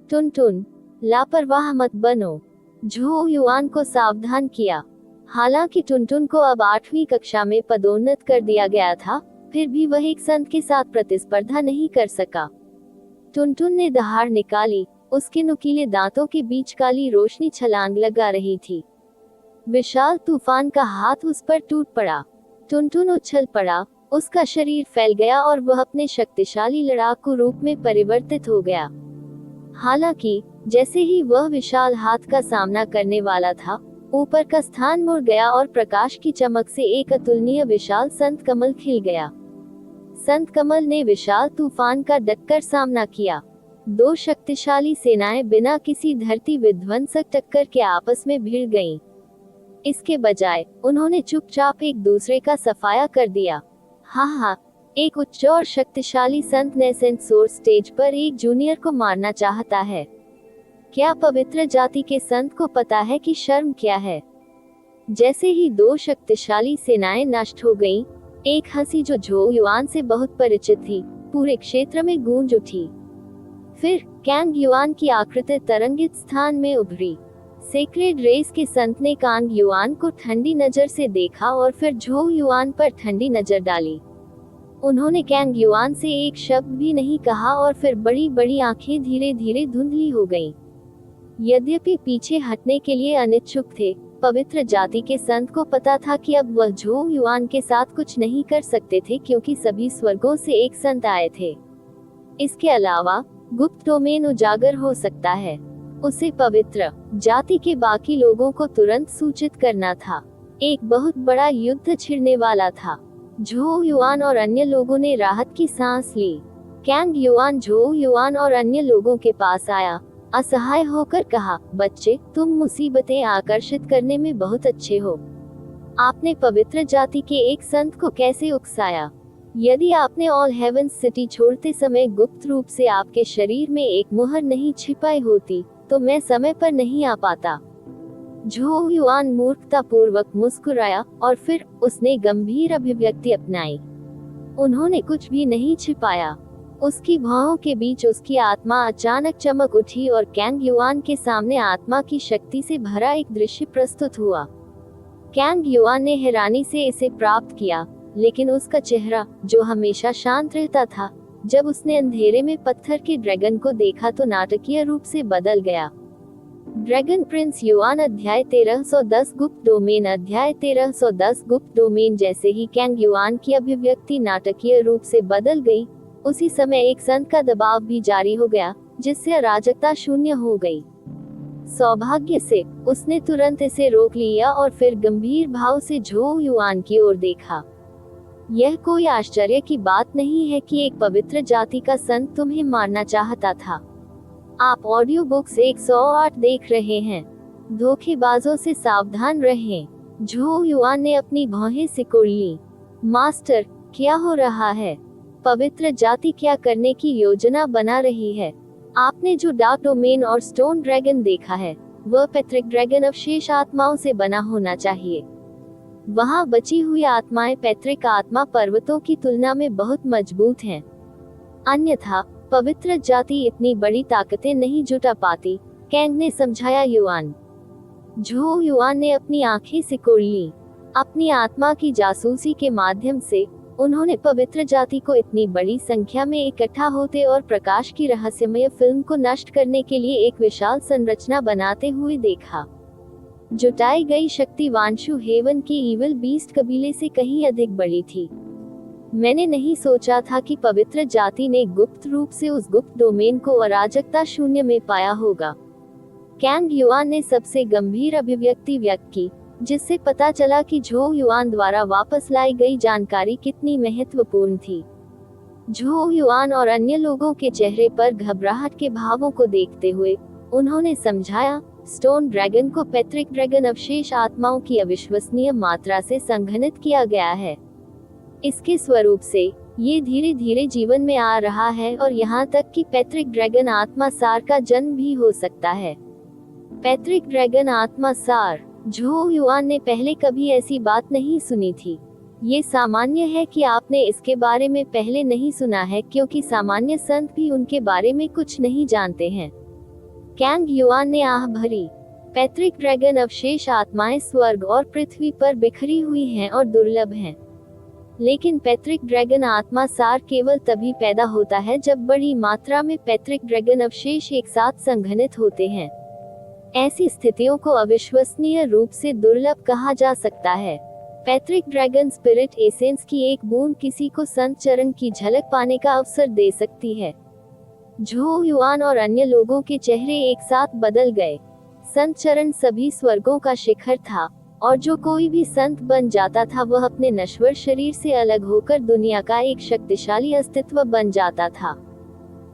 टुनटुन, लापरवाह मत बनो, झो युआन को सावधान किया। हालांकि टुनटुन को अब 8वीं कक्षा में पदोन्नत कर दिया गया था, फिर भी वह एक संत के साथ प्रतिस्पर्धा नहीं कर सका। टुनटुन ने दहाड़ निकाली। उसके नुकीले दांतों के बीच काली रोशनी छलांग लगा रही थी। विशाल तूफान का हाथ उस पर टूट पड़ा। टुनटुन उछल पड़ा। उसका शरीर फैल गया और वह अपने शक्तिशाली लड़ाकू रूप में परिवर्तित हो गया। हालांकि जैसे ही वह विशाल हाथ का सामना करने वाला था, ऊपर का स्थान मुड़ गया और प्रकाश की चमक से एक अतुलनीय विशाल संत कमल खिल गया। संत कमल ने विशाल तूफान का डटकर सामना किया। दो शक्तिशाली सेनाएं बिना किसी धरती विध्वंसक टक्कर के आपस में भिड़ गईं। इसके बजाय उन्होंने चुपचाप एक दूसरे का सफाया कर दिया। हाँ, एक उच्च और शक्तिशाली संत ने सेंसोर स्टेज पर एक जूनियर को मारना चाहता है। क्या पवित्र जाति के संत को पता है कि शर्म क्या है? जैसे ही दो शक्तिशाली सेनाएं नष्ट हो गईं, एक हंसी जो झो युआन से बहुत परिचित थी, पूरे क्षेत्र में गूंज उठी। फिर कैंग युआन की आकृति तरंगित स्थान में उभरी। सेक्रेड रेस के संत ने कांग युआन को ठंडी नजर से देखा और फिर झो युआन पर ठंडी नजर डाली। उन्होंने कैंग युआन से एक शब्द भी नहीं कहा और फिर बड़ी बड़ी आंखें धीरे धीरे धुंधली हो गईं। यद्यपि पीछे हटने के लिए अनिच्छुक थे, पवित्र जाति के संत को पता था कि अब वह झो युआन के साथ कुछ नहीं कर सकते थे, क्योंकि सभी स्वर्गों से एक संत आए थे। इसके अलावा गुप्त डोमेन उजागर हो सकता है। उसे पवित्र जाति के बाकी लोगों को तुरंत सूचित करना था। एक बहुत बड़ा युद्ध छिड़ने वाला था। झो युआन और अन्य लोगों ने राहत की सांस ली। कैंग युआन झो युआन और अन्य लोगों के पास आया, असहाय होकर कहा, बच्चे, तुम मुसीबतें आकर्षित करने में बहुत अच्छे हो। आपने पवित्र जाति के एक संत को कैसे उकसाया? यदि आपने ऑल हेवंस सिटी छोड़ते समय गुप्त रूप से आपके शरीर में एक मुहर नहीं छिपाई होती, तो मैं समय पर नहीं आ पाता। झो युआन मूर्खतापूर्वक मुस्कुराया और फिर उसने गंभीर अभिव्यक्ति अपनाई। उन्होंने कुछ भी नहीं छिपाया। उसकी भौहों के बीच उसकी आत्मा अचानक चमक उठी और कैंग युआन के सामने आत्मा की शक्ति से भरा एक दृश्य प्रस्तुत हुआ। कैंग युआन ने हैरानी से इसे प्राप्त किया, लेकिन उसका चेहरा, जो हमेशा शांत रहता था, जब उसने अंधेरे में पत्थर के ड्रैगन को देखा तो नाटकीय रूप से बदल गया। ड्रैगन प्रिंस युआन अध्याय 1310 गुप्त डोमेन अध्याय 1310 गुप्त डोमेन। जैसे ही कैंग युआन की अभिव्यक्ति नाटकीय रूप से बदल गई, उसी समय एक संत का दबाव भी जारी हो गया, जिससे अराजकता शून्य हो गई। सौभाग्य से उसने तुरंत इसे रोक लिया और फिर गंभीर भाव से झो युआन की ओर देखा। यह कोई आश्चर्य की बात नहीं है कि एक पवित्र जाति का संत तुम्हें मारना चाहता था। आप ऑडियो बुक्स 108 देख रहे हैं। धोखेबाजों से सावधान रहें। झो युआन ने अपनी भौहें सिकोड़ ली। मास्टर, क्या हो रहा है? पवित्र जाति क्या करने की योजना बना रही है? आपने जो डार्क डोमेन और स्टोन ड्रैगन देखा है, वह पैट्रिक ड्रैगन अवशेष आत्माओं से बना होना चाहिए। वहां बची हुई आत्माएं पैट्रिक आत्मा पर्वतों की तुलना में बहुत मजबूत हैं। अन्यथा पवित्र जाति इतनी बड़ी ताकतें नहीं जुटा पाती, कैंग ने समझाया युआन। झो युआन ने अपनी आंखें सिकोड़ ली। अपनी आत्मा की जासूसी के माध्यम से उन्होंने पवित्र जाति को इतनी बड़ी संख्या में इकट्ठा होते और प्रकाश की रहस्यमय फिल्म को नष्ट करने के लिए एक विशाल संरचना बनाते हुए देखा। जुटाई गई शक्ति वांशु हेवन के ईविल बीस्ट कबीले से कहीं अधिक बड़ी थी। मैंने नहीं सोचा था कि पवित्र जाति ने गुप्त रूप से उस गुप्त डोमेन को अराजकता शून्य में पाया होगा। कैंग युआन ने सबसे गंभीर अभिव्यक्ति व्यक्त की, जिससे पता चला कि झो युआन द्वारा वापस लाई गई जानकारी कितनी महत्वपूर्ण थी। झो युआन और अन्य लोगों के चेहरे पर घबराहट के भावों को देखते हुए उन्होंने समझाया, स्टोन ड्रैगन को पैट्रिक ड्रैगन अवशेष आत्माओं की अविश्वसनीय मात्रा से संघनित किया गया है। इसके स्वरूप से ये धीरे धीरे जीवन में आ रहा है और यहाँ तक कि पैट्रिक ड्रैगन आत्मा सार का जन्म भी हो सकता है। पैट्रिक ड्रैगन आत्मा सार, झो युआन ने पहले कभी ऐसी बात नहीं सुनी थी। ये सामान्य है कि आपने इसके बारे में पहले नहीं सुना है, क्योंकि सामान्य संत भी उनके बारे में कुछ नहीं जानते हैं। कैंग युआन ने आह भरी। पैट्रिक ड्रैगन अवशेष आत्माएं स्वर्ग और पृथ्वी पर बिखरी हुई हैं और दुर्लभ हैं। लेकिन पैट्रिक ड्रैगन आत्मा सार केवल तभी पैदा होता है जब बड़ी मात्रा में पैट्रिक ड्रैगन अवशेष एक साथ संघनित होते हैं। ऐसी स्थितियों को अविश्वसनीय रूप से दुर्लभ कहा जा सकता है। पैट्रिक ड्रैगन स्पिरिट एसेंस की एक बूंद किसी को संत चरण की झलक पाने का अवसर दे सकती है। झो युआन और अन्य लोगों के चेहरे एक साथ बदल गए। संत चरण सभी स्वर्गों का शिखर था, और जो कोई भी संत बन जाता था वह अपने नश्वर शरीर से अलग होकर दुनिया का एक शक्तिशाली अस्तित्व बन जाता था।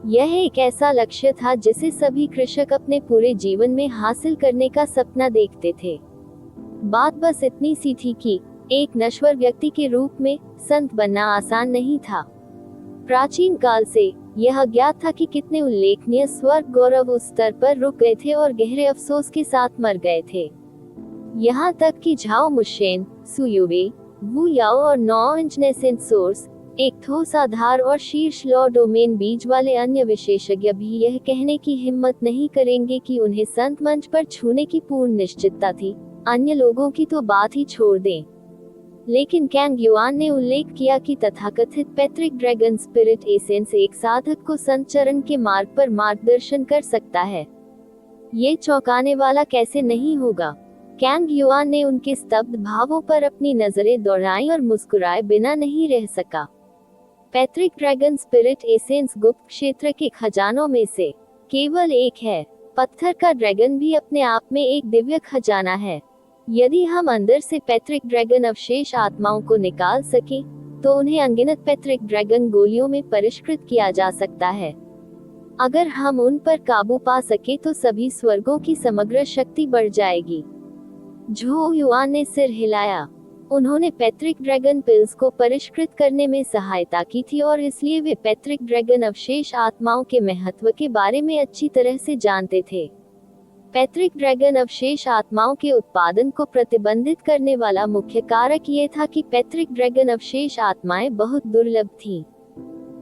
यह एक ऐसा लक्ष्य था जिसे सभी कृषक अपने पूरे जीवन में हासिल करने का सपना देखते थे। बात बस इतनी सी थी कि एक नश्वर व्यक्ति के रूप में संत बनना आसान नहीं था। प्राचीन काल से यह ज्ञात था कि कितने उल्लेखनीय स्वर्ग गौरव उस स्तर पर रुक गए थे और गहरे अफसोस के साथ मर गए थे। यहाँ तक कि झाओ मुशेन, सुयुवे, वू याओ और नौ इंचनेसेंट सोर्स, एक ठोस आधार और शीर्ष लॉ डोमेन बीज वाले अन्य विशेषज्ञ भी यह कहने की हिम्मत नहीं करेंगे कि उन्हें संत मंच पर छूने की पूर्ण निश्चितता थी, अन्य लोगों की तो बात ही छोड़ दें। लेकिन कैंग युआन ने उल्लेख किया कि तथाकथित पैट्रिक ड्रैगन स्पिरिट एसेंस एक साधक को संत चरण के मार्ग पर मार्गदर्शन कर सकता है। ये चौंकाने वाला कैसे नहीं होगा। कैंग युआन ने उनके स्तब्ध भावों पर अपनी नजरें दौड़ाई और मुस्कुराए बिना नहीं रह सका। पैट्रिक ड्रैगन स्पिरिट एसेंस गुप्त क्षेत्र के खजानों में से केवल एक है। पत्थर का ड्रैगन भी अपने आप में एक दिव्य खजाना है। यदि हम अंदर से पैट्रिक ड्रैगन अवशेष आत्माओं को निकाल सके, तो उन्हें अनगिनत पैट्रिक ड्रैगन गोलियों में परिष्कृत किया जा सकता है। अगर हम उन पर काबू पा सके तो सभी स्वर्गों की समग्र शक्ति बढ़ जाएगी। झो युआन ने सिर हिलाया। उन्होंने पैट्रिक ड्रैगन पिल्स को परिष्कृत करने में सहायता की थी और इसलिए वे पैट्रिक ड्रैगन अवशेष आत्माओं के महत्व के बारे में अच्छी तरह से जानते थे। पैट्रिक ड्रैगन अवशेष आत्माओं के उत्पादन को प्रतिबंधित करने वाला मुख्य कारक ये था कि पैट्रिक ड्रैगन अवशेष आत्माएं बहुत दुर्लभ थीं।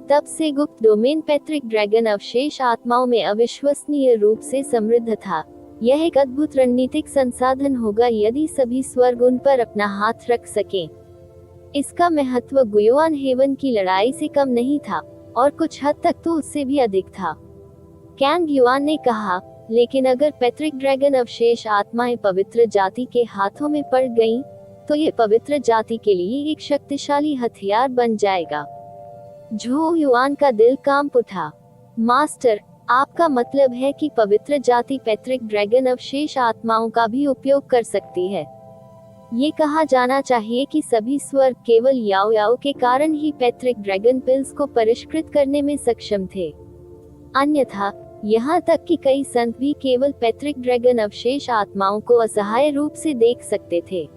तब से गुप्त डोमेन पैट्रिक ड्रैगन अवशेष आत्माओं में अविश्वसनीय रूप से समृद्ध था। यह एक अद्भुत रणनीतिक संसाधन होगा यदि सभी स्वर्ग उन पर अपना हाथ रख सकें। इसका महत्व गुयोआन हेवन की लड़ाई से कम नहीं था, और कुछ हद तक तो उससे भी अधिक था। कैंग युआन ने कहा, लेकिन अगर पैट्रिक ड्रैगन अवशेष आत्माएं पवित्र जाति के हाथों में पड़ गईं, तो ये पवित्र जाति के लिए एक शक्तिशाली हथियार बन जाएगा। झो युआन का दिल कांप उठा। मास्टर, आपका मतलब है कि पवित्र जाति पैट्रिक ड्रैगन अवशेष आत्माओं का भी उपयोग कर सकती है। ये कहा जाना चाहिए कि सभी स्वर्ग केवल याओ याओ के कारण ही पैट्रिक ड्रैगन पिल्स को परिष्कृत करने में सक्षम थे। अन्यथा यहाँ तक कि कई संत भी केवल पैट्रिक ड्रैगन अवशेष आत्माओं को असहाय रूप से देख सकते थे।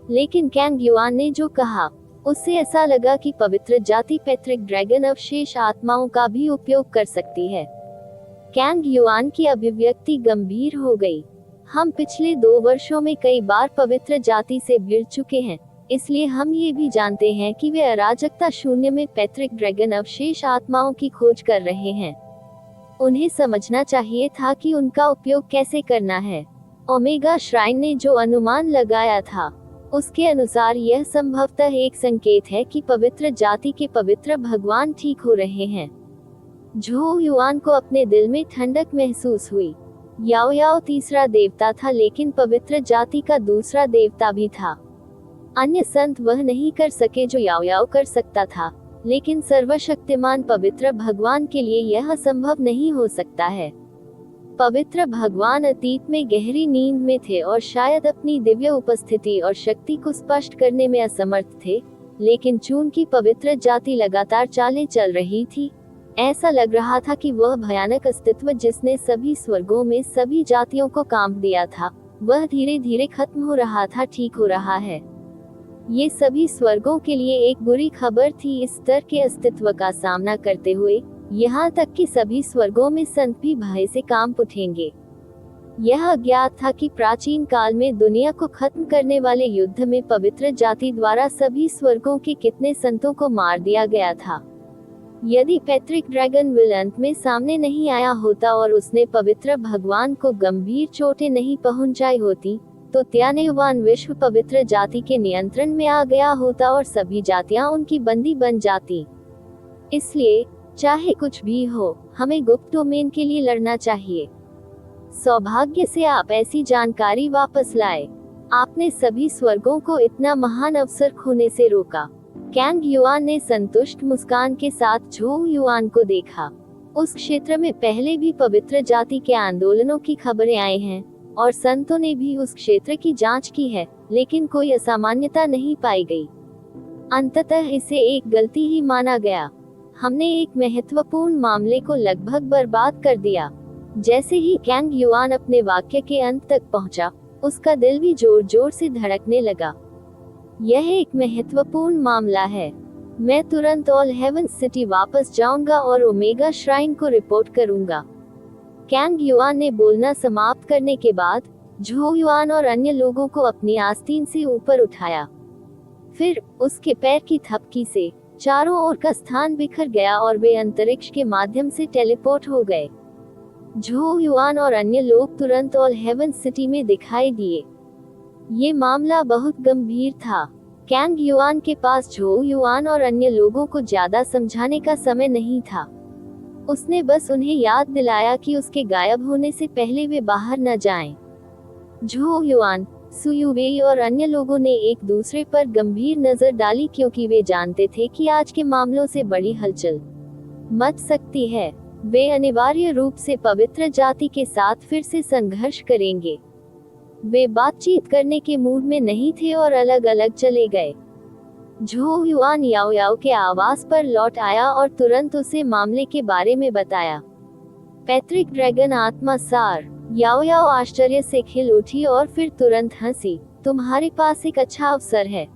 लेकिन कैंग युआन ने जो कहा, उससे ऐसा लगा कि पवित्र जाति पैट्रिक ड्रैगन अवशेष आत्माओं का भी उपयोग कर सकती है। कैंग युआन की अभिव्यक्ति गंभीर हो गई। हम पिछले 2 वर्षों में कई बार पवित्र जाति से भिड़ चुके हैं, इसलिए हम ये भी जानते हैं कि वे अराजकता शून्य में पैट्रिक ड्रैगन अवशेष आत्माओं की खोज कर रहे हैं। उन्हें समझना चाहिए था कि उनका उपयोग कैसे करना है। ओमेगा श्राइन ने जो अनुमान लगाया था, उसके अनुसार यह संभवतः एक संकेत है कि पवित्र जाति के पवित्र भगवान ठीक हो रहे हैं। झो युआन को अपने दिल में ठंडक महसूस हुई। याओ याओ तीसरा देवता था, लेकिन पवित्र जाति का दूसरा देवता भी था। अन्य संत वह नहीं कर सके जो याओ याओ कर सकता था, लेकिन सर्वशक्तिमान पवित्र भगवान के लिए यह संभव नहीं हो सकता है। पवित्र भगवान अतीत में गहरी नींद में थे और शायद अपनी दिव्य उपस्थिति और शक्ति को स्पष्ट करने में असमर्थ थे, लेकिन चूंकि पवित्र जाति लगातार चालें चल रही थी, ऐसा लग रहा था कि वह भयानक अस्तित्व जिसने सभी स्वर्गों में सभी जातियों को कांप दिया था, वह धीरे धीरे खत्म हो रहा था, ठीक हो रहा है। ये सभी स्वर्गों के लिए एक बुरी खबर थी इस स्तर के अस्तित्व का सामना करते हुए, यहाँ तक कि सभी स्वर्गों में संत भी भय से कांप उठेंगे। यह अज्ञात था कि प्राचीन काल में दुनिया को खत्म करने वाले युद्ध में पवित्र जाति द्वारा सभी स्वर्गों के कितने संतों को मार दिया गया था। यदि पैट्रिक ड्रैगन विल अंत में सामने नहीं आया होता और उसने पवित्र भगवान को गंभीर चोटें नहीं पहुंचाई होती, तो त्यानेवान विश्व पवित्र जाति के नियंत्रण में आ गया होता और सभी जातियां उनकी बंदी बन जाती। इसलिए चाहे कुछ भी हो, हमें गुप्त डोमेन के लिए लड़ना चाहिए। सौभाग्य से आप ऐसी जानकारी वापस लाए। आपने सभी स्वर्गों को इतना महान अवसर खोने से रोका। कैंग युआन ने संतुष्ट मुस्कान के साथ झोउ युआन को देखा। उस क्षेत्र में पहले भी पवित्र जाति के आंदोलनों की खबरें आई हैं, और संतों ने भी उस क्षेत्र की जांच की है, लेकिन कोई असामान्यता नहीं पाई गई। अंततः इसे एक गलती ही माना गया। हमने एक महत्वपूर्ण मामले को लगभग बर्बाद कर दिया। जैसे ही कैंग युआन अपने वाक्य के अंत तक पहुंचा, उसका दिल भी जोर जोर से धड़कने लगा। यह एक महत्वपूर्ण मामला है। मैं तुरंत ऑल हेवंस सिटी वापस जाऊंगा और ओमेगा श्राइन को रिपोर्ट करूंगा। कैंग युआन ने बोलना समाप्त करने के बाद झोउ युआन और अन्य लोगों को अपनी आस्तीन से ऊपर उठाया। फिर उसके पैर की थपकी से चारों ओर का स्थान बिखर गया और वे अंतरिक्ष के माध्यम से टेलीपोर्ट हो गए। झोउ युआन और अन्य लोग तुरंत ऑल हेवंस सिटी में दिखाई दिए। ये मामला बहुत गंभीर था। कैंग युआन के पास झोउ युआन और अन्य लोगों को ज्यादा समझाने का समय नहीं था। उसने बस उन्हें याद दिलाया कि उसके गायब होने से पहले वे बाहर न जाएं। झोउ युआन, सु युवेई और अन्य लोगों ने एक दूसरे पर गंभीर नजर डाली, क्योंकि वे जानते थे कि आज के मामलों से बड़ी हलचल मच सकती है। वे अनिवार्य रूप से पवित्र जाति के साथ फिर से संघर्ष करेंगे। वे बातचीत करने के मूड में नहीं थे और अलग अलग चले गए। झोउ युआन याओ याओ के आवास पर लौट आया और तुरंत उसे मामले के बारे में बताया। पैट्रिक ड्रैगन आत्मा सार। याओ याओ आश्चर्य से खिल उठी और फिर तुरंत हंसी। तुम्हारे पास एक अच्छा अवसर है।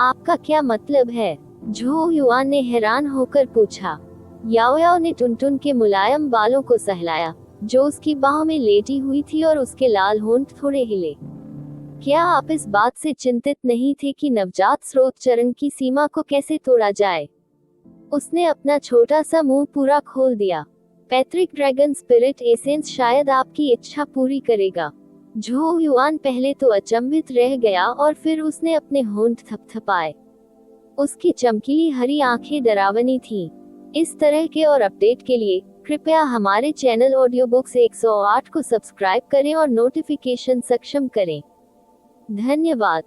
आपका क्या मतलब है? झोउ युआन ने हैरान होकर पूछा। याओ याओ ने टुनटुन के मुलायम बालों को सहलाया, जो उसकी बाहों में लेटी हुई थी, और उसके लाल होंठ थोड़े हिले। क्या आप इस बात से चिंतित नहीं थे कि नवजात स्रोत चरण की सीमा को कैसे तोड़ा जाए? उसने अपना छोटा सा मुंह पूरा खोल दिया। पैट्रिक ड्रैगन स्पिरिट एसेंस शायद आपकी इच्छा पूरी करेगा। झोउ युआन पहले तो अचंभित रह गया और फिर उसने अपने होंठ थपथपाए। उसकी चमकीली हरी आंखें डरावनी थीं। इस तरह के और अपडेट के लिए कृपया हमारे चैनल ऑडियो बुक्स 108 को सब्सक्राइब करें और नोटिफिकेशन सक्षम करें। धन्यवाद।